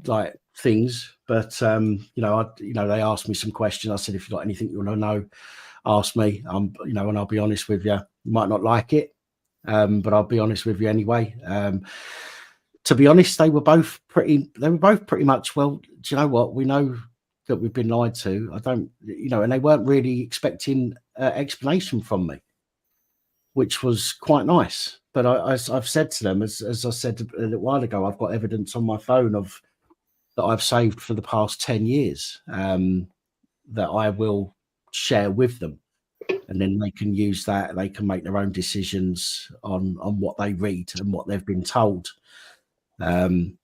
like things, but you know, they asked me some questions. I said, if you've got anything you want to know, ask me. You know, and I'll be honest with you. You might not like it. But I'll be honest with you anyway. To be honest, they were both pretty much, well, do you know what? We know that we've been lied to. I don't, you know, and they weren't really expecting explanation from me, which was quite nice. But I've said to them, as I said a little while ago, I've got evidence on my phone that I've saved for the past 10 years that I will share with them. And then they can use that. They can make their own decisions on what they read and what they've been told. You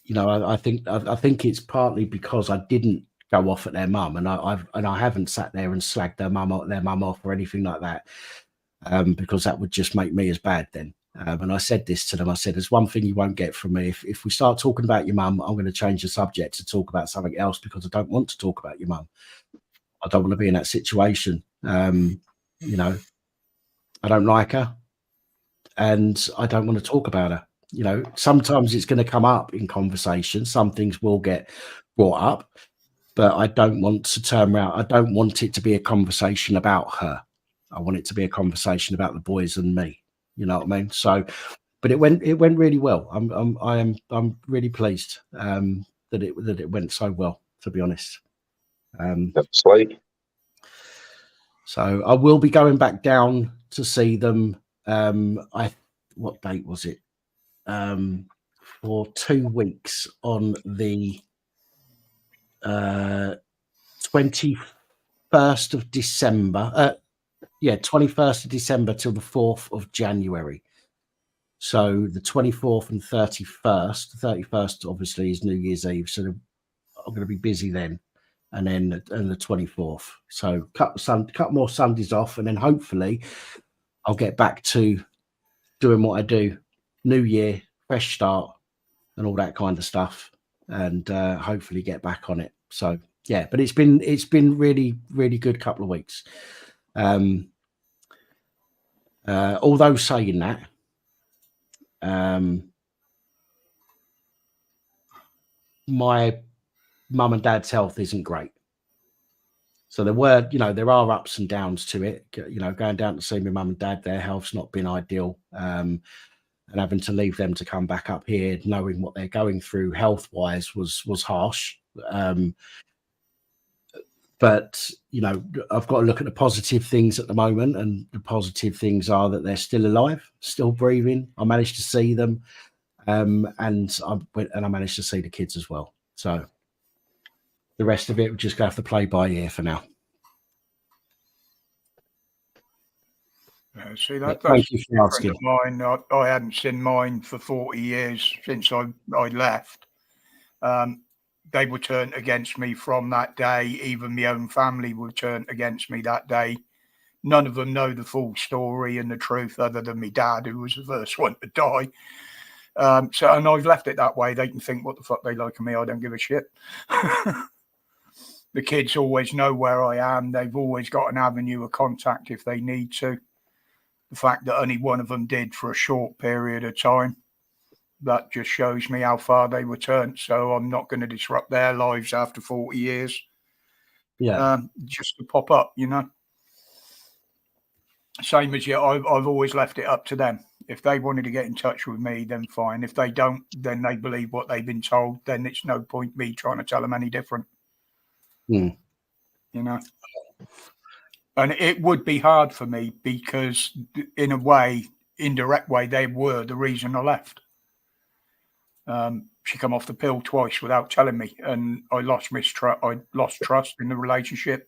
know, I think it's partly because I didn't go off at their mum, and I haven't sat there and slagged their mum off or anything like that, because that would just make me as bad then. And I said this to them. I said, there's one thing you won't get from me. If we start talking about your mum, I'm going to change the subject to talk about something else, because I don't want to talk about your mum. I don't want to be in that situation. You know, I don't like her, and I don't want to talk about her. You know, sometimes it's going to come up in conversation. Some things will get brought up, but I don't want to turn around. I don't want it to be a conversation about her. I want it to be a conversation about the boys and me. You know what I mean? So, but it went really well. I'm really pleased that it went so well, to be honest. Absolutely. So I will be going back down to see them. What date was it? For 2 weeks on the 21st of December. 21st of December till the 4th of January. So the 24th and 31st. The 31st obviously is New Year's Eve, so I'm going to be busy then. And then the 24th. So cut more Sundays off, and then hopefully I'll get back to doing what I do. New year, fresh start, and all that kind of stuff, and hopefully get back on it. So yeah, but it's been really, really good couple of weeks. Although saying that, my mum and dad's health isn't great. So there are ups and downs to it. You know, going down to see my mum and dad, their health's not been ideal. And having to leave them to come back up here, knowing what they're going through health-wise was harsh. But, you know, I've got to look at the positive things at the moment, and the positive things are that they're still alive, still breathing. I managed to see them. and I managed to see the kids as well. So the rest of it, we're just going to have to play by ear for now. See, that's thank you for asking. Mine. I hadn't seen mine for 40 years since I left. They were turned against me from that day. Even my own family were turned against me that day. None of them know the full story and the truth, other than my dad, who was the first one to die. And I've left it that way. They can think what the fuck they like of me. I don't give a shit. The kids always know where I am. They've always got an avenue of contact if they need to. The fact that only one of them did for a short period of time, that just shows me how far they were turned. So I'm not going to disrupt their lives after 40 years. Yeah. Just to pop up, you know. Same as you, I've always left it up to them. If they wanted to get in touch with me, then fine. If they don't, then they believe what they've been told. Then it's no point me trying to tell them any different. You know. And it would be hard for me because, in a way, indirect way, they were the reason I left. She come off the pill twice without telling me, and I lost trust in the relationship.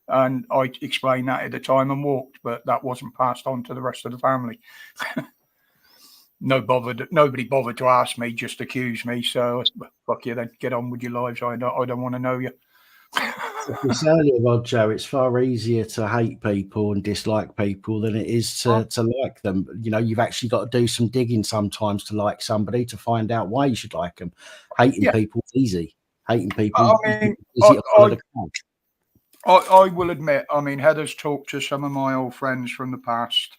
And I explained that at the time and walked, but that wasn't passed on to the rest of the family. Nobody bothered to ask me, just accuse me. So fuck you then, get on with your lives. I don't want to know you. It's earlier, Roger. It's far easier to hate people and dislike people than it is to like them. You know, you've actually got to do some digging sometimes to like somebody, to find out why you should like them. Hating people is easy. Hating people is easy to follow the crowd. I will admit, I mean, Heather's talked to some of my old friends from the past,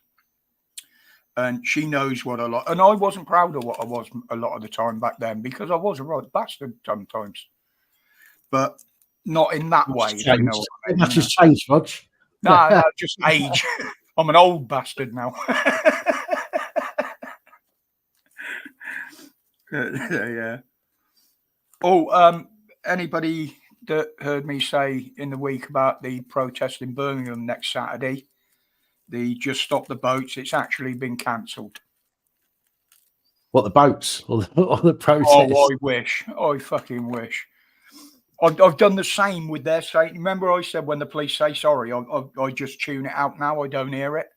and she knows what I like. And I wasn't proud of what I was a lot of the time back then, because I was a right bastard sometimes. But not in that way, if you know what I mean. Much has changed, Rog. No, just age. I'm an old bastard now. Yeah. Oh, anybody that heard me say in the week about the protest in Birmingham next Saturday, the Just Stop the Boats, it's actually been cancelled. What, the boats or the protest? Oh, I wish. I fucking wish. I've done the same with their saying. Remember I said when the police say sorry, I just tune it out now. I don't hear it.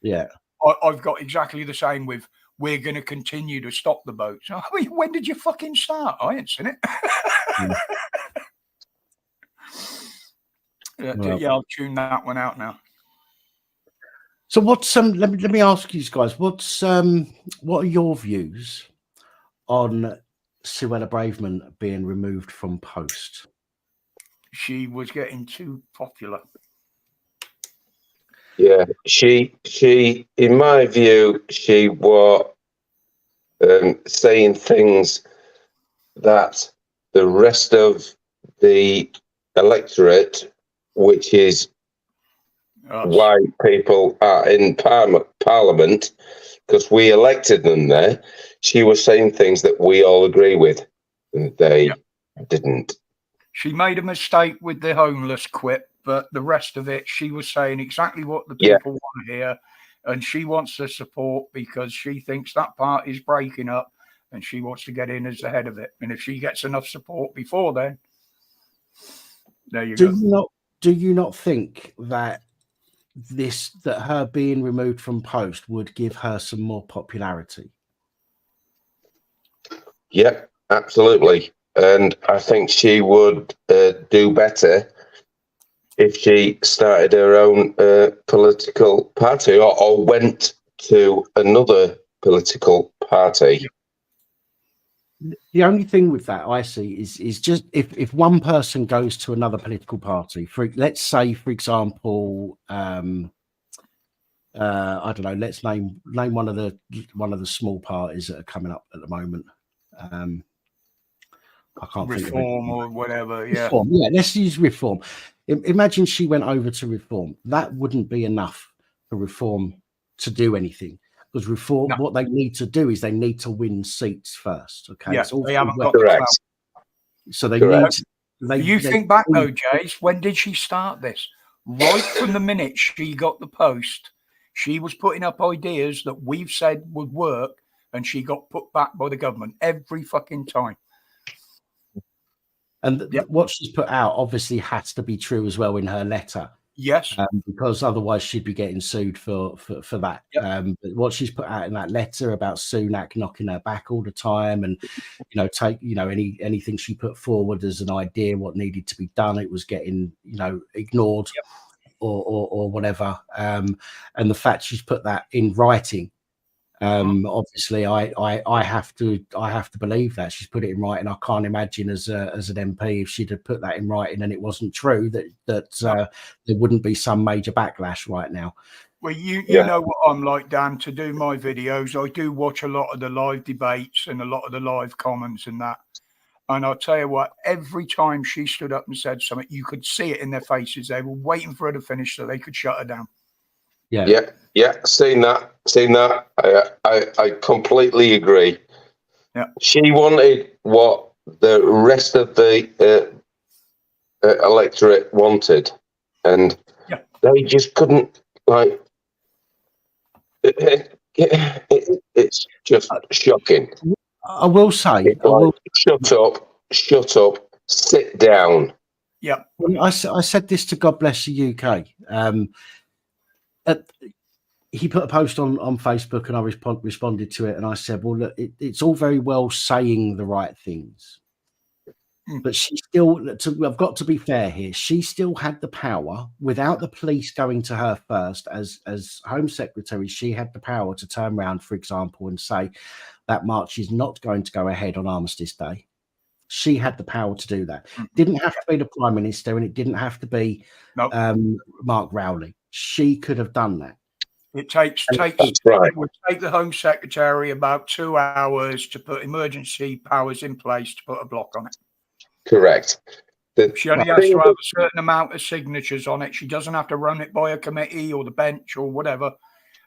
Yeah. I've got exactly the same with, we're going to continue to stop the boats. I mean, when did you fucking start? I ain't seen it. Yeah, I'll tune that one out now. So what's let me ask you guys, what are your views on Suella Braverman being removed from post? She was getting too popular. Yeah, she in my view, she was saying things that the rest of the electorate, which is why people are in Parliament, because we elected them there. She was saying things that we all agree with, and they didn't. She made a mistake with the homeless quip, but the rest of it, she was saying exactly what the people want to hear, and she wants the support because she thinks that part is breaking up, and she wants to get in as the head of it. And if she gets enough support before then, there you go. Do you not think that that her being removed from post would give her some more popularity? Yep, absolutely. And I think she would do better if she started her own political party or went to another political party. The only thing with that I see is just if one person goes to another political party, let's say, for example, I don't know, let's name one of the small parties that are coming up at the moment. I can't think of Reform or whatever. Yeah. Reform. Yeah, let's use Reform. Imagine she went over to Reform. That wouldn't be enough for Reform to do anything. Because Reform, what they need to do is they need to win seats first. Okay, yeah, they haven't got the clout. So they need. You think back though, Jace, when did she start this? Right from the minute she got the post, she was putting up ideas that we've said would work, and she got put back by the government every fucking time. And what she's put out obviously has to be true as well in her letter. Yes. Because otherwise she'd be getting sued for that. Yep. But what she's put out in that letter about Sunak knocking her back all the time, and anything she put forward as an idea what needed to be done, it was getting ignored. Yep. Or whatever. And the fact she's put that in writing, obviously I have to believe that she's put it in writing. I can't imagine as an MP, if she'd have put that in writing and it wasn't true, that there wouldn't be some major backlash right now. Well, you know what I'm like, Dan. To do my videos, I do watch a lot of the live debates and a lot of the live comments and that. And I'll tell you what, every time she stood up and said something, you could see it in their faces. They were waiting for her to finish so they could shut her down. Yeah. Seen that. I completely agree. Yeah. She wanted what the rest of the electorate wanted, and they just couldn't. Like, it's just shocking. I will say, shut up, sit down. Yeah. I said this to God Bless the UK. He put a post on Facebook and I responded to it, and I said, well, look, it's all very well saying the right things, but she still, I've got to be fair here, she still had the power, without the police going to her first, as Home Secretary, she had the power to turn around, for example, and say that march is not going to go ahead on Armistice Day. She had the power to do that. Didn't have to be the Prime Minister, and it didn't have to be Mark Rowley. She could have done that. It would take the Home Secretary about 2 hours to put emergency powers in place to put a block on it. Correct. She only has to have a certain amount of signatures on it. She doesn't have to run it by a committee or the bench or whatever.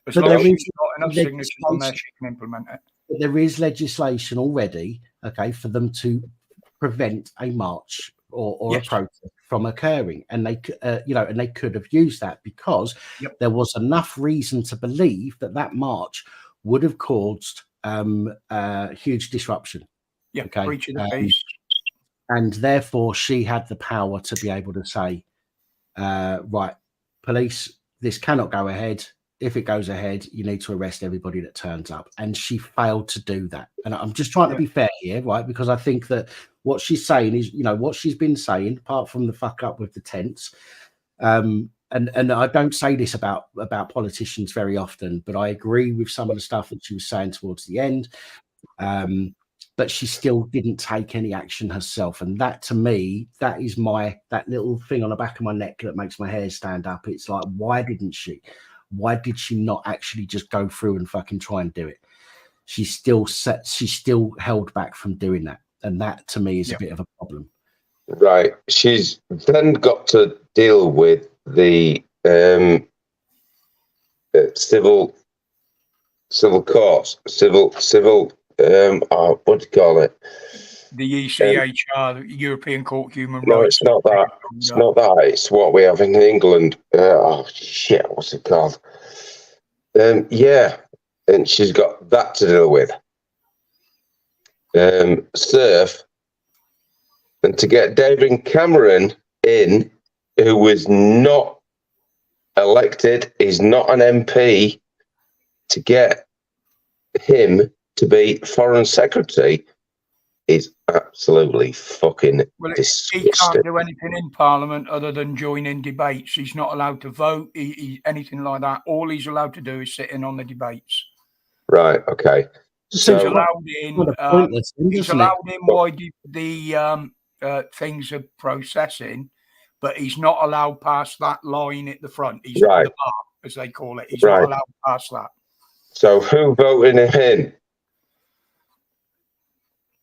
As long as she's got enough signatures on there, she can implement it. But there is legislation already, for them to prevent a march or a protest from occurring, and they and they could have used that, because there was enough reason to believe that march would have caused huge disruption. Breach of the peace. And therefore she had the power to be able to say, right, police, this cannot go ahead. If it goes ahead, you need to arrest everybody that turns up. And she failed to do that. And I'm just trying to be fair here, right? Because I think that what she's saying is, what she's been saying, apart from the fuck up with the tents, and I don't say this about politicians very often, but I agree with some of the stuff that she was saying towards the end. But she still didn't take any action herself. And that, to me, that is that little thing on the back of my neck that makes my hair stand up. It's like, why didn't she? Why did she not actually just go through and fucking try and do it? She still held back from doing that. And that, to me, is a bit of a problem. Right. She's then got to deal with the civil courts, civil what do you call it? The ECHR, the European Court of Human Rights. No, it's not that. It's not that. It's what we have in England. What's it called? And she's got that to deal with. Surf, and to get David Cameron in, who was not elected, is not an MP, to get him to be Foreign Secretary is absolutely fucking disgusting. He can't do anything in Parliament other than join in debates. He's not allowed to vote, anything like that. All he's allowed to do is sit in on the debates. Right, okay. So he's allowed in. He's allowed in while the things are processing, but he's not allowed past that line at the front. He's at the bar, as they call it. He's not allowed past that. So who voted him in?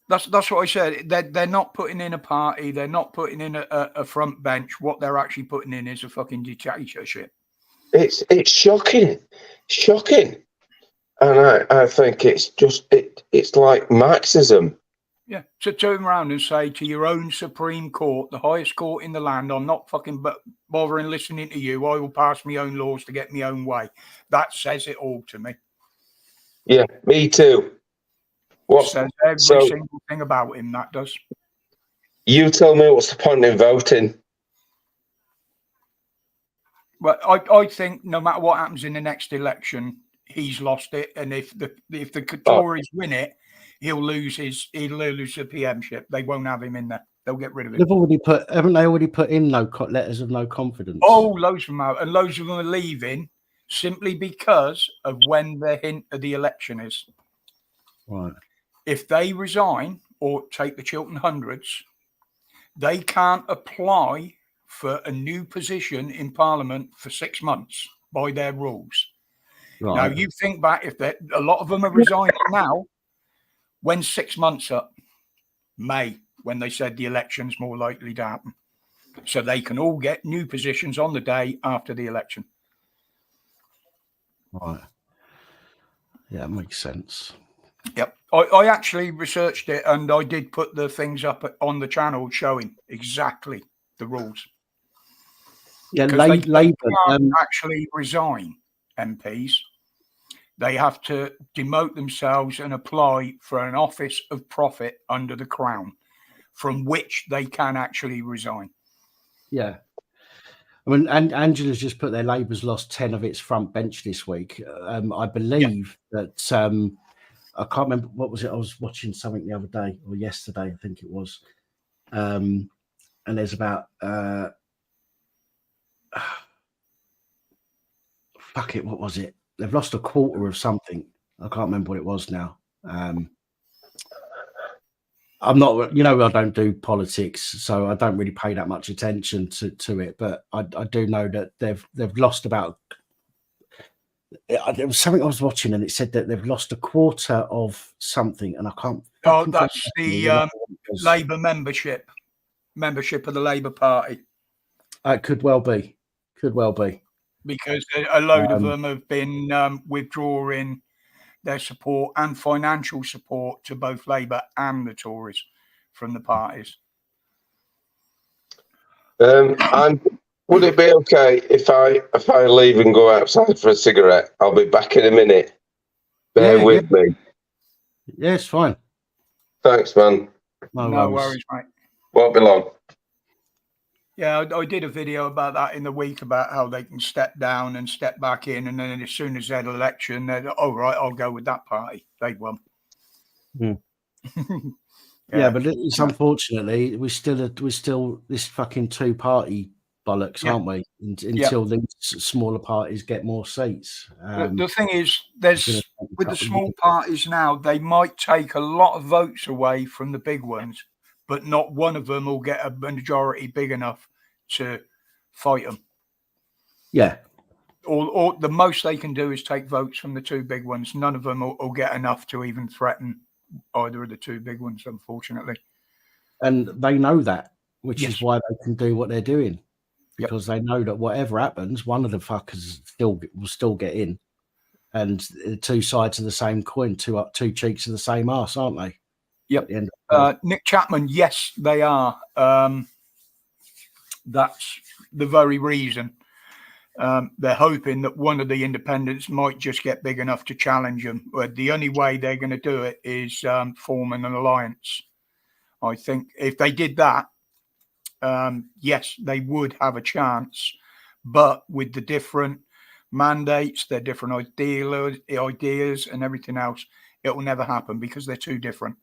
That's what I said. They're not putting in a party. They're not putting in a front bench. What they're actually putting in is a fucking dictatorship. It's shocking, and I think it's just it's like Marxism. Yeah, to turn around and say to your own Supreme Court, the highest court in the land, I'm not fucking bothering listening to you. I will pass my own laws to get my own way. That says it all to me. Yeah, me too. Says every single thing about him, that does. You tell me what's the point in voting? Well, I think no matter what happens in the next election, he's lost it, and if the Tories win it, he'll lose the PMship. They won't have him in there. They'll get rid of him. Haven't they already put in letters of no confidence? Oh, loads of them out, and loads of them are leaving simply because of when the hint of the election is. Right. If they resign or take the Chiltern Hundreds, they can't apply for a new position in Parliament for 6 months by their rules. Right. Now, you think back, if a lot of them are resigning now, when's 6 months up? May, when they said the election's more likely to happen. So they can all get new positions on the day after the election. Right. Yeah, it makes sense. Yep. I actually researched it, and I did put the things up on the channel showing exactly the rules. Yeah, Labour actually resign MPs. They have to demote themselves and apply for an office of profit under the Crown, from which they can actually resign. Yeah. I mean, and Angela's just put there, Labour's lost 10 of its front bench this week. I believe that I can't remember, what was it? I was watching something the other day or yesterday, I think it was. And there's about fuck it, what was it? They've lost a quarter of something. I can't remember what it was now. I'm not, I don't do politics, so I don't really pay that much attention to it. But I do know that they've lost about. There was something I was watching, and it said that they've lost a quarter of something, and I can't. Oh, that's the Labour membership of the Labour Party. It could well be. Because a load of them have been withdrawing their support and financial support to both Labour and the Tories from the parties. Would it be okay if I leave and go outside for a cigarette? I'll be back in a minute. Bear with me. Yeah, it's fine. Thanks, man. No worries, mate. Won't be long. Yeah, I did a video about that in the week about how they can step down and step back in, and then as soon as there's an election, they're right, I'll go with that party. They won. Yeah, but it's unfortunately we're still this fucking two-party bollocks, aren't we? Until these smaller parties get more seats. The thing is, with the small parties now, they might take a lot of votes away from the big ones, but not one of them will get a majority big enough to fight them. Yeah. Or the most they can do is take votes from the two big ones. None of them will get enough to even threaten either of the two big ones, unfortunately. And they know that, which is why they can do what they're doing. Because they know that whatever happens, one of the fuckers will still get in. And two sides of the same coin, two cheeks of the same arse, aren't they? Yep. Nick Chapman, yes, they are. That's the very reason. They're hoping that one of the independents might just get big enough to challenge them. But the only way they're going to do it is forming an alliance. I think if they did that, yes, they would have a chance. But with the different mandates, their different ideas and everything else, it will never happen because they're too different.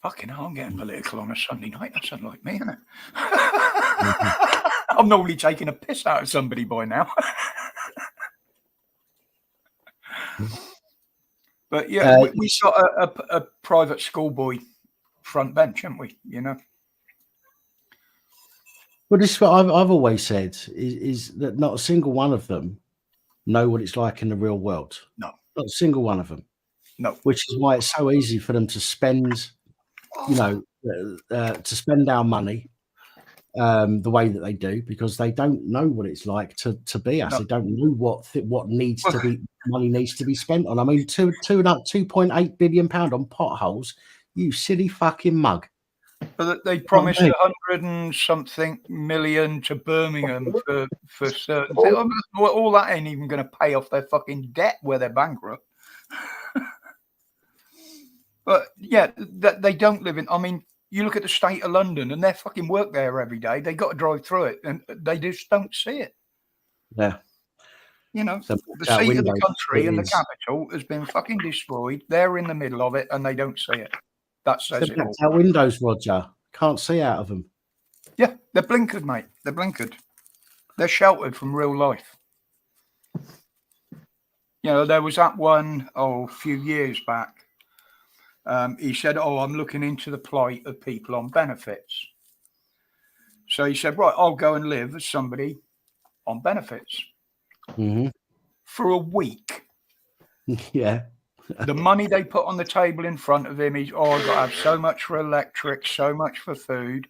Fucking hell, I'm getting political on a Sunday night. That's unlike me, isn't it? I'm normally taking a piss out of somebody by now. But yeah, we got a private schoolboy front bench, haven't we? Well, this is what I've always said is that not a single one of them know what it's like in the real world. No. Not a single one of them. No. Which is why it's so easy for them to spend, to spend our money the way that they do, because they don't know what it's like to be us. No. They don't know what needs to be money needs to be spent on. I mean, 2.8 billion pound on potholes. You silly fucking mug. But they promised 100 and something million to Birmingham for certain things. All that ain't even going to pay off their fucking debt where they're bankrupt. But yeah, they don't live in. I mean, you look at the state of London, and they fucking work there every day. They got to drive through it, and they just don't see it. Yeah. You know, the seat of the country and the capital has been fucking destroyed. They're in the middle of it, and they don't see it. That says it all. Our windows, Roger. Can't see out of them. Yeah, they're blinkered, mate. They're blinkered. They're sheltered from real life. You know, there was that one, a few years back. He said, I'm looking into the plight of people on benefits. So he said, right, I'll go and live as somebody on benefits for a week. Yeah. The money they put on the table in front of him is, I've got to have so much for electric, so much for food.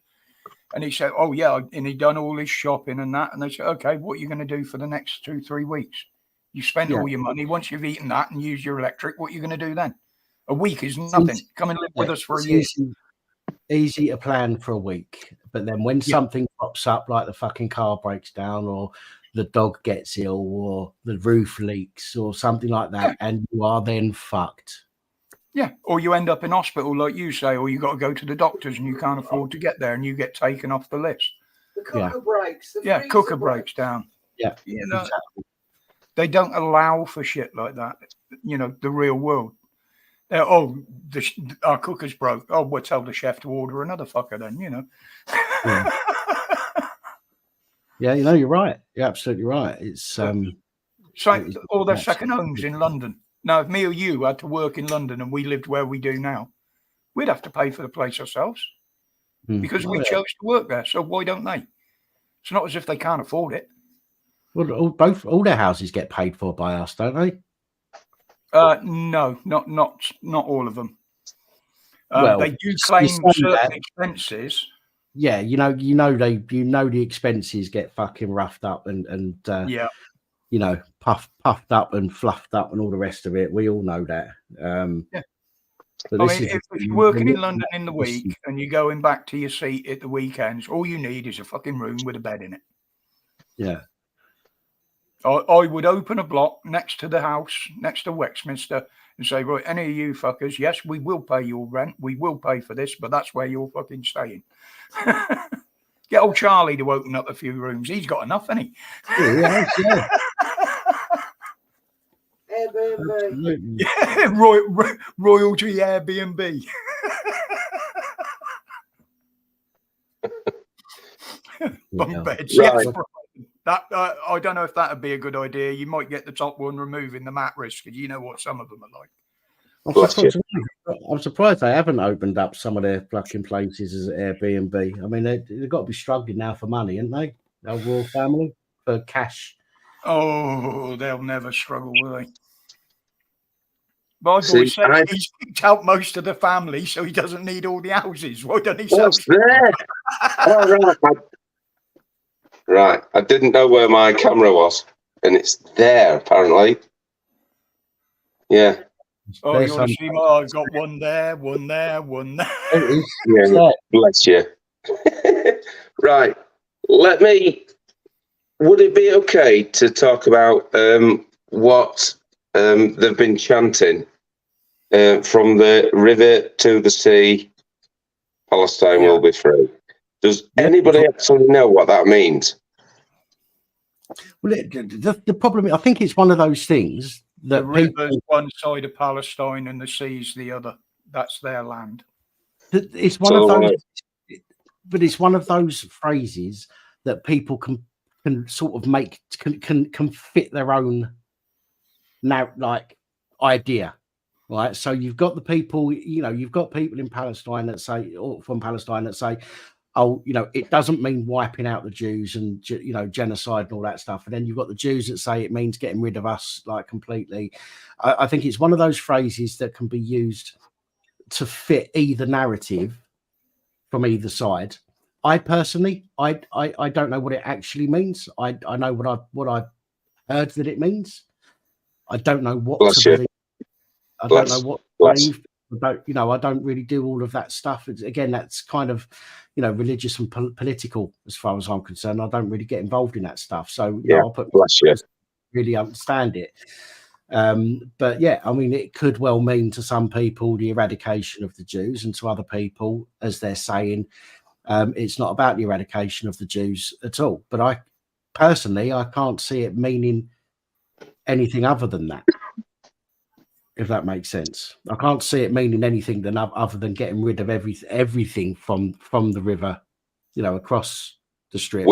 And he said, and he'd done all his shopping and that. And they said, okay, what are you going to do for the next 2-3 weeks? You spent all your money. Once you've eaten that and used your electric, what are you going to do then? A week is nothing. Come and live with us for a year. Easy to plan for a week. But then when something pops up, like the fucking car breaks down or the dog gets ill or the roof leaks or something like that, and you are then fucked. Yeah, or you end up in hospital, like you say, or you got to go to the doctors and you can't afford to get there and you get taken off the list. The cooker breaks. Cooker breaks down. Yeah, you know, they don't allow for shit like that. You know, the real world. Our cooker's broke. Oh, we'll tell the chef to order another fucker then, you know. Yeah. Yeah, you know, you're right. You're absolutely right. It's like all their second homes in London. Now, if me or you had to work in London and we lived where we do now, we'd have to pay for the place ourselves because we chose to work there. So why don't they? It's not as if they can't afford it. Well, all their houses get paid for by us, don't they? No, not all of them. They do claim certain expenses. Yeah, you know the expenses get fucking roughed up and you know, puffed up and fluffed up and all the rest of it. We all know that. But if you're working in London in the week and you're going back to your seat at the weekends, all you need is a fucking room with a bed in it. Yeah. I would open a block next to the house, next to Westminster, and say, right, any of you fuckers, yes, we will pay your rent. We will pay for this, but that's where you're fucking staying. Get old Charlie to open up a few rooms. He's got enough, hasn't he? Yeah. Airbnb. Yeah, royalty Airbnb. Bunk beds. Right. Yes, that I don't know if that would be a good idea. You might get the top one removing the mattress because you know what some of them are like. I'm surprised they haven't opened up some of their fucking places as Airbnb. I mean, they've got to be struggling now for money, haven't they? Our royal family for cash. Oh, they'll never struggle, will they? My boy said he's kicked out most of the family, so he doesn't need all the houses. Why don't he sell? What's there? Right, I didn't know where my camera was, and it's there apparently. Yeah. Oh, you want to see? I've got one there, one there, one there. Yeah, bless you. Right, would it be okay to talk about what they've been chanting from the river to the sea, Palestine will be free? Does anybody actually know what that means? Well, the problem, I think it's one of those things that the river's one side of Palestine and the sea's the other. That's their land. It's one of those, but it's one of those phrases that people can sort of make can fit their own now idea, right? So you've got the people, you've got people in Palestine that say, or from Palestine that say, oh, it doesn't mean wiping out the Jews and, genocide and all that stuff. And then you've got the Jews that say it means getting rid of us completely. I think it's one of those phrases that can be used to fit either narrative from either side. I personally, I don't know what it actually means. I know what I've heard that it means. I don't know what to believe. I don't know what to believe. I don't really do all of that stuff. Again, that's kind of, religious and political as far as I'm concerned. I don't really get involved in that stuff. So, I'll put really understand it. But yeah, I mean, it could well mean to some people the eradication of the Jews, and to other people, as they're saying, it's not about the eradication of the Jews at all. But I can't see it meaning anything other than that, if that makes sense. I can't see it meaning anything other than getting rid of everything from the river, across the strip.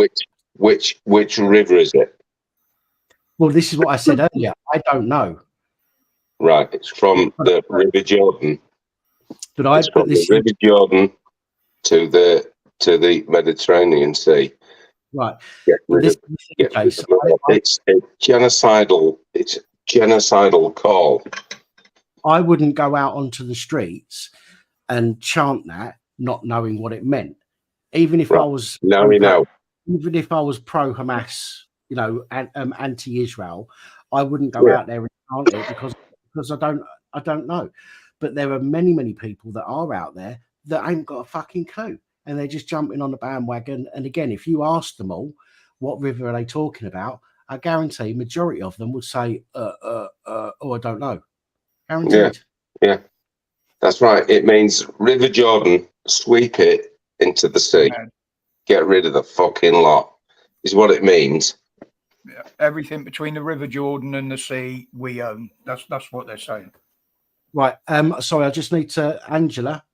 Which river is it? Well, this is what I said earlier. I don't know. Right, it's from the River Jordan. But from the River Jordan to the Mediterranean Sea. Right. Get rid of it's a genocidal. It's genocidal call. I wouldn't go out onto the streets and chant that, not knowing what it meant. Even if I was even if I was pro Hamas, anti-Israel, I wouldn't go out there and chant it because I don't know. But there are many people that are out there that ain't got a fucking clue, and they're just jumping on the bandwagon. And again, if you ask them all, what river are they talking about? I guarantee majority of them would say, oh, I don't know. Guaranteed. Yeah, that's right. It means River Jordan, sweep it into the sea. Yeah. Get rid of the fucking lot, is what it means. Yeah. Everything between the River Jordan and the sea, we own. That's what they're saying. Right. Sorry, I just need to, Angela.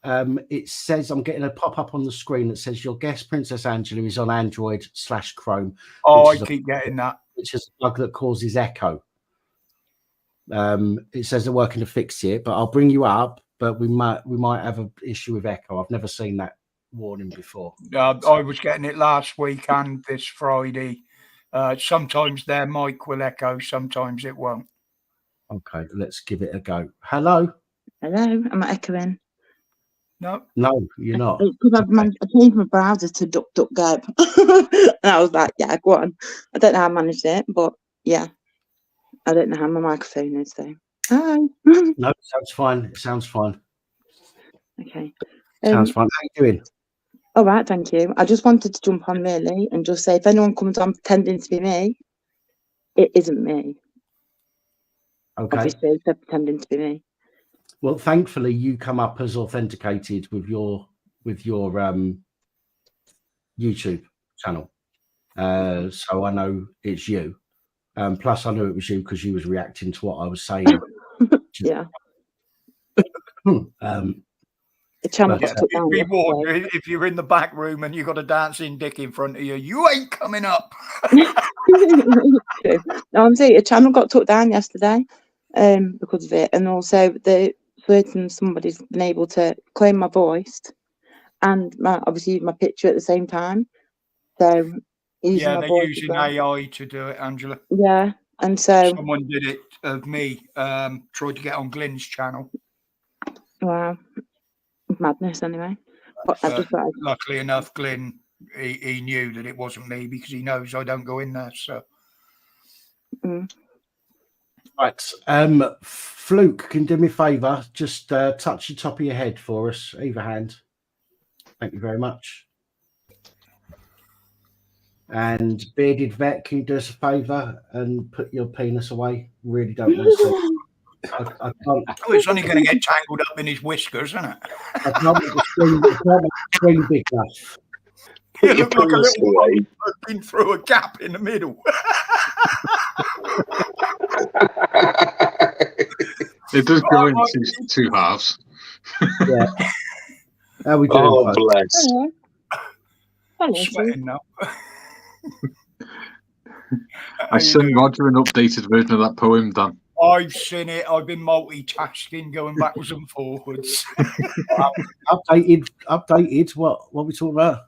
It says, I'm getting a pop-up on the screen that says your guest, Princess Angela, is on Android/Chrome. Oh, I keep getting that. Which is a bug that causes echo. It says they're working to fix it, but I'll bring you up. But we might have an issue with echo. I've never seen that warning before. I was getting it last week and this Friday. Sometimes their mic will echo, sometimes it won't. Okay, let's give it a go. Hello. Am I echoing? No, you're not. I changed my browser to DuckDuckGo, and I was like, "Yeah, go on." I don't know how I managed it, but yeah, I don't know how my microphone is though. Hi. No, it sounds fine. It sounds fine. Okay. Sounds fine. How you doing? All right, thank you. I just wanted to jump on really and just say, if anyone comes on pretending to be me, it isn't me. Okay. Obviously, they're pretending to be me. Well, thankfully, you come up as authenticated with your YouTube channel, so I know it's you. Plus, I knew it was you because you was reacting to what I was saying. Yeah. The channel if you're in the back room and you've got a dancing dick in front of you, you ain't coming up. No, I'm saying a channel got took down yesterday because of it, and also somebody's been able to claim my voice and obviously use my picture at the same time. So they're using AI to do it, Angela. Yeah, and so someone did it of me. Tried to get on Glenn's channel. Wow. Madness anyway. But luckily enough, Glenn he knew that it wasn't me because he knows I don't go in there. So right, Fluke, can you do me a favour? Just touch the top of your head for us, either hand. Thank you very much. And Bearded Vet, can you do us a favour and put your penis away? Really don't want to see. I can't. Oh, it's only going to get tangled up in his whiskers, isn't it? I can't make the screen big enough. You look like a little one poking through a gap in the middle. It does go into two halves. Yeah. How we doing? Oh, bless. I'm sweating now. I sent Roger an updated version of that poem, Dan. I've seen it. I've been multitasking, going backwards and forwards. Updated. What we talking about?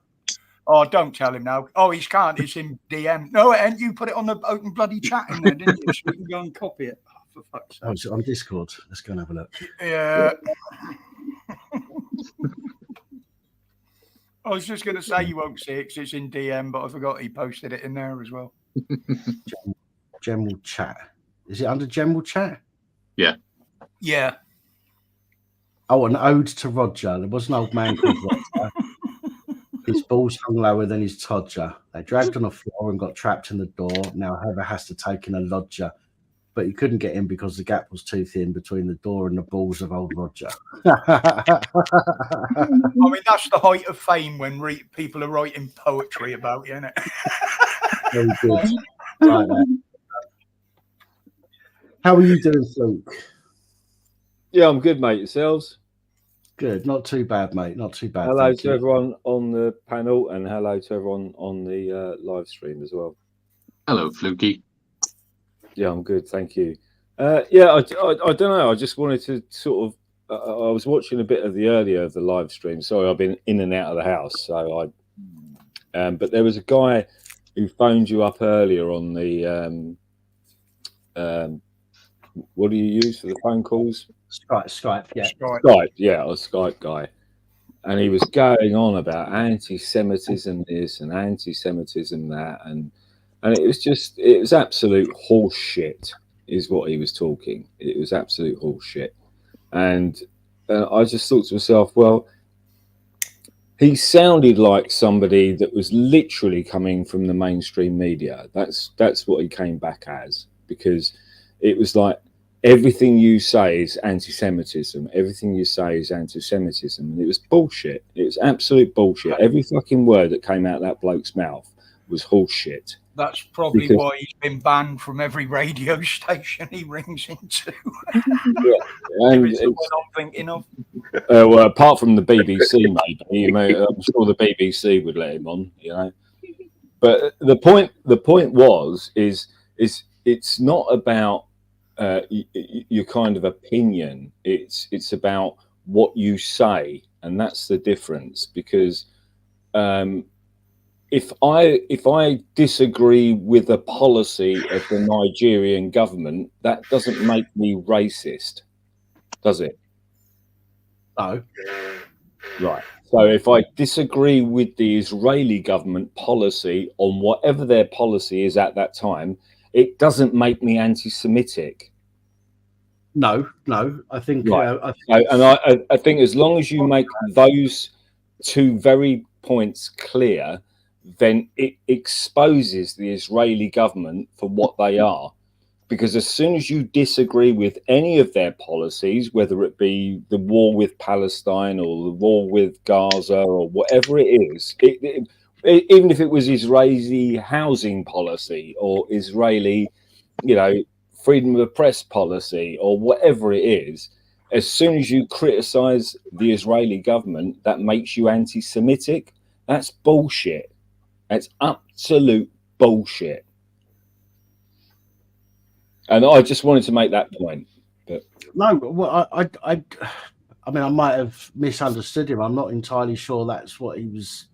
Oh, don't tell him now. Oh, he can't. It's in DM. No, and you put it on the open bloody chat in there, didn't you? So we can go and copy it. Oh, for fuck's sake. Oh, it's on Discord. Let's go and have a look. Yeah. I was just going to say you won't see it because it's in DM, but I forgot he posted it in there as well. General chat. Is it under general chat? Yeah. Yeah. Oh, an ode to Roger. There was an old man called Roger. His balls hung lower than his todger. They dragged on the floor and got trapped in the door. Now Heather has to take in a lodger. But he couldn't get in because the gap was too thin between the door and the balls of old Roger. I mean, that's the height of fame when people are writing poetry about you, isn't it? Very good. Like that. How are you doing, Luke? Yeah, I'm good, mate. Yourselves? Good. Not too bad, mate. Not too bad. Hello to everyone on the panel and hello to everyone on the live stream as well. Hello, Fluky. Yeah, I'm good. Thank you. Yeah, I don't know. I just wanted to sort of. I was watching a bit of the earlier of the live stream. Sorry, I've been in and out of the house. So but there was a guy who phoned you up earlier on the. What do you use for the phone calls? Skype, yeah. Skype, yeah, a Skype guy. And he was going on about anti-Semitism this and anti-Semitism that, and it was absolute horse shit, is what he was talking. It was absolute horse shit. And I just thought to myself, well, he sounded like somebody that was literally coming from the mainstream media. That's what he came back as, because it was like, everything you say is anti-Semitism. Everything you say is anti-Semitism. And it was bullshit. It was absolute bullshit. Every fucking word that came out of that bloke's mouth was horseshit. That's probably why he's been banned from every radio station he rings into. Yeah, and it's the one I'm thinking of. Well, apart from the BBC, maybe. I'm sure the BBC would let him on, you know. But the point is it's not about your kind of opinion. It's about what you say, and that's the difference. Because if I disagree with the policy of the Nigerian government, that doesn't make me racist, does it? No. Right. So if I disagree with the Israeli government policy on whatever their policy is at that time, it doesn't make me anti-Semitic. No. I think. Right. I think as long as you make those two very points clear, then it exposes the Israeli government for what they are. Because as soon as you disagree with any of their policies, whether it be the war with Palestine or the war with Gaza or whatever it is, even if it was Israeli housing policy or Israeli, freedom of the press policy or whatever it is, as soon as you criticize the Israeli government, that makes you anti-Semitic. That's bullshit. That's absolute bullshit. And I just wanted to make that point. But no, well, I mean, I might have misunderstood him. I'm not entirely sure that's what he was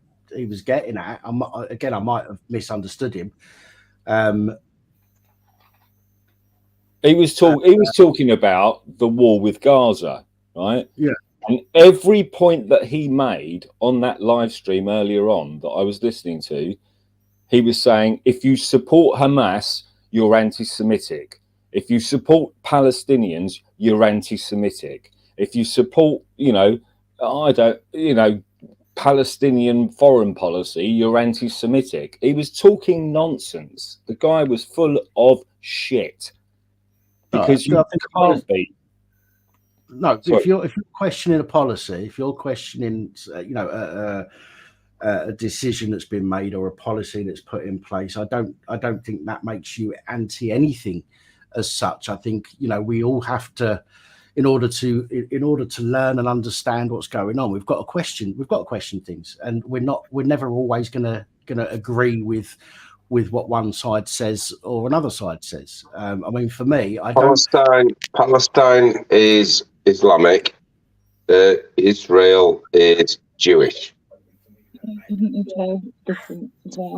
getting at. I might have misunderstood him. He was talking about the war with Gaza, right? Yeah. And every point that he made on that live stream earlier on that I was listening to, he was saying, if you support Hamas, you're anti-Semitic. If you support Palestinians, you're anti-Semitic. If you support, Palestinian foreign policy, you're anti-Semitic. He was talking nonsense. The guy was full of shit. Because you can't be. No, if you're questioning a policy, if you're questioning, a decision that's been made or a policy that's put in place, I don't think that makes you anti anything as such. I think we all have to, in order to learn and understand what's going on, we've got to question things, and we're never always gonna agree with what one side says or another side says. I mean, for me, Palestine is Islamic. Israel is Jewish.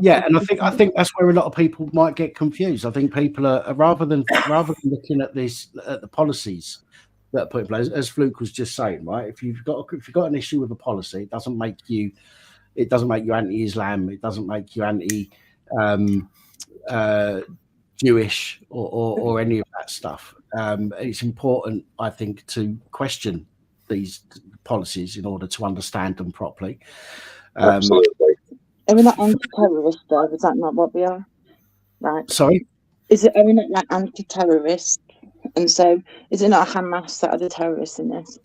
Yeah, and I think that's where a lot of people might get confused. I think people are rather than looking at the policies that are put in place, as Fluke was just saying, right? If you've got an issue with a policy, it doesn't make you anti-Islam. It doesn't make you anti Jewish or any of that stuff. It's important, I think, to question these policies in order to understand them properly. Absolutely. Are we not anti-terrorist though? Is that not what we are? Right. Sorry? Are we not like anti-terrorist? And so is it not Hamas that are the terrorists in this?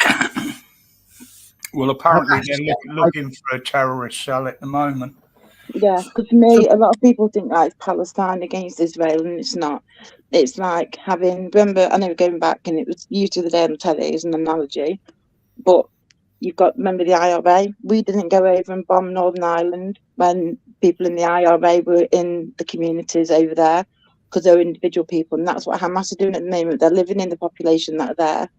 Well, apparently they're looking for a terrorist cell at the moment. Yeah, because for me, a lot of people think that it's Palestine against Israel, and it's not. It's like remember, I know going back, and it was used the other day on the telly as an analogy, but remember the IRA? We didn't go over and bomb Northern Ireland when people in the IRA were in the communities over there, because they were individual people, and that's what Hamas are doing at the moment. They're living in the population that are there.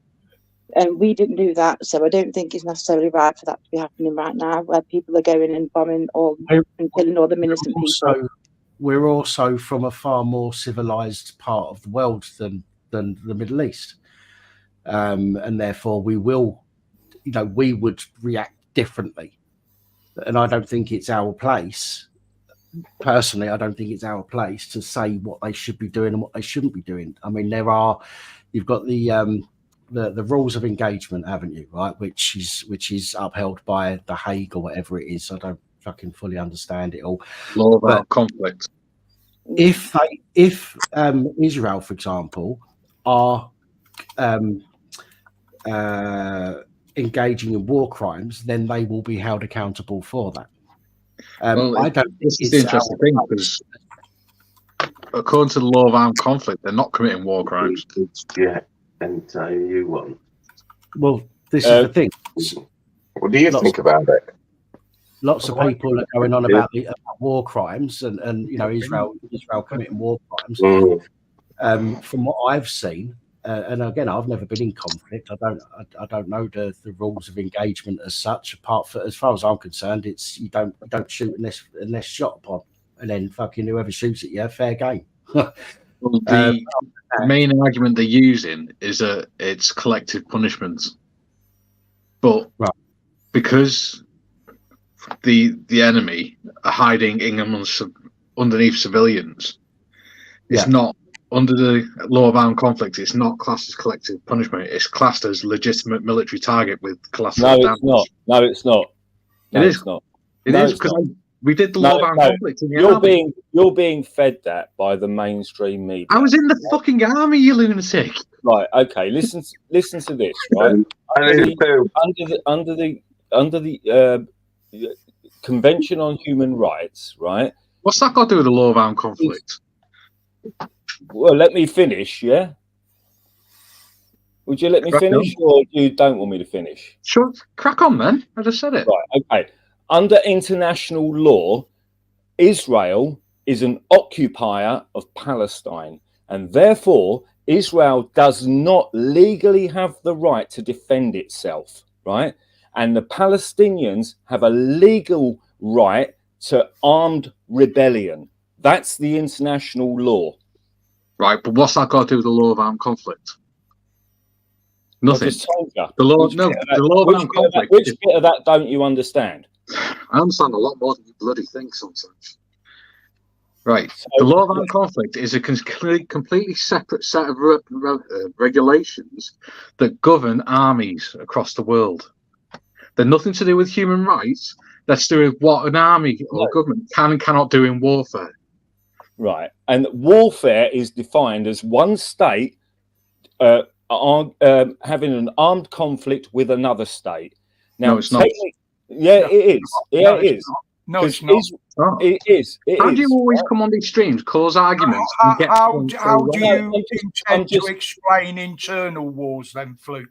And we didn't do that, so I don't think it's necessarily right for that to be happening right now, where people are going and bombing and killing all the innocent people. We're also from a far more civilized part of the world than the Middle East, and therefore we would react differently. And I don't think it's our place. Personally, I don't think it's our place to say what they should be doing and what they shouldn't be doing. I mean, you've got the rules of engagement, haven't you? Right, which is upheld by the Hague or whatever it is. I don't fucking fully understand it all. Law of conflict. If Israel, for example, are engaging in war crimes, then they will be held accountable for that. I don't. This is the interesting thing, because according to the law of armed conflict, they're not committing war crimes. Yeah. Anytime you want. Well, this is the thing. What do you think about it? Lots of people are going on about war crimes and Israel committing war crimes. From what I've seen, and again, I've never been in conflict. I don't know the rules of engagement as such. As far as I'm concerned, it's you don't shoot unless shot upon, and then fucking whoever shoots at you, fair game. Well, the main argument they're using is it's collective punishment, but because the enemy are hiding in underneath civilians, it's not under the law of armed conflict. It's not classed as collective punishment. It's classed as legitimate military target with collateral damage. No, it's not. It is not. It is because we did the law of armed conflict in the army. You're being fed that by the mainstream media. I was in the fucking army, you lunatic. Right. Okay. Listen to this. Right. Under the Convention on Human Rights. Right. What's that got to do with the law of armed conflict? Well, let me finish. Yeah. Would you let me finish, or you don't want me to finish? Sure. Crack on, then. I just said it. Right. Okay. Under international law, Israel is an occupier of Palestine, and therefore Israel does not legally have the right to defend itself, right? And the Palestinians have a legal right to armed rebellion. That's the international law. Right, but what's that got to do with the law of armed conflict? Nothing. The law of armed conflict. Which bit of that don't you understand? I understand a lot more than you bloody think sometimes. Right. The law of armed conflict is a completely separate set of regulations that govern armies across the world. They're nothing to do with human rights. That's to do with what an army or government can and cannot do in warfare. Right. And warfare is defined as one state having an armed conflict with another state. Now, no, it's not. Yeah, it is. Yeah, it is. No, it's not. It is. How do you always come on these streams, cause arguments? How do you intend to explain internal wars then, Fluke?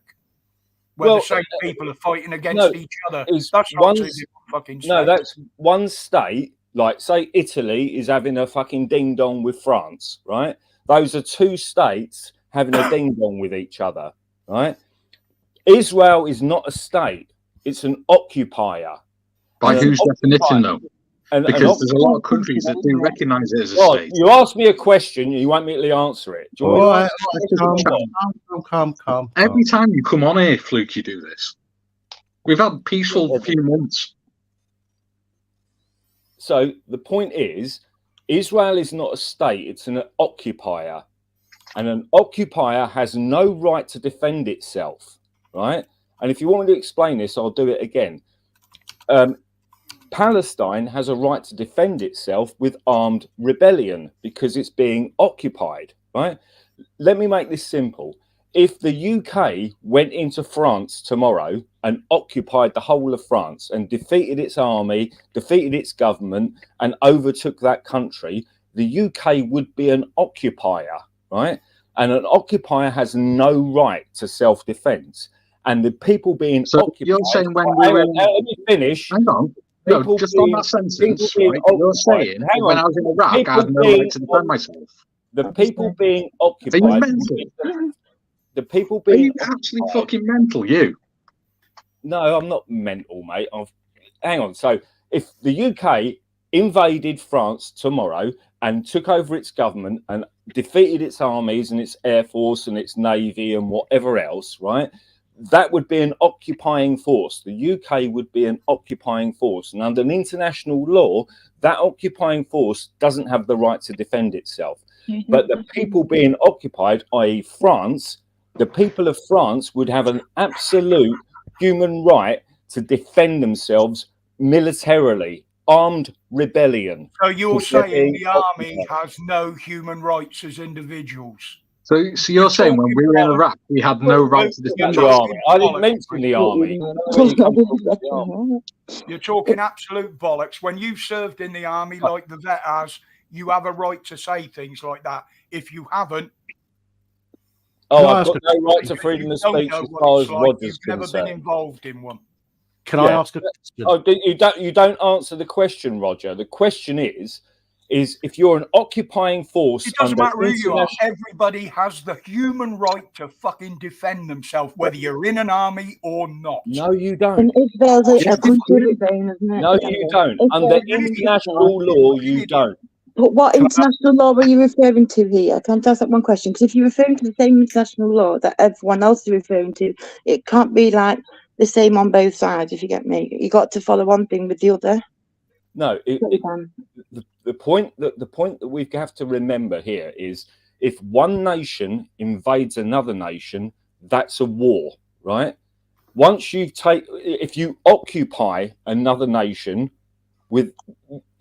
Where the same people are fighting against each other. That's not two different fucking states. No, that's one state. Like, say, Italy is having a fucking ding-dong with France, right? Those are two states having a ding-dong with each other, right? Israel is not a state. It's an occupier. By whose definition, though? Because there's a lot of countries that do recognise it as a state. You ask me a question, you won't immediately answer it. Do you want Calm. Every time you come on here, Fluke, you do this. We've had peaceful few months. So the point is, Israel is not a state, it's an occupier. And an occupier has no right to defend itself, right? And if you want me to explain this, I'll do it again. Palestine has a right to defend itself with armed rebellion because it's being occupied, right? Let me make this simple. If the UK went into France tomorrow and occupied the whole of France and defeated its army, defeated its government, and overtook that country, the UK would be an occupier, right? And an occupier has no right to self-defense. And the people being occupied... You're saying when we were... Let me finish. Hang on. No, just on that sentence, right? You're saying when I was in Iraq, I had no right to defend myself. The people being occupied... Are you mental? The people being... Are you actually fucking mental, you? No, I'm not mental, mate. Hang on. So if the UK invaded France tomorrow and took over its government and defeated its armies and its air force and its navy and whatever else, right? That would be an occupying force. The UK would be an occupying force. And under international law, that occupying force doesn't have the right to defend itself. But the people being occupied, i.e. France, the people of France would have an absolute human right to defend themselves militarily. Armed rebellion. So you're saying the army has no human rights as individuals? So you're saying when we were in Iraq, we had no right to defend the army? I didn't mention the army. You're talking absolute bollocks. When you served in the army like the vet has, you have a right to say things like that. If you haven't... Oh, I've got no right to freedom of speech as far as Roger's You've never been involved in one. Can I ask a question? Oh, you don't answer the question, Roger. The question is if you're an occupying force... It doesn't matter who you are. Everybody has the human right to fucking defend themselves, whether you're in an army or not. No, you don't. And Israel's a country, isn't it? No, you don't. Under international law, you don't. But what international law were you referring to here? Can I ask that one question? Because if you're referring to the same international law that everyone else is referring to, it can't be like the same on both sides, if you get me. You got to follow one thing with the other. No, the point that we have to remember here is if one nation invades another nation, that's a war, right? If you occupy another nation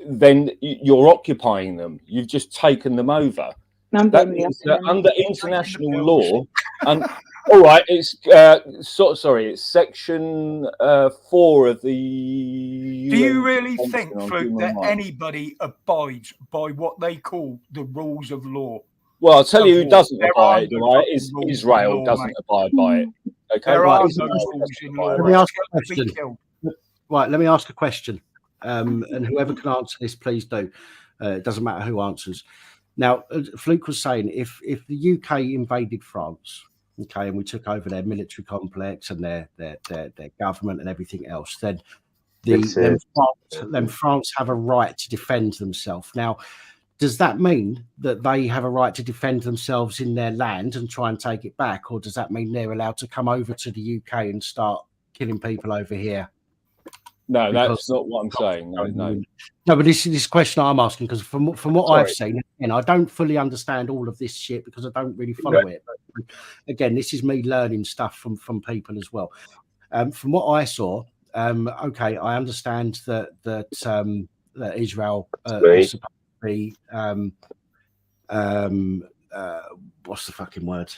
then you're occupying them. You've just taken them over. That means that under international law, and all right, it's it's section 4 of the. Do you really think, Fluke, that anybody abides by what they call the rules of law? Well, I'll tell you who doesn't abide by it. Is Israel doesn't abide by it. Okay, there are no rules in law. Let me ask a question. Right, let me ask a question. And whoever can answer this, please do. It doesn't matter who answers. Now, Fluke was saying if the UK invaded France, okay, and we took over their military complex and their government and everything else, then France have a right to defend themselves. Now, does that mean that they have a right to defend themselves in their land and try and take it back, or does that mean they're allowed to come over to the UK and start killing people over here? No, that's not what I'm saying. No. But this question I'm asking, because from what I've seen, and I don't fully understand all of this shit because I don't really follow it. But again, this is me learning stuff from people as well. From what I saw, okay, I understand that Israel is supposed to be what's the fucking word?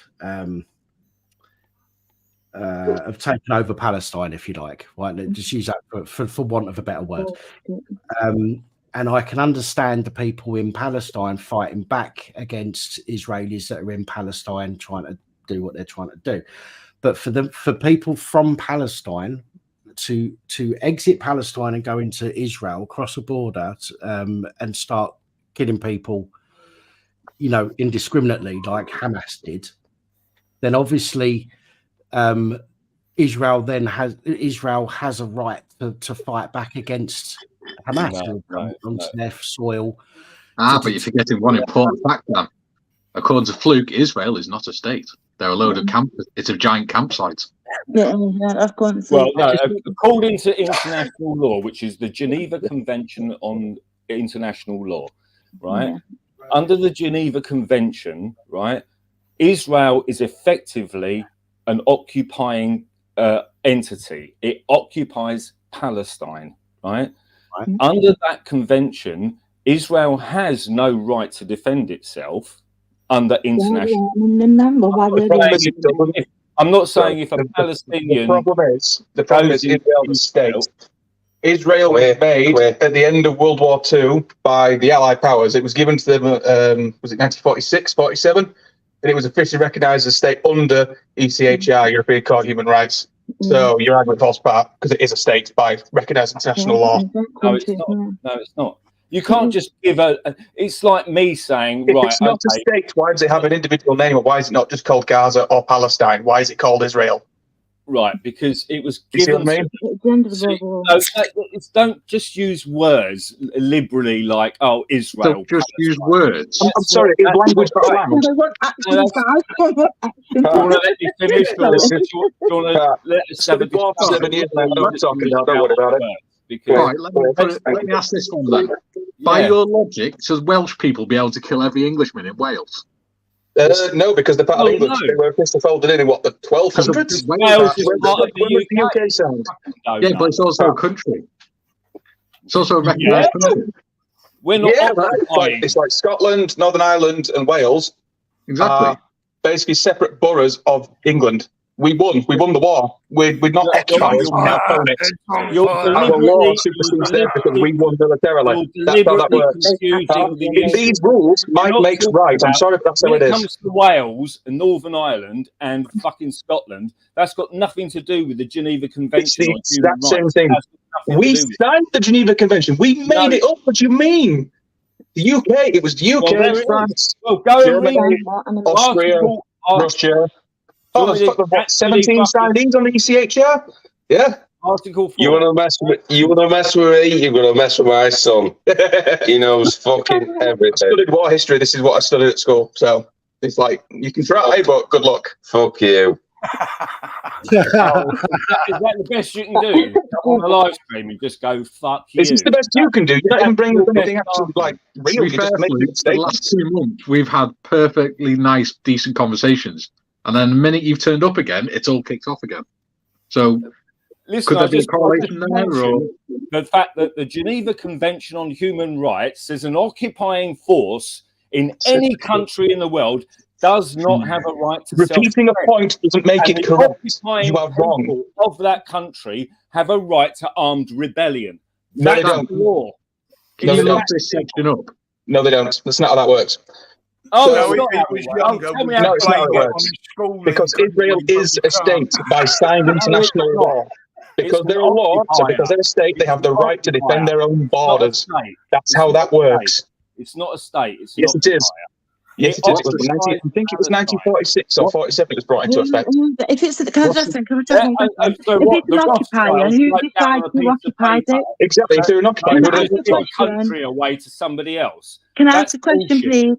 Have taken over Palestine, if you like, right? Just use that for want of a better word. And I can understand the people in Palestine fighting back against Israelis that are in Palestine trying to do what they're trying to do. But for people from Palestine to exit Palestine and go into Israel, cross a border, and start killing people, indiscriminately like Hamas did, then obviously Israel has a right to fight back against Hamas onto their soil. But you're forgetting one important fact, Dan. According to Fluke, Israel is not a state. They're a load of it's a giant campsite. Well, no, according to international law, which is the Geneva Convention on International Law, right? Yeah. Under the Geneva Convention, right, Israel is effectively an occupying entity. It occupies Palestine, right? Under that convention, Israel has no right to defend itself under international. I'm not saying if a Palestinian. The problem is Israel is a state. Israel was made at the end of World War II by the Allied powers. It was given to them, was it 1946, 47? And it was officially recognised as a state under ECHR, European Court of Human Rights. So your argument falls apart because it is a state by recognised international law. No, it's not. No, it's not. You can't just give it's like me saying, if right, it's not a state, why does it have an individual name, or why is it not just called Gaza or Palestine? Why is it called Israel? Right, because it was You see given. what I mean? Don't just use words liberally like, oh, Israel. Don't just use words. I'm sorry, is language not allowed? Do you want to let me finish? Or do you want to let us have a discussion? 7 years now, I'm not talking now, don't worry about it. Right, let me ask this one then. By your logic, should Welsh people be able to kill every Englishman in Wales? No, because they're part of England. They were officially folded in what, the 1200s? Wales is When was the UK sound? Yeah, but it's also a country. It's also a recognised country. We're not it's like Scotland, Northern Ireland, and Wales. Exactly. Basically separate boroughs of England. We won the war. We're not exiled. Our law supersedes them because we won militarily. That's how that works. These rules might make right. I'm sorry if that's how it is. When it comes to Wales and Northern Ireland and fucking Scotland, that's got nothing to do with the Geneva Convention. It's the exact same thing. We signed the Geneva Convention. We made it up. What do you mean? The UK. It was the UK, France, Germany, Austria, Russia. Oh, there's 17 signees on the ECHR? Yeah. Article 4. You want to mess with me? You're going to mess with my son. He knows fucking everything. I studied war history. This is what I studied at school. So it's like, you can try, but good luck. Fuck you. Is that the best you can do on a live stream and just go fuck you? Is this the best you can do? You don't even bring up anything actually like real. You just make it the last 2 months we've had perfectly nice, decent conversations, and then the minute you've turned up again, it's all kicked off again. So listen, could there be a correlation there? Or? The fact that the Geneva Convention on Human Rights is an occupying force in any country in the world does not have a right to repeating a point doesn't make it correct. You are wrong. Of that country have a right to armed rebellion. No, they don't. War. No, they don't. No, they don't. That's not how that works. Oh, So, no, it's not how it works. Because Israel is a state by signed international law. Because they're a law, so because they're a state, they have the right to defend their own borders. That's how that works. It's not a state. It's yes, it is. Yes, it is. It was I think it was 1946 or 47 it was brought into effect. If it's if it's an occupier, who decides who occupies it? Exactly. If they're an occupier, who does it country away to somebody else? Can I ask a question, please?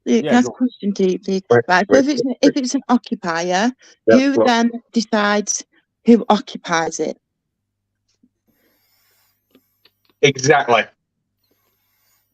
Can I ask a question to you, please? Right. If it's an occupier, who then decides who occupies it? Exactly.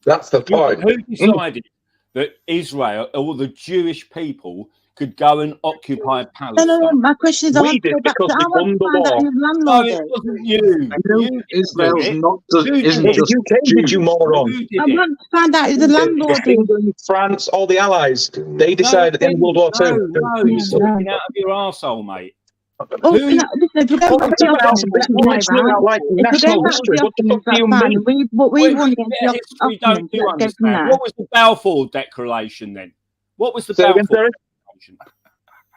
That's the point. Who decided that Israel or the Jewish people could go and occupy Palestine? No. My question is, we did because we won the war. No, it wasn't you. Israel's not. Isn't just the UK did, you moron. I want to find out who the landlord is. England, France, all the allies. They decided at the end of World War II. No, you're talking out of your arsehole, mate. Oh, listen, if we're going back to national history, what the fuck do you mean? We won against the Ottomans. Let's go from there. What was the Balfour Declaration then? What was the Balfour Declaration?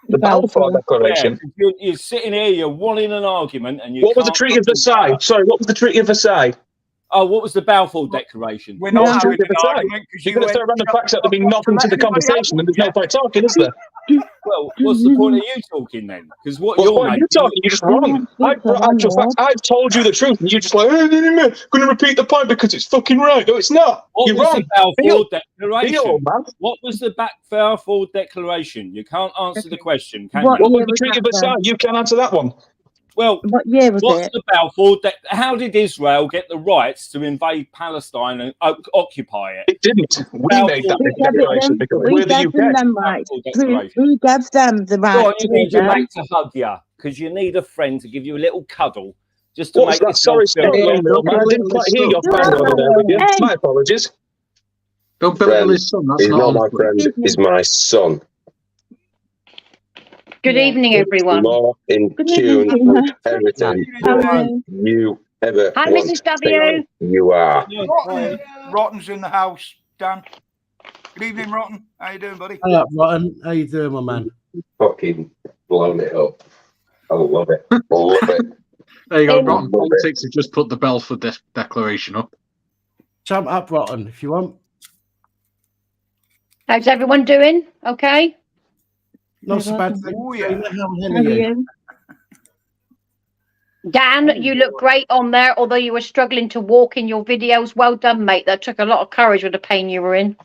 The Balfour Declaration. Yeah, you're sitting here, you're wanting an argument, and you. What was the Treaty of Versailles? Sorry, what was the Treaty of Versailles? Oh, what was the Balfour Declaration? We're not having an argument because you're going to throw random facts out that mean nothing to the conversation, and there's no point talking, is there? Well, what's the point of you talking then? Because what you're talking, you're just wrong. I've brought actual facts. I've told you the truth, and you're just like, going to repeat the point because it's fucking right. No, it's not. You're wrong. What was the Balfour Declaration? You can't answer the question, can you? What was the Treaty of Versailles? You can't answer that one. Well, what year was it? The Balfour? How did Israel get the rights to invade Palestine and occupy it? It didn't. We made that declaration because we're the UK. We gave them the right. You need your mate to hug you. because you need a friend to give you a little cuddle, just to What's make that? Sorry, yourself feel I didn't quite hear your friend over there with you. My apologies. Don't belittle his son. That's He's not my on. friend. He's my son. Good evening, everyone. More in tune with everything you ever Hi, want Mrs. to W. think you are. Rotten's in the house, Dan. Good evening, Rotten. How you doing, buddy? Hello, Rotten. How you doing, my man? Fucking blown it up. I love it. I love it. There you go. Rotten Politics have just put the Belford Declaration up. Jump up, Rotten, if you want. How's everyone doing? Okay. Not so bad. Oh, yeah. How are you? Dan, you look great on there, although you were struggling to walk in your videos. Well done, mate. That took a lot of courage with the pain you were in.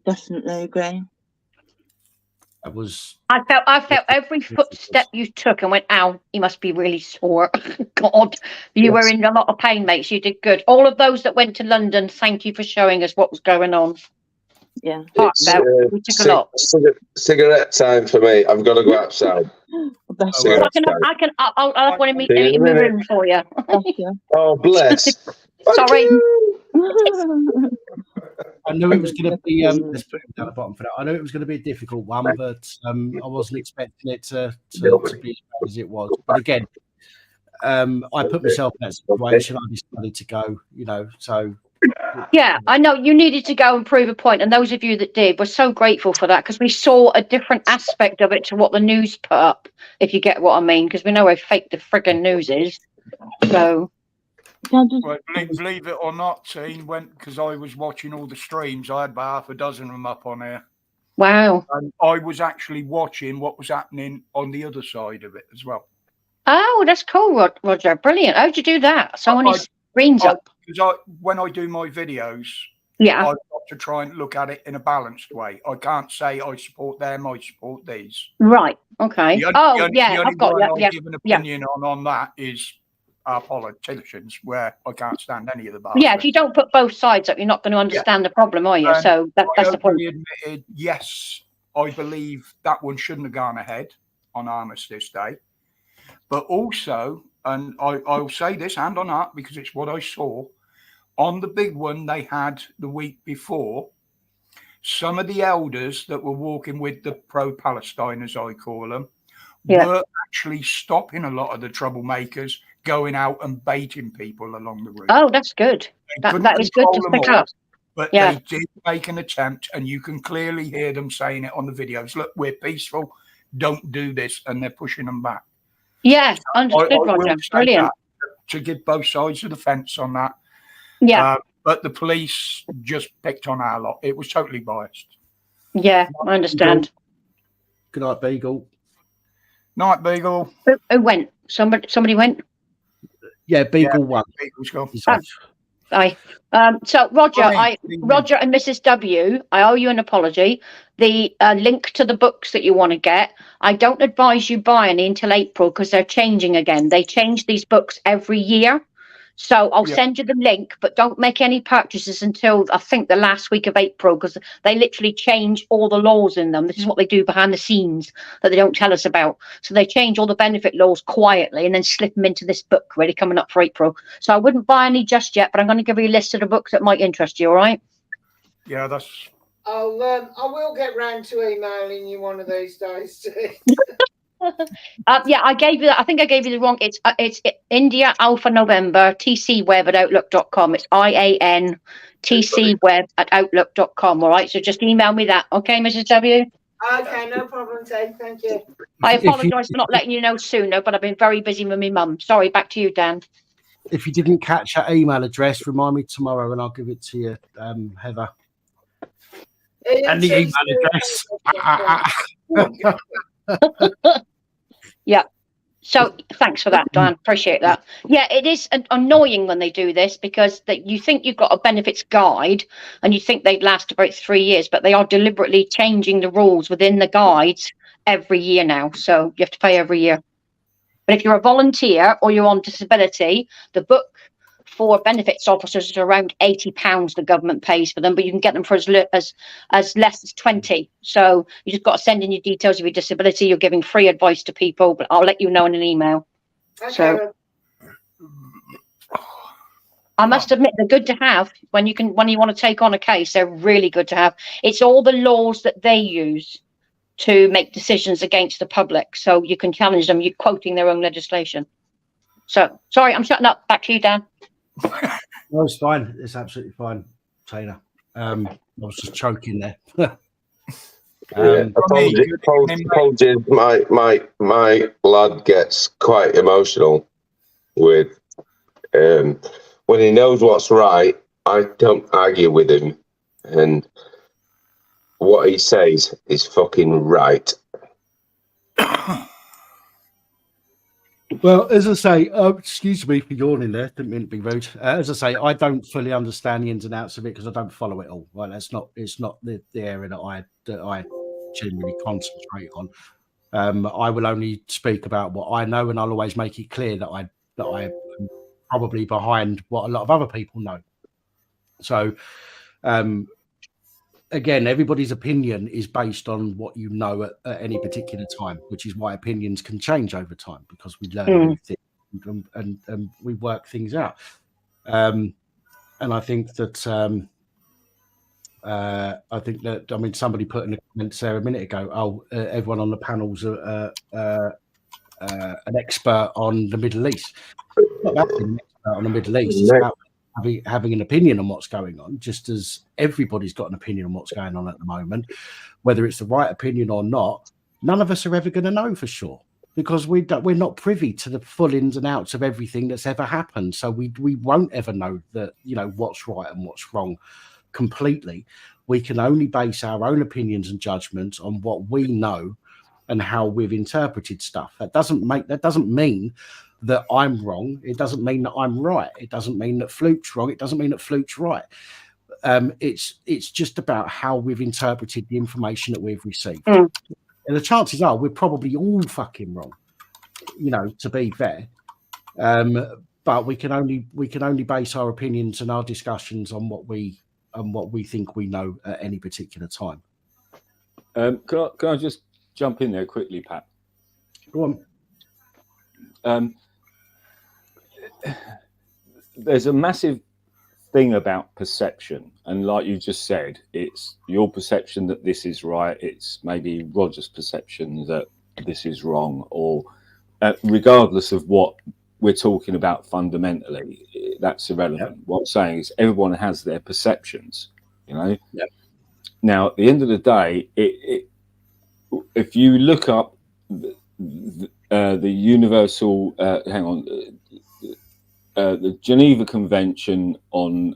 Definitely agree. That was. I felt every footstep you took and went, ow, you must be really sore. God, you were in a lot of pain, mates. You did good. All of those that went to London, thank you for showing us what was going on. Yeah. We took a lot. Cigarette time for me. I've got to go outside. I'll have one in my room for you. Oh, bless. Sorry. I knew it was going to be. Let's put it down the bottom for that. I knew it was going to be a difficult one, but I wasn't expecting it to be as bad as it was. But again, I put myself in that situation. I decided to go. So. Yeah, I know you needed to go and prove a point, and those of you that did, we're so grateful for that, because we saw a different aspect of it to what the news put up, if you get what I mean, because we know how fake the friggin' news is. So, Well, believe it or not, Teen, because I was watching all the streams, I had about half a dozen of them up on here. Wow. And I was actually watching what was happening on the other side of it as well. Oh, that's cool, Roger. Brilliant. How'd you do that? Someone who's screens up. Because when I do my videos, yeah, I've got to try and look at it in a balanced way. I can't say I support them, I support these. Right. Okay. The only I've got one you. I give an opinion on that is our politicians, where I can't stand any of the bastards. Yeah, if you don't put both sides up, you're not going to understand the problem, are you? So that's the point. Admitted, yes, I believe that one shouldn't have gone ahead on Armistice Day. But also, and I'll say this hand on heart because it's what I saw, on the big one they had the week before, some of the elders that were walking with the pro-Palestine, as I call them, were actually stopping a lot of the troublemakers going out and baiting people along the route. Oh, that's good. That is good to pick up. But they did make an attempt, and you can clearly hear them saying it on the videos. Look, we're peaceful. Don't do this. And they're pushing them back. Yeah, understood, Roger. Brilliant. To give both sides of the fence on that. Yeah. But the police just picked on our lot. It was totally biased. Yeah, I understand. Good night, Beagle. Night, Beagle. Who went? Somebody went? Yeah, Beagle won. Beagle's gone. Aye. So Roger and Mrs. W, I owe you an apology. The link to the books that you want to get, I don't advise you buy any until April because they're changing again. They change these books every year. So I'll send you the link, but don't make any purchases until I think the last week of April, because they literally change all the laws in them. This is what they do behind the scenes that they don't tell us about. So they change all the benefit laws quietly and then slip them into this book ready coming up for April. So I wouldn't buy any just yet, but I'm going to give you a list of the books that might interest you. All right? Yeah, that's. I will get round to emailing you one of these days. Yeah, I gave you that. I think I gave you the wrong. It's India Alpha November tcweb@outlook.com. It's IANTCweb@outlook.com. All right. So just email me that. Okay, Mrs. W. Okay, no problem, Ted. Thank you. I apologise for not letting you know sooner, but I've been very busy with my mum. Sorry. Back to you, Dan. If you didn't catch that email address, remind me tomorrow and I'll give it to you, Heather. And the email address. Yeah. So thanks for that, Dan. Appreciate that. Yeah, it is annoying when they do this because you think you've got a benefits guide and you think they'd last about 3 years, but they are deliberately changing the rules within the guides every year now. So you have to pay every year. But if you're a volunteer or you're on disability, the book for benefits officers are around £80 the government pays for them, but you can get them for as less as 20. So you just got to send in your details of your disability. You're giving free advice to people, but I'll let you know in an email. Okay. So I must admit they're good to have when you want to take on a case. They're really good to have. It's all the laws that they use to make decisions against the public, so you can challenge them. You're quoting their own legislation. So sorry, I'm shutting up. Back to you, Dan. No, it's fine. It's absolutely fine, Taylor. I was just choking there. Apologies. My lad gets quite emotional with when he knows what's right. I don't argue with him, and what he says is fucking right. Well, as I say, excuse me for yawning there. Didn't mean to be rude. As I say, I don't fully understand the ins and outs of it because I don't follow it all. Well, it's not the area that I genuinely concentrate on. I will only speak about what I know, and I'll always make it clear that I am probably behind what a lot of other people know. So, again, everybody's opinion is based on what you know at any particular time, which is why opinions can change over time because we learn new things and we work things out. And I think that somebody put in the comments there a minute ago, everyone on the panel's an expert on the Middle East. It's not about being an expert on the Middle East. It's about having an opinion on what's going on, just as everybody's got an opinion on what's going on at the moment. Whether it's the right opinion or not, none of us are ever going to know for sure because we're not privy to the full ins and outs of everything that's ever happened. So we won't ever know that, what's right and what's wrong completely. We can only base our own opinions and judgments on what we know and how we've interpreted stuff. That doesn't mean that I'm wrong. It doesn't mean that I'm right. It doesn't mean that Fluke's wrong. It doesn't mean that Fluke's right. It's just about how we've interpreted the information that we've received. And the chances are we're probably all fucking wrong, to be fair. But we can only base our opinions and our discussions on what we think we know at any particular time. Can I just jump in there quickly, Pat? Go on. There's a massive thing about perception, and like you just said, it's your perception that this is right. It's maybe Roger's perception that this is wrong, or regardless of what we're talking about fundamentally, that's irrelevant. Yep. What I'm saying is everyone has their perceptions, Yep. Now, at the end of the day, if you look up the Universal, the Geneva Convention on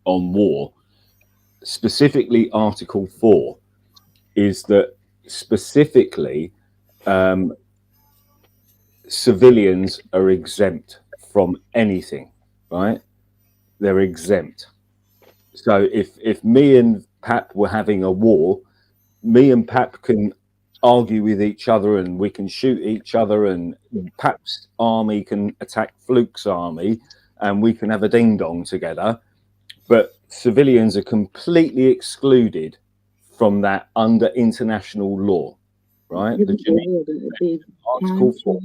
war, specifically Article 4, is that specifically civilians are exempt from anything, right? They're exempt. So if me and Pap were having a war, me and Pap can argue with each other and we can shoot each other, and Pap's army can attack Fluke's army and we can have a ding dong together, but civilians are completely excluded from that under international law, right? Article 4,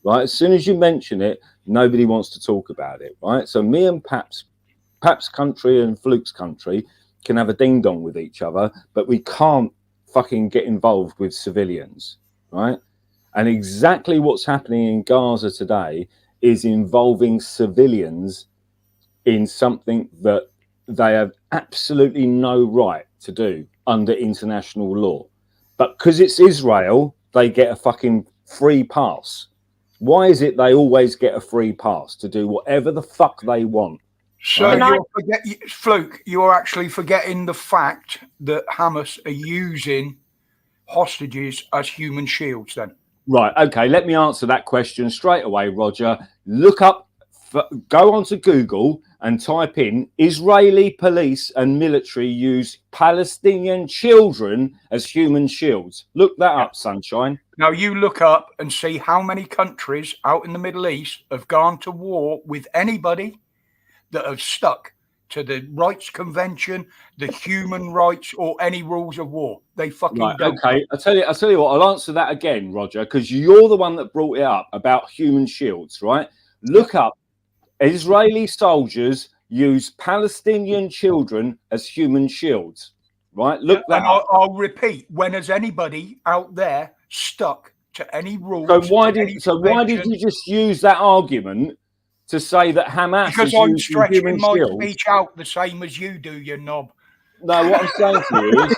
right? As soon as you mention it, nobody wants to talk about it, right? So me and Pap's country and Fluke's country can have a ding dong with each other, but we can't fucking get involved with civilians, right? And exactly what's happening in Gaza today is involving civilians in something that they have absolutely no right to do under international law. But because it's Israel, they get a fucking free pass. Why is it they always get a free pass to do whatever the fuck they want? So Fluke, you're actually forgetting the fact that Hamas are using hostages as human shields then. Right, okay, let me answer that question straight away, Roger. Look up, go onto Google and type in Israeli police and military use Palestinian children as human shields. Look that up, Sunshine. Now you look up and see how many countries out in the Middle East have gone to war with anybody that have stuck to the Rights Convention, the human rights, or any rules of war. They fucking don't. Okay, I'll tell you what, I'll answer that again, Roger, because you're the one that brought it up about human shields, right? Look up Israeli soldiers use Palestinian children as human shields, right? Look that up. I'll repeat, when has anybody out there stuck to any rules? So why did you just use that argument to say that Hamas because is I'm using stretching human my shields? speech out the same as you do, you knob. No, what I'm saying to you is,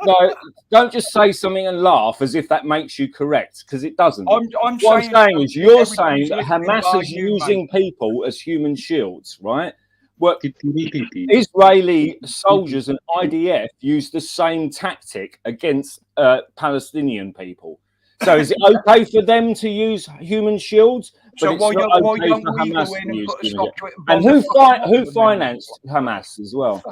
no, don't just say something and laugh as if that makes you correct, because it doesn't. I'm what I'm saying is, you're saying that listening Hamas by is you, using people as human shields, right? Well, Israeli soldiers and IDF use the same tactic against Palestinian people. So is it okay for them to use human shields? So But it's why not don't okay we for go Hamas in to and use put a human stop to it? And who financed Hamas as well?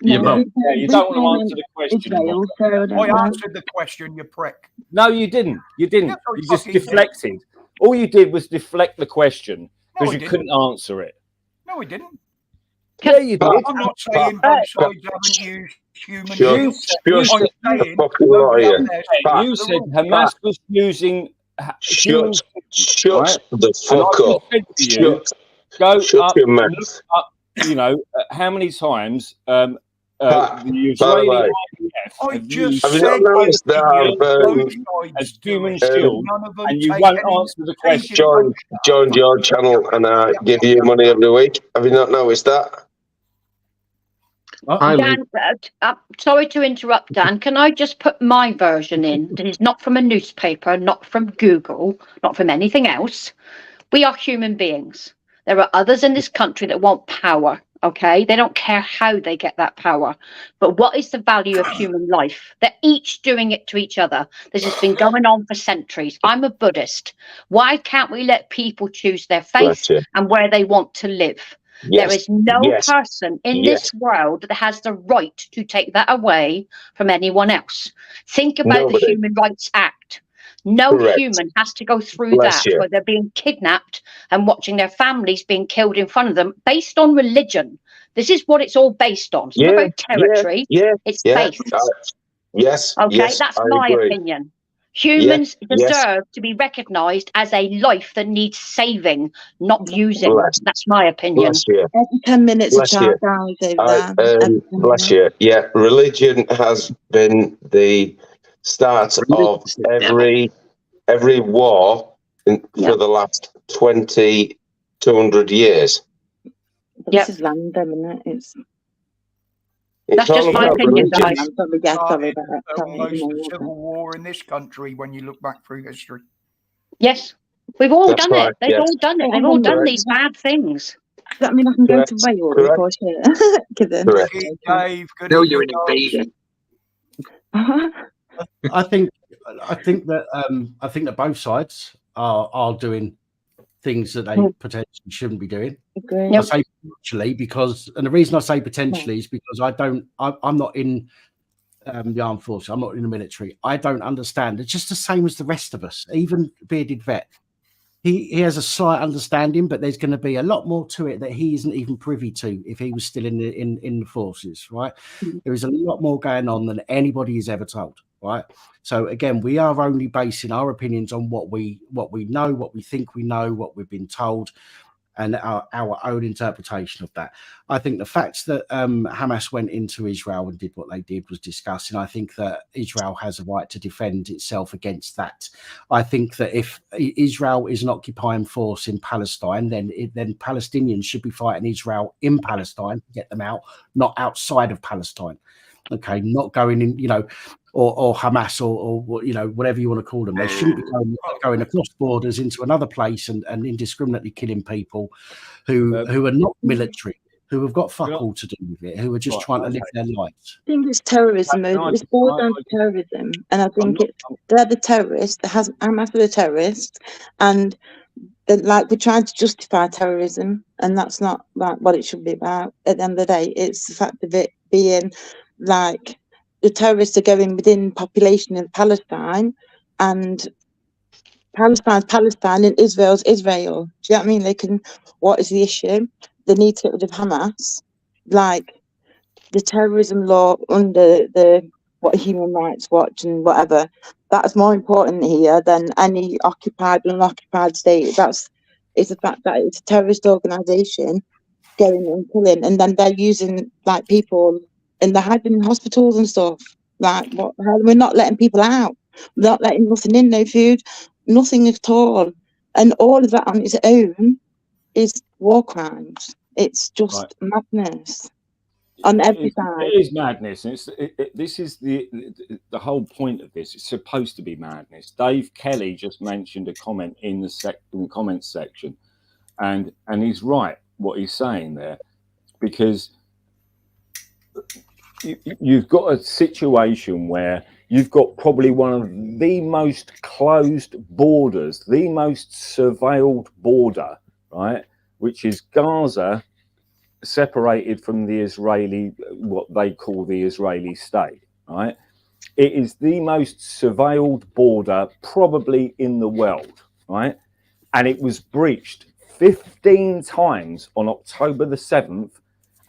No, You don't want to answer the question. Israel, so I don't I know. answered the question, you prick. No, you didn't. You didn't. Yes, I You just fucking did. deflected. All you did was deflect the question No, because I you didn't. couldn't answer it. No, we didn't. Yeah, you did. I'm not saying both sides haven't used human You shields. said, I'm saying nobody out there you said Hamas was using human shields, right? the And I fuck just up. said to you, go Shut up, your and mouth. look up, you know, how many times Pat, the by the Israeli way, IDF have just used have you not noticed that as human do it. shields, None of them and you take won't any answer the question? joined your channel and I give you money every week? Have you not noticed that? Dan, sorry to interrupt, Dan. Can I just put my version in? That is not from a newspaper, not from Google, not from anything else. We are human beings. There are others in this country that want power, okay? They don't care how they get that power. But what is the value of human life? They're each doing it to each other. This has been going on for centuries. I'm a Buddhist. Why can't we let people choose their faith and where they want to live? There is no person in this world that has the right to take that away from anyone else. Think about the Human Rights Act. No human has to go through that where they're being kidnapped and watching their families being killed in front of them based on religion. This is what it's all based on. It's not about territory. It's faith. Okay, that's my opinion. Humans deserve to be recognised as a life that needs saving, not using. That's my opinion. Every 10 minutes a child dies over there. Bless you. Yeah, religion has been the start of every war for the last 200 years. This is random, isn't it? It's that's just my opinion, guys. Almost civil war in this country when you look back through history. Yes, we've all done it. They've all done it. They've all done these bad things. Does that mean I can go to Wales before shit? Dave, good no, you're an invader. I think that both sides are doing things that they potentially shouldn't be doing. I say potentially because, and the reason I say potentially is because I'm not in the armed forces. I'm not in the military. I don't understand. It's just the same as the rest of us. Even bearded vet, he has a slight understanding, but there's going to be a lot more to it that he isn't even privy to if he was still in the forces. Right? There is a lot more going on than anybody is ever told. Right. So again, we are only basing our opinions on what we know, what we think we know, what we've been told, and our own interpretation of that. I think the fact that Hamas went into Israel and did what they did was disgusting. I think that Israel has a right to defend itself against that. I think that if Israel is an occupying force in Palestine, then Palestinians should be fighting Israel in Palestine to get them out, not outside of Palestine. Okay, not going in, or Hamas or whatever you want to call them. They shouldn't be going across borders into another place and indiscriminately killing people who are not military, who have got fuck all to do with it, who are just trying to live their lives. I think it's terrorism. It's boiled down to terrorism, and I think they're the terrorists. Hamas are the terrorists, and like we're trying to justify terrorism, and that's not like what it should be about. At the end of the day, it's the fact of it being like the terrorists are going within population of Palestine, and Palestine's Palestine and Israel's Israel. Do you know what I mean? They can. What is the issue? They need to get rid of Hamas. Like the terrorism law under the Human Rights Watch and whatever. That's more important here than any occupied and unoccupied state. It's the fact that it's a terrorist organisation going and killing, and then they're using like people and they're hiding in hospitals and stuff. Like what the hell? We're not letting people out. We're not letting nothing in, no food, nothing at all. And all of that on its own is war crimes. It's just madness. On every side. It is madness. And this is the whole point of this. It's supposed to be madness. Dave Kelly just mentioned a comment in the comments section, and he's right what he's saying there, because you've got a situation where you've got probably one of the most closed borders, the most surveilled border, right, which is Gaza, separated from the Israeli, what they call the Israeli state, right? It is the most surveilled border probably in the world, right? And it was breached 15 times on October the 7th,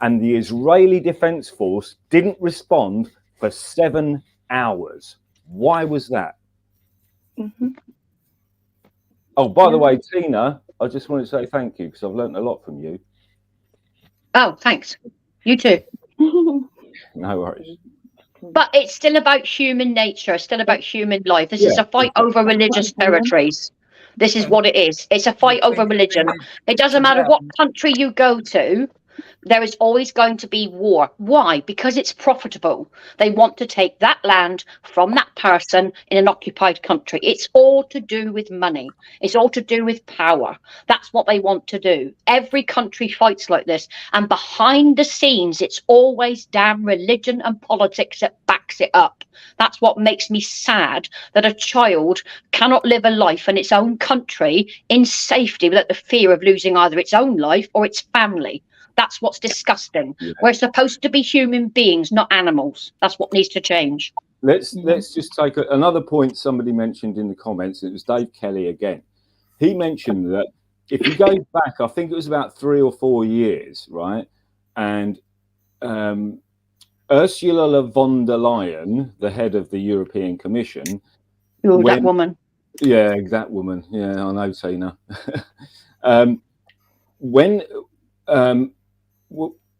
and the Israeli Defense Force didn't respond for 7 hours. Why was that? Mm-hmm. Oh, by the way, Tina, I just wanted to say thank you because I've learned a lot from you. Oh, thanks. You too. No worries. But it's still about human nature, it's still about human life. This is a fight over religious territories. This is what it is. It's a fight over religion. It doesn't matter what country you go to, there is always going to be war. Why? Because it's profitable. They want to take that land from that person in an occupied country. It's all to do with money. It's all to do with power. That's what they want to do. Every country fights like this. And behind the scenes, it's always damn religion and politics that backs it up. That's what makes me sad, that a child cannot live a life in its own country in safety without the fear of losing either its own life or its family. That's what's disgusting. Yeah. We're supposed to be human beings, not animals. That's what needs to change. Let's just take another point somebody mentioned in the comments. It was Dave Kelly again. He mentioned that if you go back, I think it was about 3 or 4 years, right? And Ursula von der Leyen, the head of the European Commission. Oh, that woman. Yeah, that woman. Yeah, I know, Tina.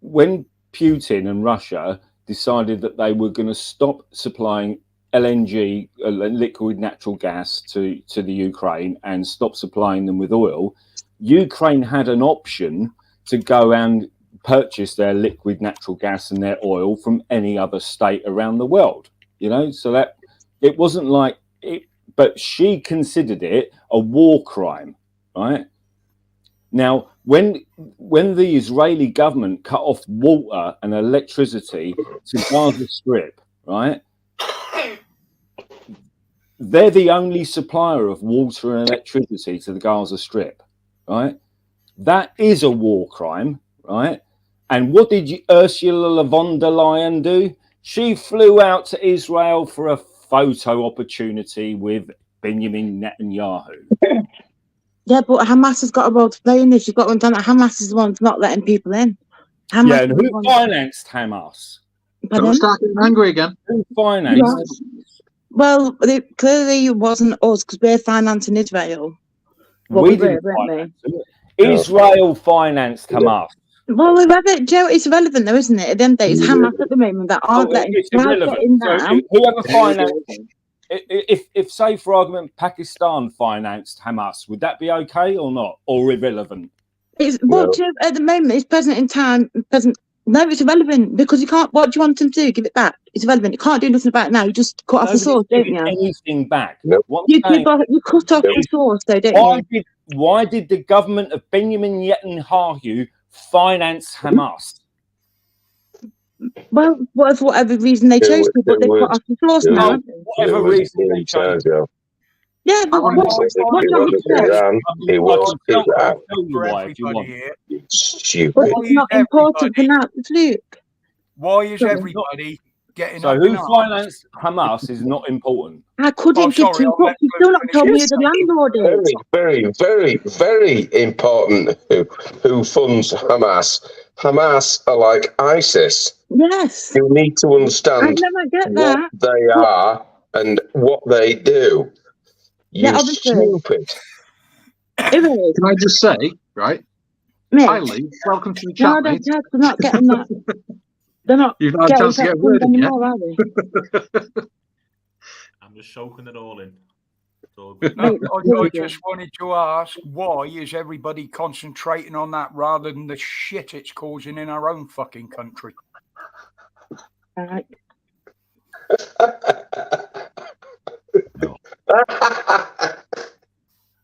When Putin and Russia decided that they were going to stop supplying LNG, liquid natural gas, to the Ukraine and stop supplying them with oil, Ukraine had an option to go and purchase their liquid natural gas and their oil from any other state around the world. You know, so that it wasn't like it, but she considered it a war crime, right? Now, when the Israeli government cut off water and electricity to Gaza Strip, right, they're the only supplier of water and electricity to the Gaza Strip, right? That is a war crime, right? And what did Ursula von der Leyen do? She flew out to Israel for a photo opportunity with Benjamin Netanyahu. Yeah, but Hamas has got a role to play in this. You've got to understand that Hamas is the one not letting people in. Hamas, yeah, and who financed Hamas? Don't start getting angry again. Who financed? Yeah. Well, it clearly wasn't us because we're financing Israel. Well, we didn't finance them. Israel financed Hamas. Well, Joe, it's irrelevant though, isn't it? At the end of the day, it's Hamas at the moment that aren't letting people in now. Whoever financed if say for argument Pakistan financed Hamas, would that be okay or not, or irrelevant? It's at the moment it's present in time. No, it's irrelevant because you can't. What do you want them to do? Give it back? It's irrelevant. You can't do nothing about it now. You just cut off the source, don't you? Anything back? You cut off the source, though, don't you? Why did the government of Benjamin Netanyahu finance Hamas? Well, whatever reason they chose to, but they cut off the source now. Whatever reason they chose. Yeah, but what It I'm wasn't saying, Iran. It was Iran. I'll tell you why if you want. Stupid. but it's not important for now, Luke. Why is Sorry. everybody getting So up who in arms? financed Hamas is not important. I couldn't give sorry, two I'll let fucks. You've still not told me who Yes, the landlord is. very important who funds Hamas. Hamas are like ISIS. Yes. You need to I understand never get what that. they are and what they do. Yeah, You obviously. stupid. It is. Can I just say, right? Mate. Hi, Lee. Welcome to the No, chat, I don't mate. care. They're not getting that. They're not You've not had a getting chance to get a that word in yet. anymore, are they? I'm just soaking it all in. No, I just wanted to ask, why is everybody concentrating on that rather than the shit it's causing in our own fucking country? Right.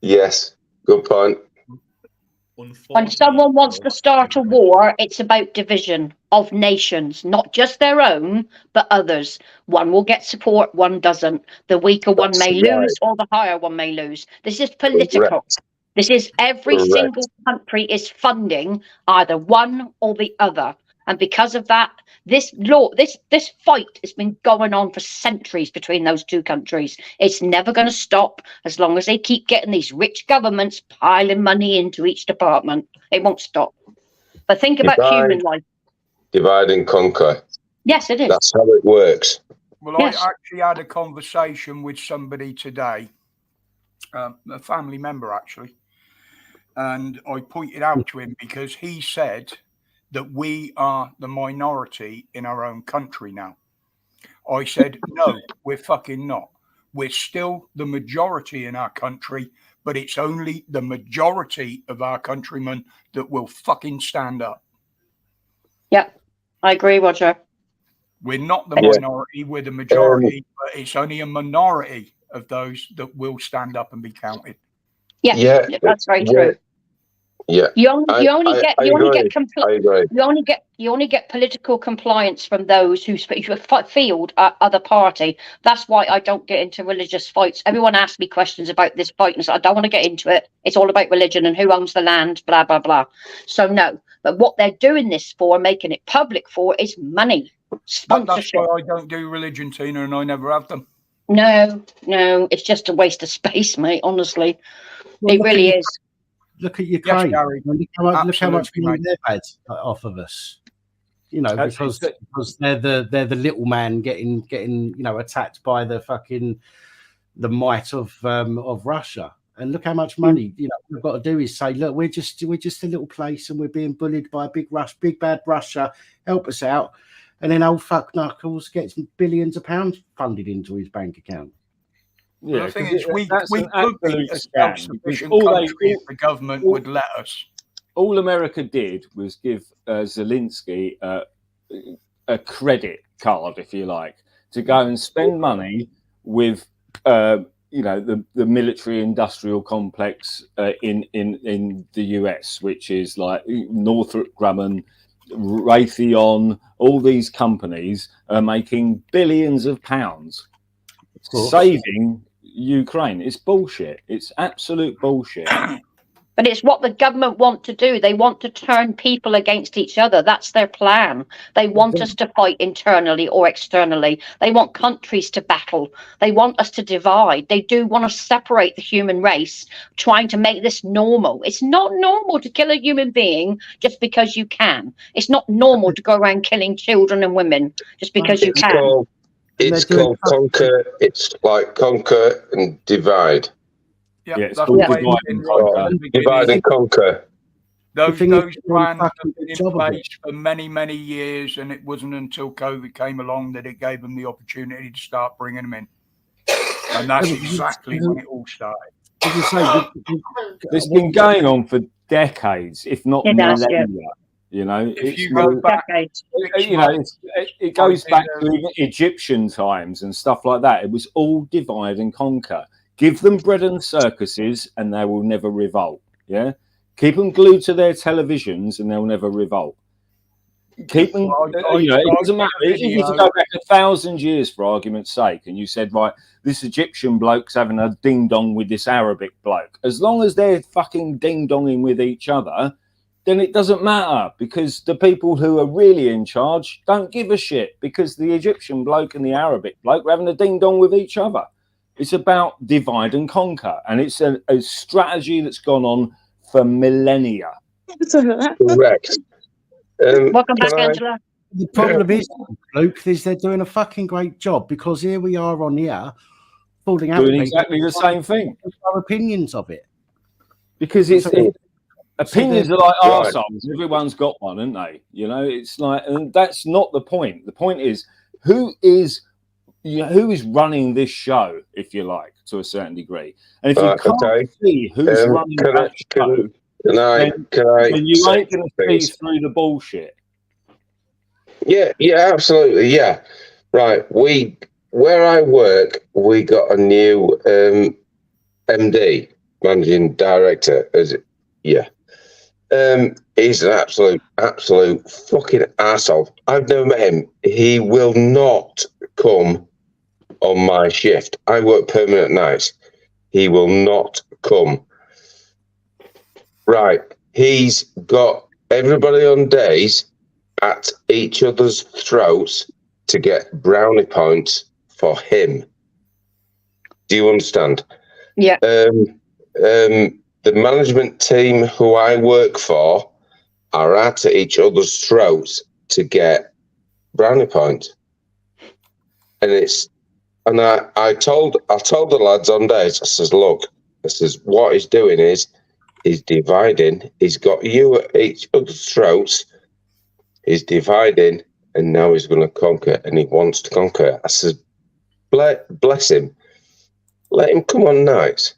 Yes, good point. When someone wants to start a war, it's about division of nations, not just their own, but others. One will get support, one doesn't. The weaker one may lose, or the higher one may lose. This is political. Correct. This is every Correct. single country is funding either one or the other. And because of that, this fight has been going on for centuries between those two countries. It's never going to stop as long as they keep getting these rich governments piling money into each department. It won't stop. But think about human life. Divide and conquer. Yes, it is. That's how it works. Well, I actually had a conversation with somebody today, a family member actually, and I pointed out to him because he said that we are the minority in our own country now. I said, no, we're fucking not. We're still the majority in our country, but it's only the majority of our countrymen that will fucking stand up. Yep, I agree, Roger. We're not the minority, we're the majority, but it's only a minority of those that will stand up and be counted. Yeah, that's very true. Yeah, You only get political compliance from those who field other party. That's why I don't get into religious fights. Everyone asks me questions about this fight, and so I don't want to get into it. It's all about religion and who owns the land, blah blah blah. So no, but what they're doing this for, making it public for, is money, sponsorship. That's why I don't do religion, Tina, and I never have them. No, it's just a waste of space, mate. Honestly, Well, it really is. Look at Ukraine. Gary. Look how much money they've had off of us. You know, because they're the little man getting attacked by the might of Russia. And look how much money we've got to do is say, look, we're just a little place and we're being bullied by big bad Russia. Help us out. And then old fuck Knuckles gets billions of pounds funded into his bank account. Yeah, well, the thing is, we could be a self-sufficient country if the government would let us. All America did was give Zelensky a credit card, if you like, to go and spend money with, the military-industrial complex in the US, which is like Northrop Grumman, Raytheon. All these companies are making billions of pounds saving Ukraine. It's bullshit. It's absolute bullshit. But it's what the government want to do. They want to turn people against each other. That's their plan. They want us to fight internally or externally. They want countries to battle. They want us to divide. They do want to separate the human race, trying to make this normal. It's not normal to kill a human being just because you can. It's not normal to go around killing children and women just because you can. It's called conquer. It's like conquer and divide. Yeah, it's called divide and conquer. Divide and conquer. Those plans have been in place for many, many years, and it wasn't until COVID came along that it gave them the opportunity to start bringing them in. And that's exactly when it all started. As you say, it's been going on for decades, if not millennia. If you go back, it goes back to Egyptian times and stuff like that. It was all divide and conquer. Give them bread and circuses, and they will never revolt. Yeah, keep them glued to their televisions, and they'll never revolt. Keep them, it doesn't matter. If you go back 1,000 years, for argument's sake, and you said, right, this Egyptian bloke's having a ding-dong with this Arabic bloke, as long as they're fucking ding-donging with each other, then it doesn't matter, because the people who are really in charge don't give a shit, because the Egyptian bloke and the Arabic bloke are having a ding-dong with each other. It's about divide and conquer, and it's a strategy that's gone on for millennia. Correct. Welcome back, Angela. The problem is, Luke, is they're doing a fucking great job, because here we are on here falling out doing with exactly the same thing. Our opinions of it, because opinions are like arseholes. Everyone's got one, haven't they? You know, it's like, and that's not the point. The point is who is running this show, if you like, to a certain degree. And if you can't see who's running that show, then you ain't going to see through the bullshit. Yeah, absolutely, yeah. Right, where I work, we got a new MD, managing director. He's an absolute fucking arsehole. I've never met him. He will not come on my shift. I work permanent nights. He will not come. Right, he's got everybody on days at each other's throats to get brownie points for him. Do you understand? Yeah. The management team who I work for are at each other's throats to get brownie points. And I told the lads on days, I says, look, what he's doing is he's dividing. He's got you at each other's throats. He's dividing, and now he's going to conquer, and he wants to conquer. I says, bless him. Let him come on nights.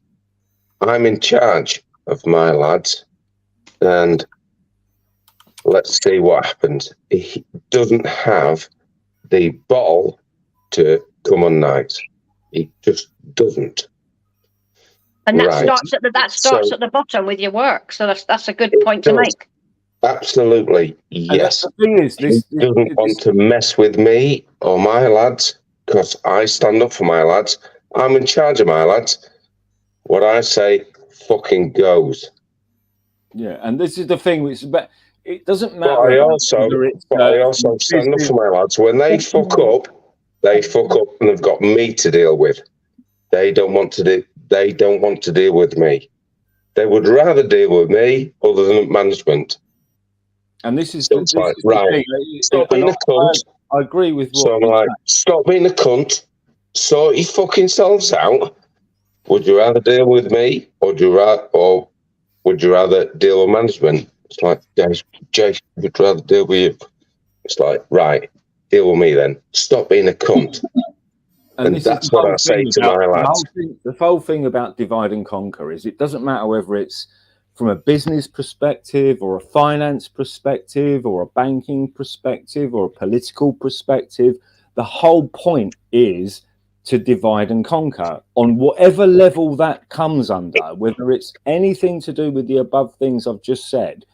I'm in charge of my lads, and let's see what happens. He doesn't have the bottle to come on nights. He just doesn't. And that starts at the bottom with your work. So that's a good point to make. Absolutely, yes. The thing is, he doesn't want to mess with me or my lads, because I stand up for my lads. I'm in charge of my lads. What I say fucking goes. Yeah, and this is the thing. It doesn't matter. But I also stand up for my lads. When they fuck up, and they've got me to deal with. They don't want to deal with me. They would rather deal with me other than management. And this is the thing. Stop being a cunt. I agree with what. So I'm like, stop being a cunt. Sort your fucking selves out. Would you rather deal with me, or would you rather deal with management? It's like, Jason would rather deal with you. It's like, right, deal with me then. Stop being a cunt. And that's what I say to my lads. The whole thing about divide and conquer is it doesn't matter whether it's from a business perspective or a finance perspective or a banking perspective or a political perspective. The whole point is to divide and conquer on whatever level that comes under, whether it's anything to do with the above things I've just said.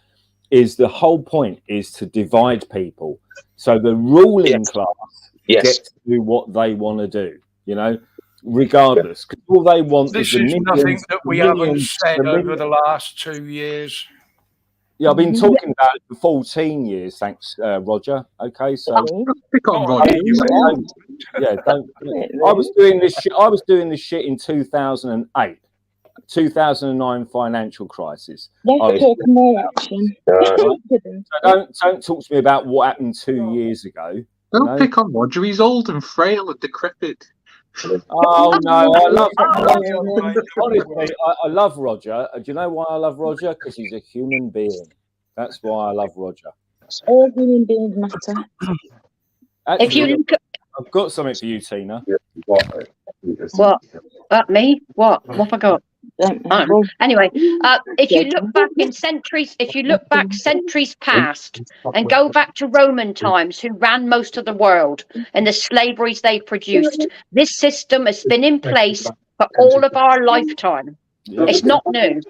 Is the whole point is to divide people, so the ruling class gets to do what they want to do, you know, regardless, because all they want this is nothing that we haven't said over the last 2 years. Yeah, I've been talking about it for 14 years, thanks, Roger. Okay, so pick on Roger. I was doing this shit. I was doing this shit in 2008. 2009 financial crisis. Let's talk more action. Don't talk to me about what happened 2 years ago. Don't pick on Roger. He's old and frail and decrepit. Oh no, I love honestly, I love Roger. Do you know why I love Roger? Because he's a human being. That's why I love Roger. All human beings matter. Actually, If you look at I've got something for you, Tina. what? Me? What? What have I got? Anyway, if you look back centuries past and go back to Roman times, who ran most of the world and the slaveries they produced, this system has been in place for all of our lifetime. It's not new.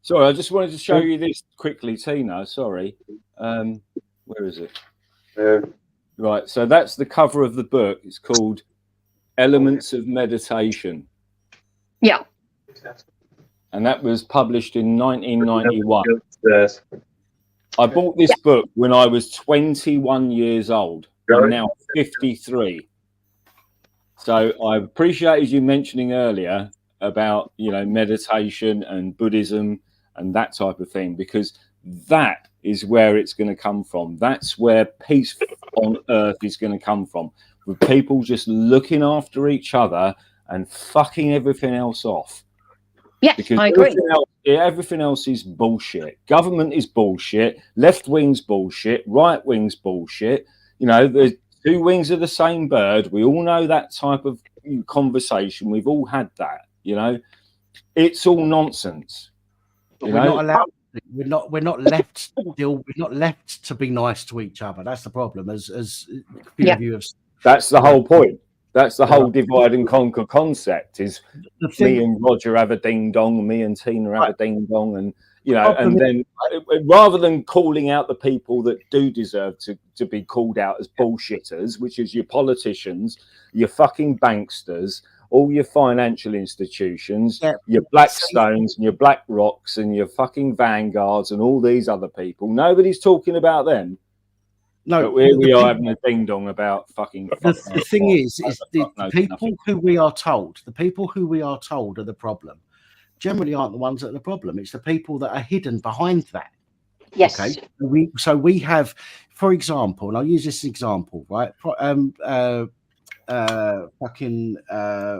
Sorry, I just wanted to show you this quickly, Tina. Sorry. Where is it? Right. So that's the cover of the book. It's called Elements of Meditation. Yeah. And that was published in 1991. I bought this book when I was 21 years old. I'm now 53. So I appreciated you mentioning earlier about, you know, meditation and Buddhism and that type of thing, because that is where it's going to come from. That's where peace on earth is going to come from, with people just looking after each other and fucking everything else off. Yeah, because I agree. Everything else is bullshit. Government is bullshit. Left wing's bullshit. Right wing's bullshit. You know, there's two wings of the same bird. We all know that type of conversation. We've all had that. You know, it's all nonsense. But we're not allowed. We're not left still. We're not left to be nice to each other. That's the problem. As a few of you have. That's the whole point. That's the whole divide and conquer concept. Is me and Roger have a ding dong, me and Tina have a ding dong, and you know, and then rather than calling out the people that do deserve to be called out as bullshitters, which is your politicians, your fucking banksters, all your financial institutions, your Blackstones and your Black Rocks and your fucking Vanguards and all these other people. Nobody's talking about them. No, but here we are having a ding dong about fucking. The thing is the people who we are told, the people who we are told are the problem, generally aren't the ones that are the problem. It's the people that are hidden behind that. Yes. Okay. We have, for example, and I'll use this example, right?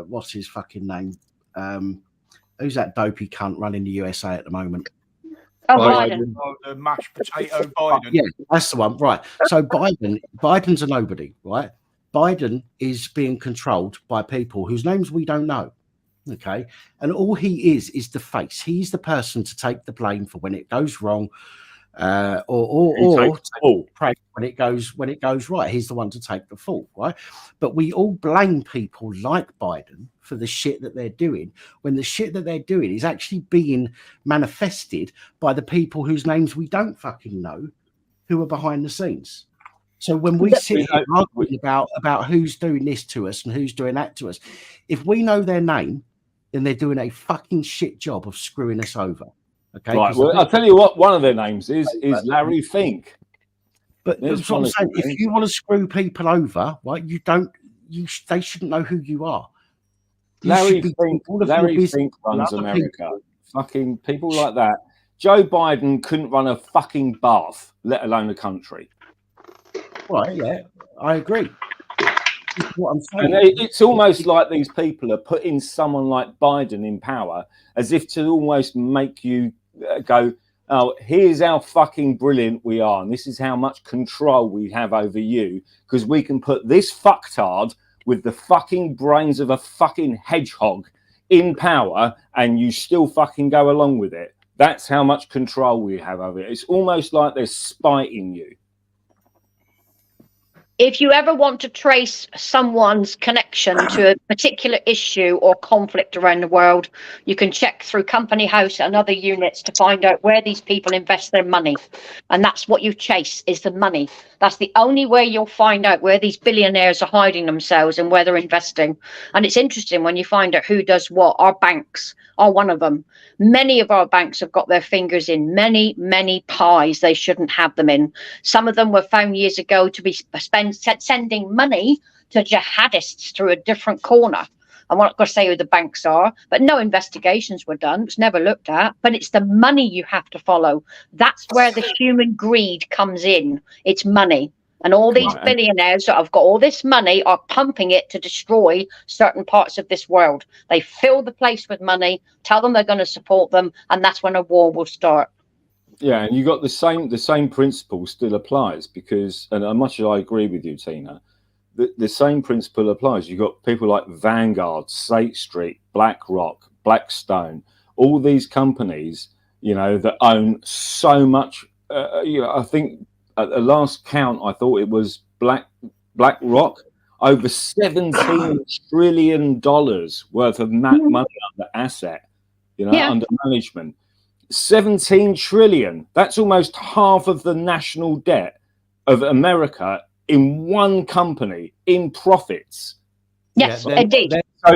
What's his fucking name? Who's that dopey cunt running the USA at the moment? Oh, Biden. The mashed potato Biden. Yeah, that's the one. Right. So Biden's a nobody, right? Biden is being controlled by people whose names we don't know. Okay. And all he is the face. He's the person to take the blame for when it goes wrong. Or pray when it goes right. He's the one to take the fault, right? But we all blame people like Biden for the shit that they're doing, when the shit that they're doing is actually being manifested by the people whose names we don't fucking know, who are behind the scenes. So when we sit here arguing about who's doing this to us and who's doing that to us, if we know their name, then they're doing a fucking shit job of screwing us over. Okay. Right. Well, I'll tell you what. One of their names is Larry Fink. But that's what I'm saying. If you want to screw people over, right? They shouldn't know who you are. Larry Fink runs America. Fucking people like that. Joe Biden couldn't run a fucking bath, let alone a country. Right. Yeah, I agree. What I'm saying. And it's almost like these people are putting someone like Biden in power as if to almost make you go, oh, here's how fucking brilliant we are, and this is how much control we have over you, because we can put this fucktard with the fucking brains of a fucking hedgehog in power, and you still fucking go along with it. That's how much control we have over it. It's almost like they're spiting you. If you ever want to trace someone's connection to a particular issue or conflict around the world, you can check through Company House and other units to find out where these people invest their money. And that's what you chase, is the money. That's the only way you'll find out where these billionaires are hiding themselves and where they're investing. And it's interesting when you find out who does what. Our banks are one of them. Many of our banks have got their fingers in many, many pies they shouldn't have them in. Some of them were found years ago to be sending money to jihadists through a different corner. I'm not going to say who the banks are, but no investigations were done. It's never looked at. But it's the money you have to follow. That's where the human greed comes in. It's money. And all these billionaires that have got all this money are pumping it to destroy certain parts of this world. They fill the place with money, tell them they're going to support them, and that's when a war will start. Yeah, and you got the same principle still applies, because, and as much as I agree with you, Tina, the same principle applies. You've got people like Vanguard, State Street, BlackRock, Blackstone, all these companies, you know, that own so much. You know, I think at the last count, I thought it was BlackRock, over $17 trillion worth of money under asset, you know, under management. 17 trillion. That's almost half of the national debt of America in one company in profits. Yes, indeed. So,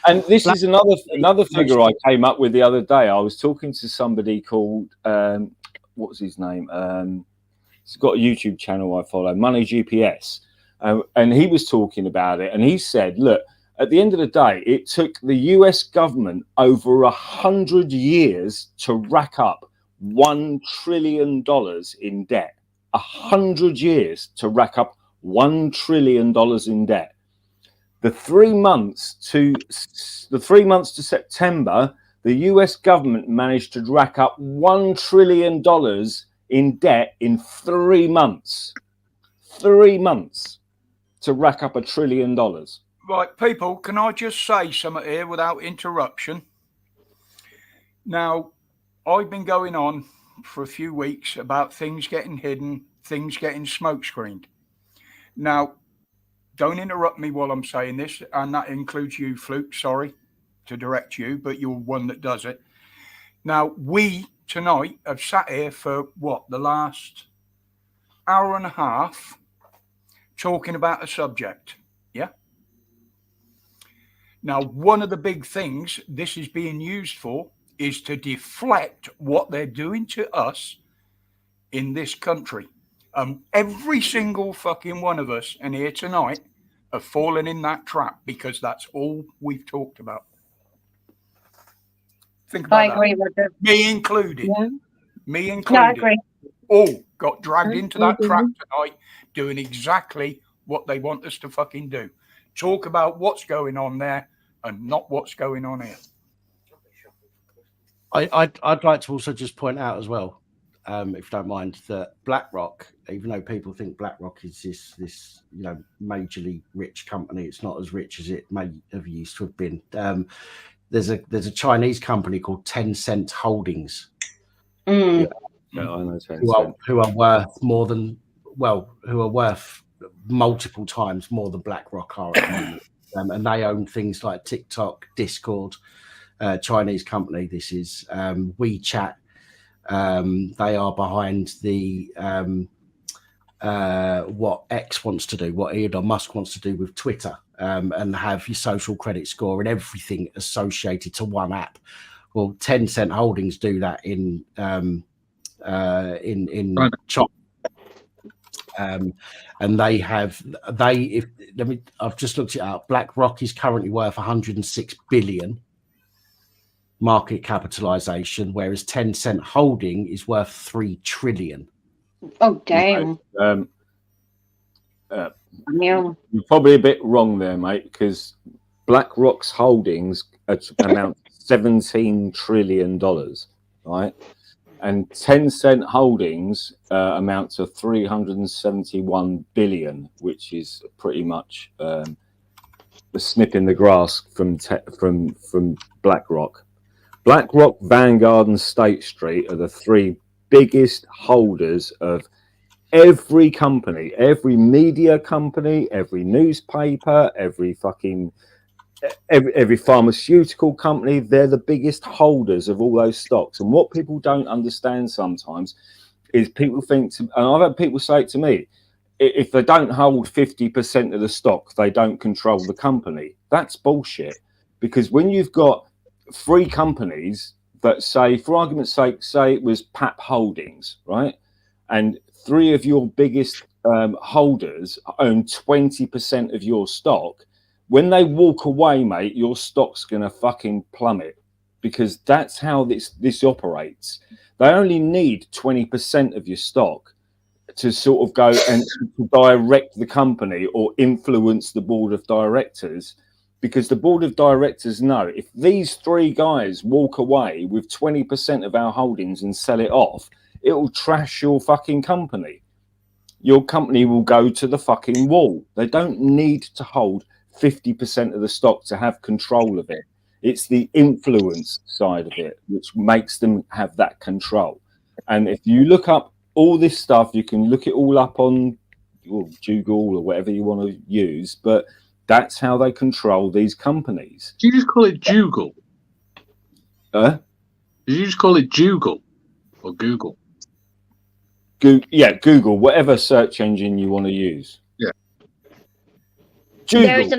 and this is another figure I came up with the other day. I was talking to somebody called what was his name? He's got a YouTube channel I follow, Money GPS, and he was talking about it. And he said, look, at the end of the day, it took the US government over 100 years to rack up $1 trillion in debt. 100 years to rack up $1 trillion in debt. The 3 months to September, the US government managed to rack up $1 trillion in debt in 3 months. 3 months to rack up $1 trillion. Right, people, can I just say something here without interruption? Now, I've been going on for a few weeks about things getting hidden, things getting smoke screened. Now, don't interrupt me while I'm saying this, and that includes you, Fluke. Sorry to direct you, but you're one that does it. Now, we tonight have sat here for what, the last hour and a half talking about a subject. Yeah. Now, one of the big things this is being used for is to deflect what they're doing to us in this country. Every single fucking one of us in here tonight have fallen in that trap because that's all we've talked about. Think about that. I agree with it. Me included. Yeah. Me included. No, I agree. All got dragged into that agree. trap tonight doing exactly what they want us to fucking do. Talk about what's going on there and not what's going on here. I'd like to also just point out as well, if you don't mind, that BlackRock, even though people think BlackRock is this majorly rich company, it's not as rich as it may have used to have been. There's a Chinese company called Tencent Holdings, Yeah, I know Tencent. who are worth more than who are worth multiple times more than BlackRock are at the moment. And they own things like TikTok, Discord. Chinese company. This is WeChat. They are behind the what X wants to do, what Elon Musk wants to do with Twitter, and have your social credit score and everything associated to one app. Well, Tencent Holdings do that in China. And I've just looked it up. BlackRock is currently worth 106 billion market capitalization, whereas Tencent Holding is worth 3 trillion. Oh, damn. You're probably a bit wrong there, mate, because BlackRock's holdings amount to $17 trillion, right? And Tencent Holdings amount to 371 billion, which is pretty much a snip in the grass from BlackRock. BlackRock, Vanguard, and State Street are the three biggest holders of every company, every media company, every newspaper, every pharmaceutical company. They're the biggest holders of all those stocks. And what people don't understand sometimes is people think, and I've had people say it to me, if they don't hold 50% of the stock, they don't control the company. That's bullshit. Because when you've got three companies that say, for argument's sake, say it was PAP Holdings, right? And three of your biggest holders own 20% of your stock. When they walk away, mate, your stock's going to fucking plummet, because that's how this operates. They only need 20% of your stock to sort of go and direct the company or influence the board of directors, because the board of directors know if these three guys walk away with 20% of our holdings and sell it off, it will trash your fucking company. Your company will go to the fucking wall. They don't need to hold 50% of the stock to have control of it. It's the influence side of it which makes them have that control. And if you look up all this stuff, you can look it all up on Google or whatever you want to use, but that's how they control these companies. Do you just call it Google? Huh? Did you just call it Google or Google? Yeah, Google, whatever search engine you want to use. Yeah. There is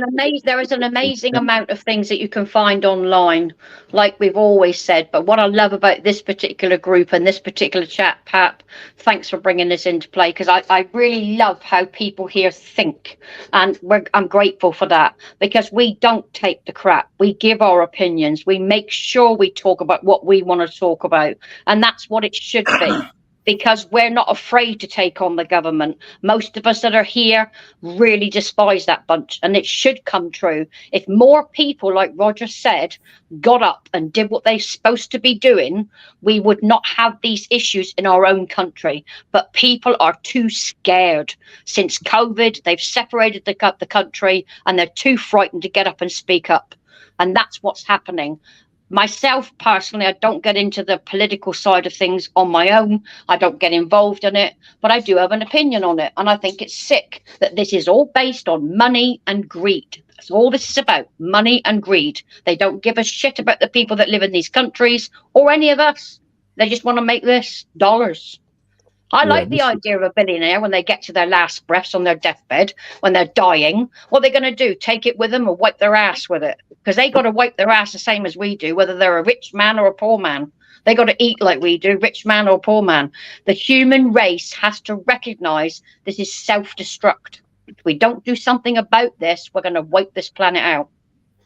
an amazing amount of things that you can find online, like we've always said. But what I love about this particular group and this particular chat, Pap, thanks for bringing this into play, because I really love how people here think, and I'm grateful for that, because we don't take the crap. We give our opinions. We make sure we talk about what we want to talk about, and that's what it should be. Because we're not afraid to take on the government. Most of us that are here really despise that bunch, and it should come true. If more people, like Roger said, got up and did what they're supposed to be doing, we would not have these issues in our own country. But people are too scared. Since COVID, they've separated the country, and they're too frightened to get up and speak up. And that's what's happening. Myself, personally, I don't get into the political side of things on my own. I don't get involved in it, but I do have an opinion on it. And I think it's sick that this is all based on money and greed. That's all this is about, money and greed. They don't give a shit about the people that live in these countries or any of us. They just want to make this dollars. I like the idea of a billionaire when they get to their last breaths on their deathbed, when they're dying. What are they going to do? Take it with them or wipe their ass with it? Because they got to wipe their ass the same as we do, whether they're a rich man or a poor man. They got to eat like we do, rich man or poor man. The human race has to recognize this is self-destruct. If we don't do something about this, we're going to wipe this planet out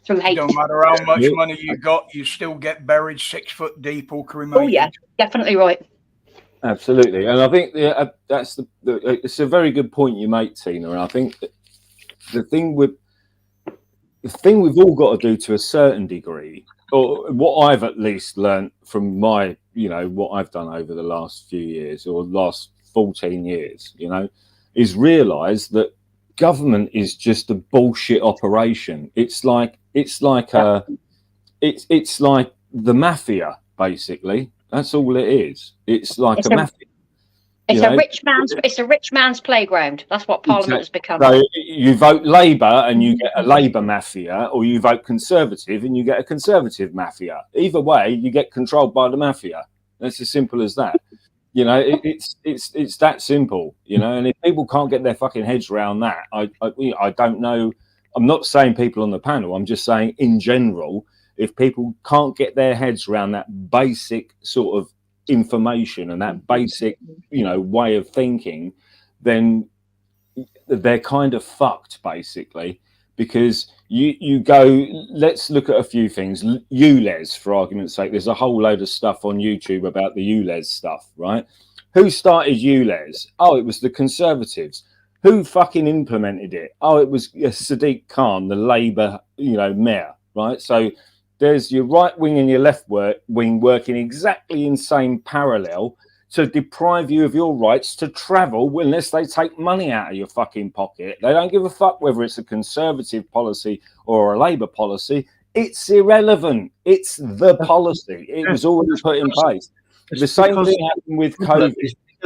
through hate. Don't matter how much money you got, you still get buried 6 foot deep or cremated. Oh yeah, definitely right. Absolutely, and I think that's it's a very good point you make, Tina. And I think the thing we've all got to do to a certain degree, or what I've at least learned from my, what I've done over the last few years or last 14 years, is realise that government is just a bullshit operation. It's like the mafia, basically. That's all it is. It's like a mafia. It's a rich man's playground. That's what Parliament has become. So you vote Labour and you get a Labour mafia, or you vote Conservative and you get a Conservative mafia. Either way, you get controlled by the mafia. That's as simple as that. It's that simple. And if people can't get their fucking heads around that, I don't know. I'm not saying people on the panel. I'm just saying in general. If people can't get their heads around that basic sort of information and that basic, way of thinking, then they're kind of fucked, basically. Because you go, let's look at a few things. ULEZ, for argument's sake, there's a whole load of stuff on YouTube about the ULEZ stuff, right? Who started ULEZ? Oh, it was the Conservatives. Who fucking implemented it? Oh, it was Sadiq Khan, the Labour, mayor, right? So there's your right wing and your left wing working exactly in same parallel to deprive you of your rights to travel unless they take money out of your fucking pocket. They don't give a fuck whether it's a Conservative policy or a Labour policy. It's irrelevant. It's the policy. It was already put in place. The same thing happened with COVID.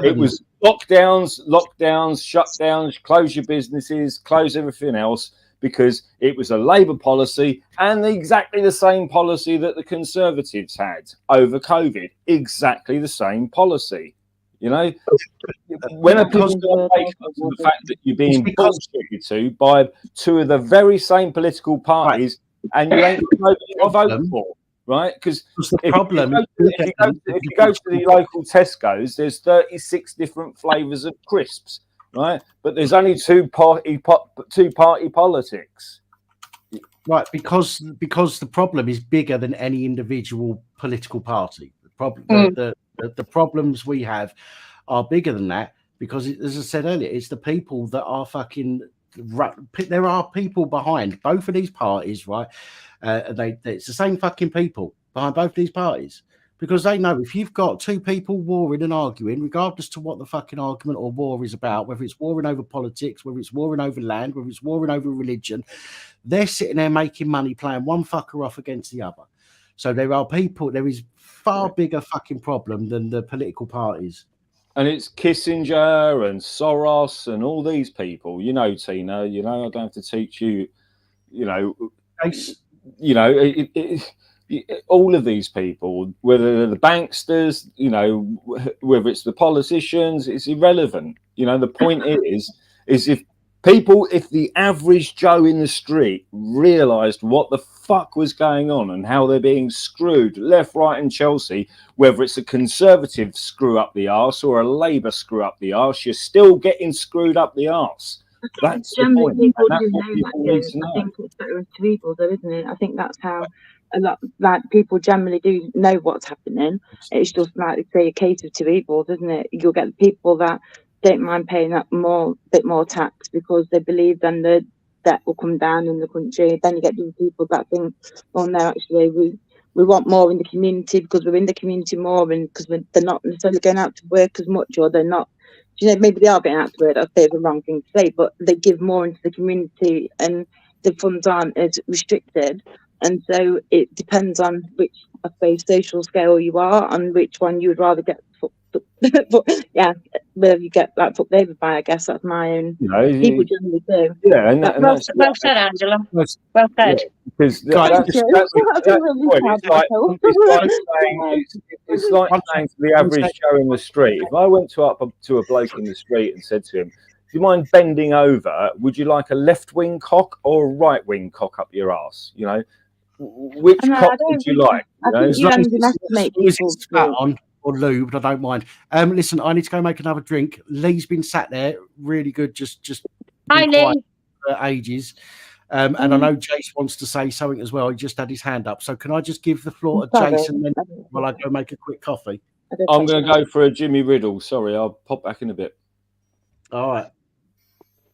It was lockdowns, shutdowns, close your businesses, close everything else, because it was a Labour policy and exactly the same policy that the Conservatives had over COVID. Exactly the same policy. When a people take the fact that you're being bullshitted to by two of the very same political parties, and you ain't got nobody to vote for, right? Because if you go to the local Tesco's, there's 36 different flavours of crisps. Right, but there's only two party politics. Right, because the problem is bigger than any individual political party. The problem, the problems we have are bigger than that, because as I said earlier, it's the people that are fucking. There are people behind both of these parties, right? It's the same fucking people behind both of these parties. Because they know if you've got two people warring and arguing, regardless to what the fucking argument or war is about, whether it's warring over politics, whether it's warring over land, whether it's warring over religion, they're sitting there making money playing one fucker off against the other. So there is far bigger fucking problem than the political parties. And it's Kissinger and Soros and all these people, Tina, I don't have to teach you, all of these people, whether they're the banksters, you know, whether it's the politicians, it's irrelevant. You know, the point is if the average Joe in the street realised what the fuck was going on and how they're being screwed left, right, and Chelsea, whether it's a Conservative screw up the arse or a Labour screw up the arse, you're still getting screwed up the arse. That's the point. People That's do what know people that, need to I know. think it's better into evil, though, isn't it? I think that's how a lot, like, people generally do know what's happening. It's just like, say, a case of two evils, isn't it? You'll get the people that don't mind paying that bit more tax because they believe then the debt will come down in the country. Then you get these people that think, oh no, actually we want more in the community because we're in the community more, and because they're not necessarily going out to work as much, or they're not, you know, maybe they are going out to work. I'd say it's the wrong thing to say, but they give more into the community and the funds aren't as restricted. And so it depends on which, I suppose, social scale you are and which one you would rather get fucked up. But yeah, whether you get like fucked over by, I guess that's my own. You know, People generally do. yeah, and Well that's said, Angela. Well yeah, said. because Thank you. That's really point. proud It's like of it's like saying to the average Joe in the street, if I went up to a bloke in the street and said to him, do you mind bending over? Would you like a left wing cock or a right wing cock up your ass? You know, which cock would you like? You know? I think you underestimate people. Fat on or lubed, I don't mind. Listen, I need to go make another drink. Lee's been sat there, really good, just Hi, been quiet Lee. for ages. And I know Jace wants to say something as well. He just had his hand up. So can I just give the floor to Jason then while I go make a quick coffee? I'm going to go for a Jimmy Riddle. Sorry, I'll pop back in a bit. All right.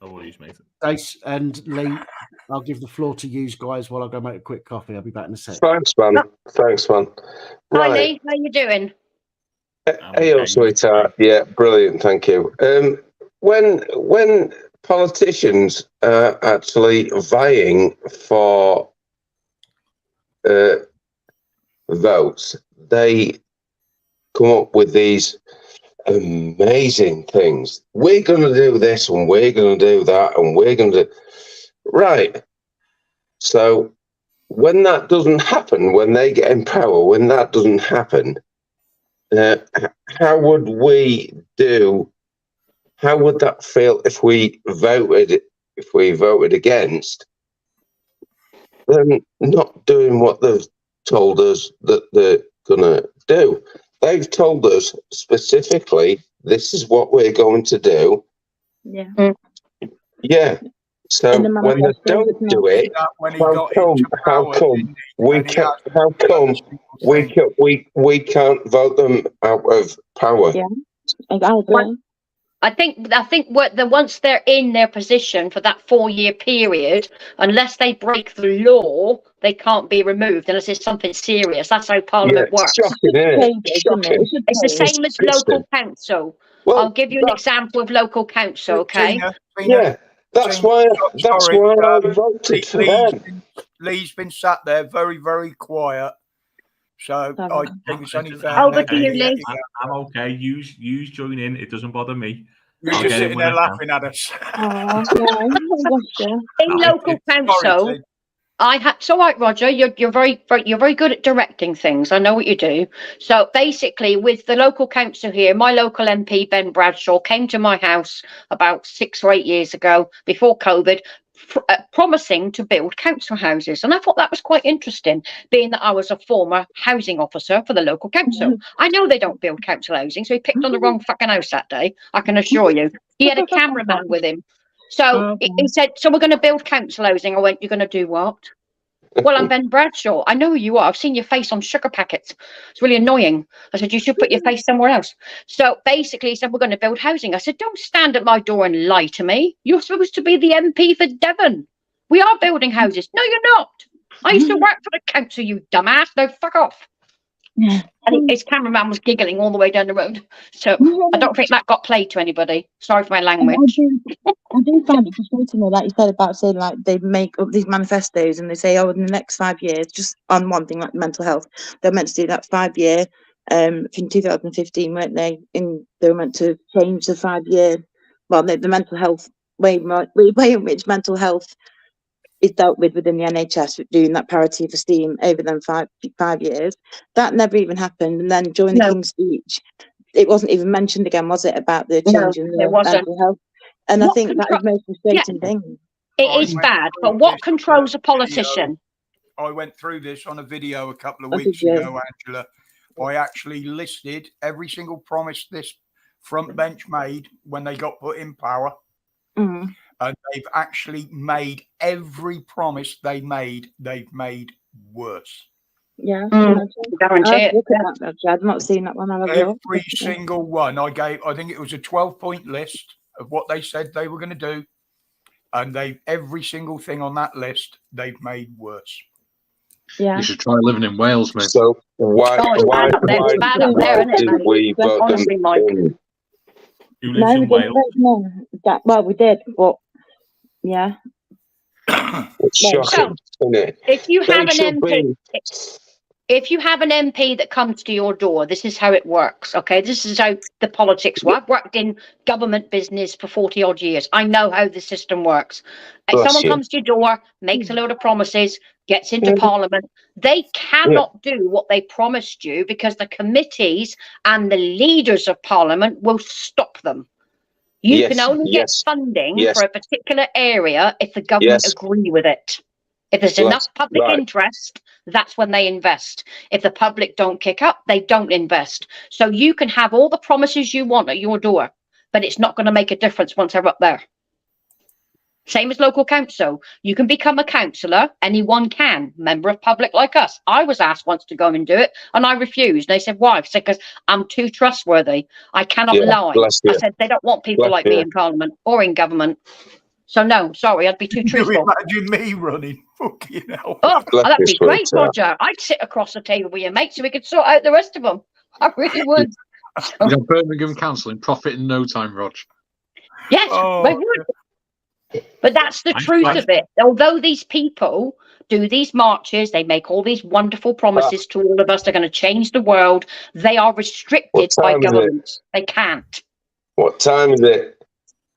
No worries, mate. Jace and Lee, I'll give the floor to you guys while I go make a quick coffee. I'll be back in a sec. Thanks, man. Thanks, man. Hi, Lee. How you doing? Hey, sweetheart. Yeah, brilliant. Thank you. When politicians are actually vying for votes, they come up with these amazing things. We're going to do this and we're going to do that and we're going to do... Right. So when that doesn't happen, when they get in power, when that doesn't happen, how would we do? How would that feel if we voted against them not doing what they've told us that they're gonna do? They've told us specifically this is what we're going to do. Yeah. Yeah. So when they don't do it, how come we can't vote them out of power? Yeah, exactly. I think once they're in their position for that 4-year period, unless they break the law, they can't be removed unless it's something serious. That's how Parliament works. Shocking, isn't it? Shocking. It's the same as local council. Well, I'll give you an example of local council, okay? Yeah. That's why I voted for them. Lee's been sat there very, very quiet. So I think it's only fair. Over to you, Lee. I'm okay. You join in. It doesn't bother me. You're just sitting there laughing at us. In local council, it's all right, Roger. You're very good at directing things. I know what you do. So basically, with the local council here, my local MP Ben Bradshaw came to my house about 6 or 8 years ago, before COVID, promising to build council houses, and I thought that was quite interesting, being that I was a former housing officer for the local council. I know they don't build council housing, so he picked on the wrong fucking house that day, I can assure you. He had a cameraman with him. So he said, so we're going to build council housing. I went, you're going to do what? Well, I'm Ben Bradshaw. I know who you are. I've seen your face on sugar packets. It's really annoying. I said, you should put your face somewhere else. So basically he said, we're going to build housing. I said, don't stand at my door and lie to me. You're supposed to be the MP for Devon. We are building houses. No, you're not. I used to work for the council, you dumbass. No, fuck off. And his cameraman was giggling all the way down the road. So I don't think that got played to anybody. Sorry for my language. I do find it frustrating, like you said, about saying like they make up these manifestos and they say, oh, in the next 5 years, just on one thing like mental health, they're meant to do that 5 year. In 2015, weren't they? They were meant to change the 5 year. Well, the mental health way in which mental health is dealt with within the NHS doing that parity of esteem over them 5 years. That never even happened. And then during the King's speech, it wasn't even mentioned again, was it, about the change in the mental health? And I think that is the most frustrating thing. It is bad, but what controls a politician? I went through this on a video a couple of weeks ago, Angela. I actually listed every single promise this front bench made when they got put in power. Mm. And they've actually made every promise they've made worse. Yeah, guarantee it. I've not seen that one. Every single one I gave, I think it was a 12-point list of what they said they were going to do. And every single thing on that list, they've made worse. You should try living in Wales, mate. So why did we vote them in? Who lives in Wales? Well, we did, but yeah. It's shocking, isn't it? If you have an MP that comes to your door, this is how it works. Okay, this is how the politics work. I've worked in government business for 40 odd years. I know how the system works. If someone comes to your door, makes a load of promises, gets into Parliament, they cannot do what they promised you because the committees and the leaders of Parliament will stop them. You can only get funding for a particular area if the government agree with it. If there's enough public interest, that's when they invest. If the public don't kick up, they don't invest. So you can have all the promises you want at your door, but it's not going to make a difference once they're up there. Same as local council. You can become a councillor. Anyone can. Member of public like us. I was asked once to go and do it, and I refused. They said, why? I said, because I'm too trustworthy. I cannot lie. I said, they don't want people like me in Parliament or in government. So no, sorry, I'd be too truthful. Imagine me running. Fucking hell. Oh, that'd be great, Roger. I'd sit across the table with your mate so we could sort out the rest of them. I really would. Birmingham Council in profit in no time, Rog. Yes, they would. But that's the truth of it. Although these people do these marches, they make all these wonderful promises to all of us, they're going to change the world, they are restricted by governments. They can't. What time is it?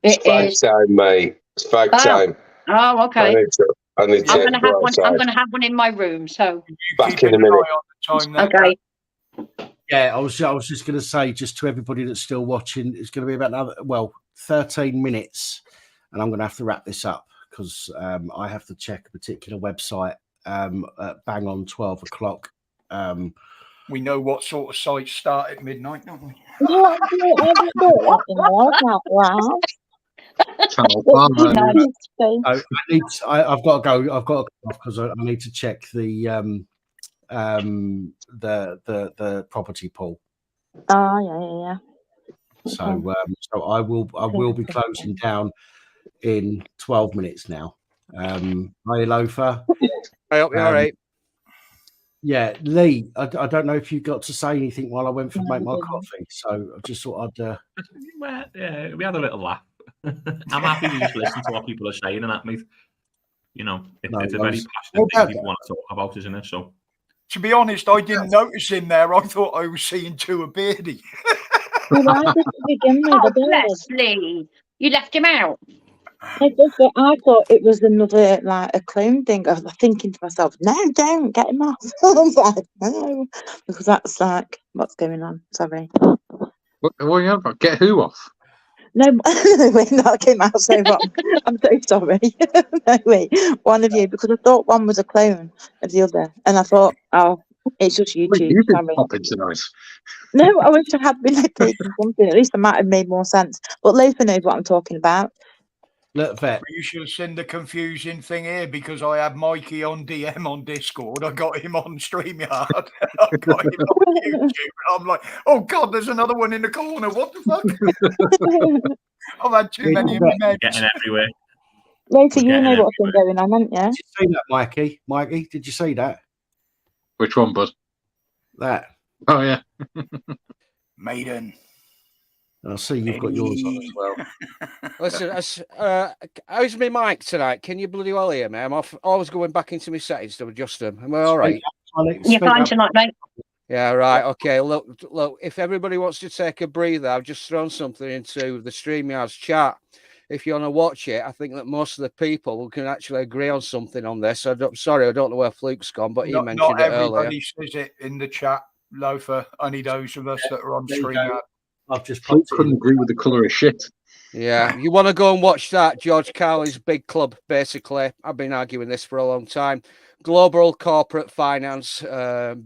It's fag time, mate. It's fag time. Oh, okay. I'm going to have one. I'm going to have one in my room. So back in a minute. Okay. Yeah, I was just going to say, just to everybody that's still watching, it's going to be about 13 minutes. And I'm going to have to wrap this up because I have to check a particular website at bang on 12 o'clock. We know what sort of sites start at midnight, don't we? I've got to go. I've got to go because I need to check the property pool. Oh yeah. So I will be closing down in 12 minutes now. Hi, Lofa. I hope you're all right. Yeah, Lee, I don't know if you got to say anything while I went for make my coffee, so I just thought I'd. Well, yeah, we had a little laugh. I'm happy to just listen to what people are saying, and that means, it's a very passionate thing people want to talk about, isn't it? So, to be honest, I didn't notice him there. I thought I was seeing two of Beardy. Bless Lee. You left him out. I thought it was another a clone thing. I was thinking to myself, no, don't get him off. I was like, no, because that's what's going on. Sorry. What are you on about? Get who off? No, wait, that came out so wrong. I'm so sorry. No, wait, one of you, because I thought one was a clone of the other, and I thought, oh, it's just YouTube. You've been popping tonight. No, I wish I had been taking something. At least I might have made more sense. But Lofa knows what I'm talking about. Look, Vet. You should send the confusing thing here because I had Mikey on DM on Discord. I got him on StreamYard. I got him on YouTube. I'm like, oh God, there's another one in the corner. What the fuck? I've had too many in my head. Getting everywhere. Lofa, you know what's been going on, haven't you? Did you see that, Mikey? Mikey, did you see that? Which one, bud? That. Oh, yeah. Maiden. I see you've got yours on as well. Listen, how's my mic tonight? Can you bloody well hear me? I'm always going back into my settings to adjust them. Am I all right? You're fine tonight, mate. Yeah, right. Okay. Look. If everybody wants to take a breather, I've just thrown something into the StreamYard's chat. if you want to watch it, I think that most of the people can actually agree on something on this. Sorry, I don't know where Fluke's gone, but he mentioned not it earlier. everybody says it in the chat, Loafer. Only those of us that are on stream. I've just couldn't agree with the colour of shit. Yeah, you want to go and watch that. George Carlin's Big Club, basically. I've been arguing this for a long time. Global corporate finance,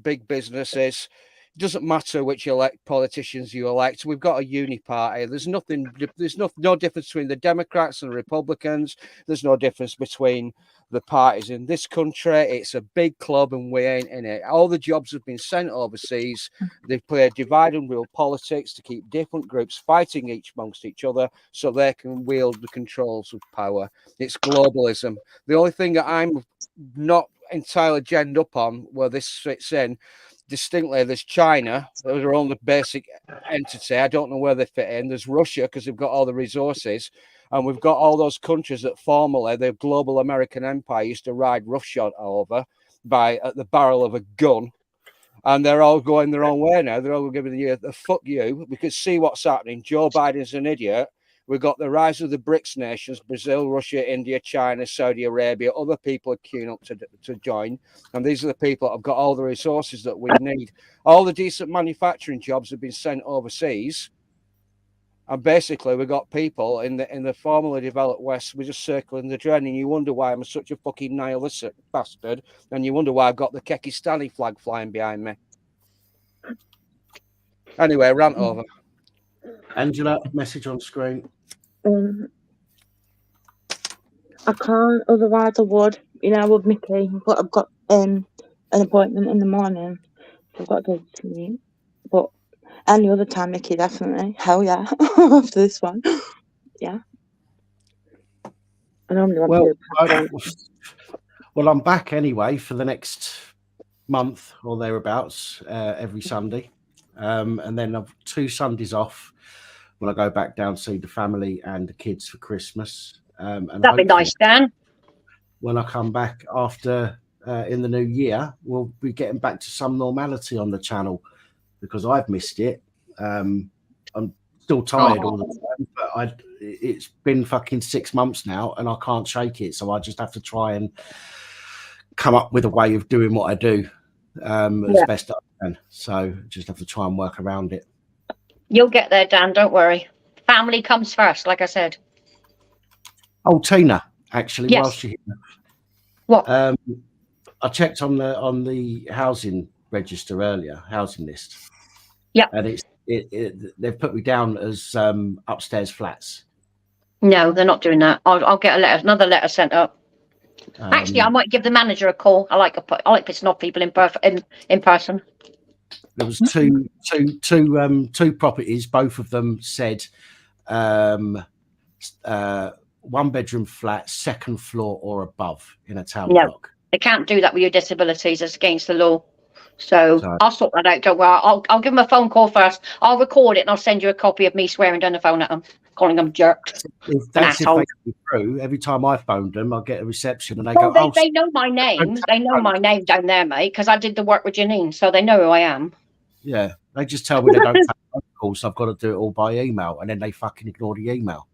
big businesses. It doesn't matter which politicians you elect. We've got a uni party. There's no difference between the Democrats and the Republicans. There's no difference between the parties in this country. It's a big club and we ain't in it. All the jobs have been sent overseas. They play divide and rule politics to keep different groups fighting amongst each other so they can wield the controls of power. It's globalism. The only thing that I'm not entirely genned up on where this fits in distinctly, there's China, those are only basic entity. I don't know where they fit in. There's Russia because they've got all the resources, and we've got all those countries that formerly the global American empire used to ride roughshod over at the barrel of a gun, and they're all going their own way now. They're all giving you the fuck you, because see what's happening. Joe Biden's an idiot. We've got the rise of the BRICS nations, Brazil, Russia, India, China, Saudi Arabia. Other people are queuing up to join. And these are the people that have got all the resources that we need. All the decent manufacturing jobs have been sent overseas. And basically, we've got people in the formerly developed West, we're just circling the drain. And you wonder why I'm such a fucking nihilistic bastard. And you wonder why I've got the Kekistani flag flying behind me. Anyway, rant over. Angela, message on screen. I can't, otherwise I would. You know, with Mickey, but I've got an appointment in the morning. I've got to go to sleep. But any other time, Mickey, definitely. Hell yeah. After this one. Yeah. I normally want to do well, I'm back anyway for the next month or thereabouts, every Sunday. And then I've 2 Sundays off when I go back down to see the family and the kids for Christmas. And that'd be nice, Dan. When I come back after in the new year, we'll be getting back to some normality on the channel because I've missed it. I'm still tired all the time, but it's been fucking 6 months now and I can't shake it. So I just have to try and come up with a way of doing what I do as best I can. So just have to try and work around it. You'll get there, Dan. Don't worry. Family comes first, like I said. Oh, Tina, actually, yes. whilst you're here, what? I checked on the housing register earlier, housing list. Yeah, and they've put me down as upstairs flats. No, they're not doing that. I'll get another letter sent up. Actually, I might give the manager a call. I like pissing off people in person. There was two properties. Both of them said 1-bedroom flat, 2nd floor or above in a town block. They can't do that with your disabilities. It's against the law. So I'll sort that out. Don't worry. I'll give them a phone call first. I'll record it and I'll send you a copy of me swearing down the phone at them, calling them jerks. If they come through, every time I phoned them, I'll get a reception and they go, oh, they know my name. They know my name down there, mate, because I did the work with Janine, so they know who I am. Yeah, they just tell me they don't take phone calls, so I've got to do it all by email, and then they fucking ignore the email.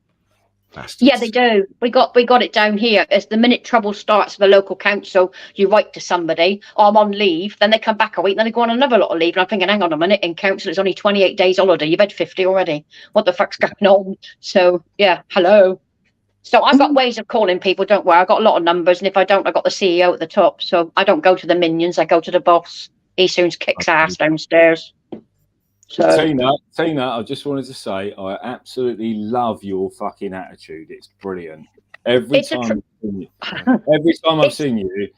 Bastards. Yeah, they do. We got it down here. As the minute trouble starts with the local council, you write to somebody, I'm on leave, then they come back a week, then they go on another lot of leave, and I'm thinking, hang on a minute, in council it's only 28 days holiday, you've had 50 already. What the fuck's going on? So yeah, hello. So I've got ways of calling people, don't worry. I've got a lot of numbers, and if I don't, I've got the CEO at the top. So I don't go to the minions, I go to the boss. He soon kicks ass downstairs. So Tina, I just wanted to say I absolutely love your fucking attitude. It's brilliant. Every time I've seen you,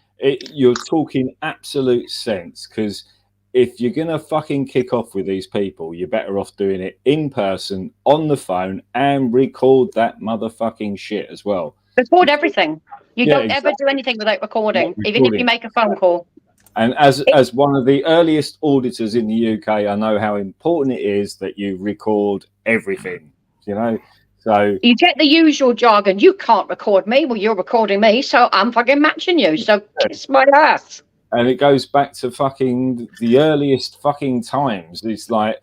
you're talking absolute sense, because if you're gonna fucking kick off with these people, you're better off doing it in person, on the phone, and record that motherfucking shit as well. Record everything. You don't ever do anything without recording, even if you make a phone call. And as one of the earliest auditors in the UK, I know how important it is that you record everything, you know? So you get the usual jargon, you can't record me, well, you're recording me, so I'm fucking matching you, so kiss my ass. And it goes back to fucking the earliest fucking times. It's like,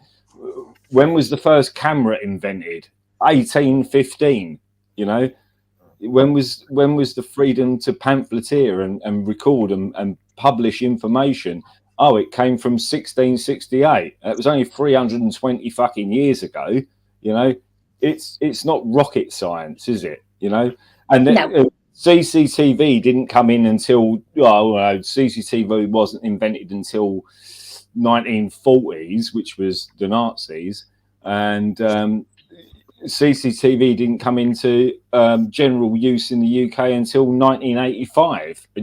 when was the first camera invented? 1815. You know, when was the freedom to pamphleteer and record and publish information? Oh, it came from 1668. It was only 320 fucking years ago. You know, it's not rocket science, is it? You know, and No. CCTV didn't come in until CCTV wasn't invented until 1940s, which was the Nazis, and CCTV didn't come into general use in the UK until 1985. A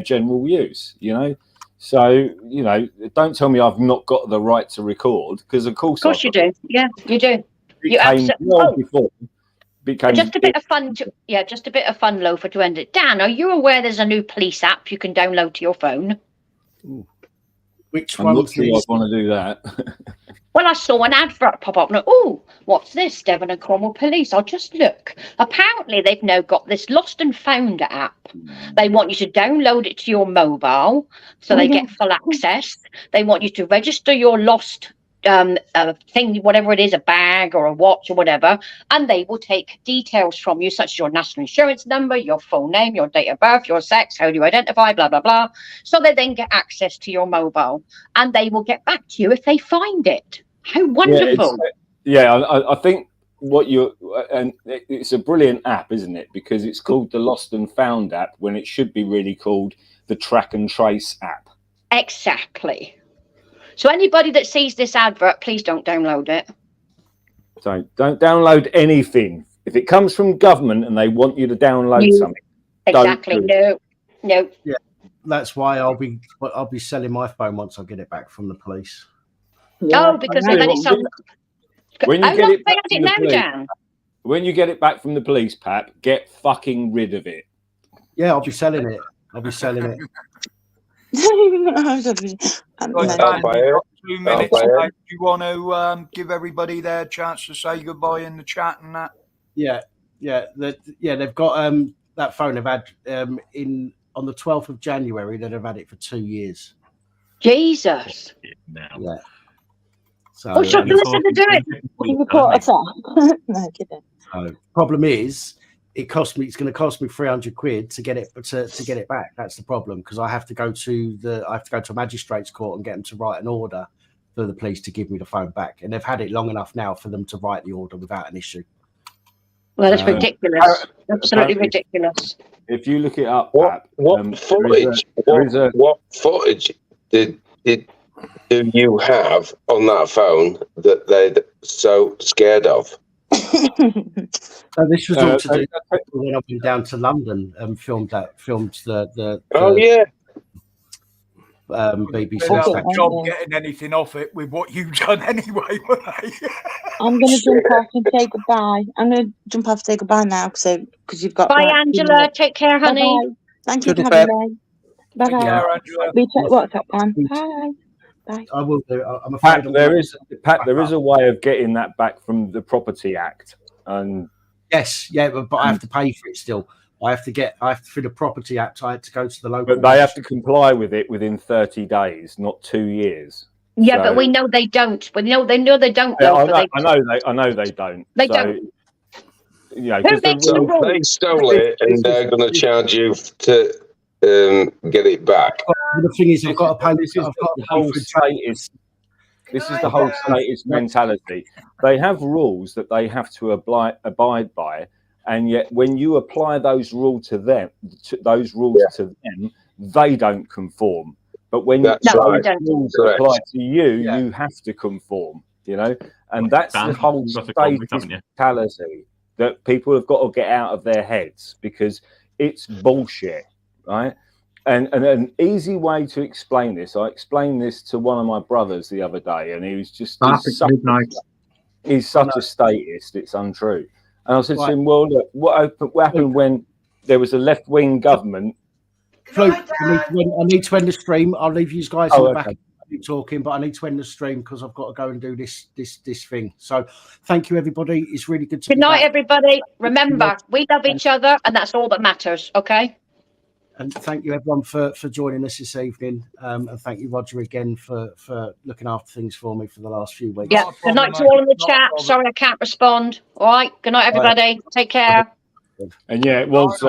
general use, you know. So, you know, don't tell me I've not got the right to record, because of course you do. Yeah, you do. You absolutely. Before. Just a bit of fun. Just a bit of fun, Loafer, to end it. Dan, are you aware there's a new police app you can download to your phone? Ooh. Which I'm one? not sure I want to do that. Well, I saw an advert pop up and oh, what's this? Devon and Cromwell Police. I'll just look. Apparently, they've now got this lost and found app. They want you to download it to your mobile so they get full access. They want you to register your lost thing, whatever it is, a bag or a watch or whatever, and they will take details from you, such as your national insurance number, your full name, your date of birth, your sex, how do you identify, blah, blah, blah. So they then get access to your mobile, and they will get back to you if they find it. How wonderful. I think it's a brilliant app, isn't it? Because it's called the Lost and Found app when it should be really called the Track and Trace app. Exactly. So anybody that sees this advert, please don't download it. So don't download anything. If it comes from government and they want you to download something. Exactly. No. Yeah, that's why I'll be selling my phone once I get it back from the police. Yeah, because then it's on. When you get it back from the police, Dan. When you get it back from the police, Pat, get fucking rid of it. Yeah, I'll be selling it. Right, Dan, you've got 2 minutes. Do you want to give everybody their chance to say goodbye in the chat and that? Yeah. They've got that phone. They've had on the 12th of January. They've had it for 2 years. Jesus. Yeah. So, listen to do it. No kidding. So, problem is, it's going to cost me 300 quid to get it to get it back. That's the problem, because I have to go to a magistrate's court and get them to write an order for the police to give me the phone back. And they've had it long enough now for them to write the order without an issue. Well, that's ridiculous. Absolutely ridiculous. If you look it up, what footage did you have on that phone that they're so scared of? So this was all to do when I went down to London and filmed the BBC stuff. Job getting anything off it with what you've done anyway, were they? I'm going to jump off and say goodbye. I'm going to jump off and say goodbye now because you've got. Bye, Angela. Take care, honey. Bye-bye. Thank you for having me. Bye bye. What's up, Dan? Bye. Bye. I will do. I'm afraid there is a way of getting that back from the Property Act, and yes, but I have to pay for it still. I have to through the Property Act. I had to go to the local. But they have to comply with it within 30 days, not 2 years. Yeah, but we know they don't. But they know they don't. Yeah, I know they don't. They don't. Yeah, they stole it, and they're going to charge you to get it back. The thing is, I've got to pay. This is the whole statist mentality. They have rules that they have to abide by, and yet when you apply those rules to them, they don't conform. But when rules apply to you, you have to conform. You know, and that's the whole statist mentality that people have got to get out of their heads, because it's bullshit, right? And an easy way to explain this, I explained this to one of my brothers the other day, and he was just he's such a statist, it's untrue. And I said to him, well, look, what happened when there was a left-wing government? Fluke, I need to end the stream. I'll leave you guys in the back. Keep talking, but I need to end the stream because I've got to go and do this thing. So thank you, everybody. It's really good to Good night, everybody. Remember, we love each other, and that's all that matters, okay? And thank you, everyone, for joining us this evening. And thank you, Roger, again for looking after things for me for the last few weeks. Yeah. Good night to all in the chat. Sorry I can't respond. All right. Good night, everybody. Take care. And yeah, it was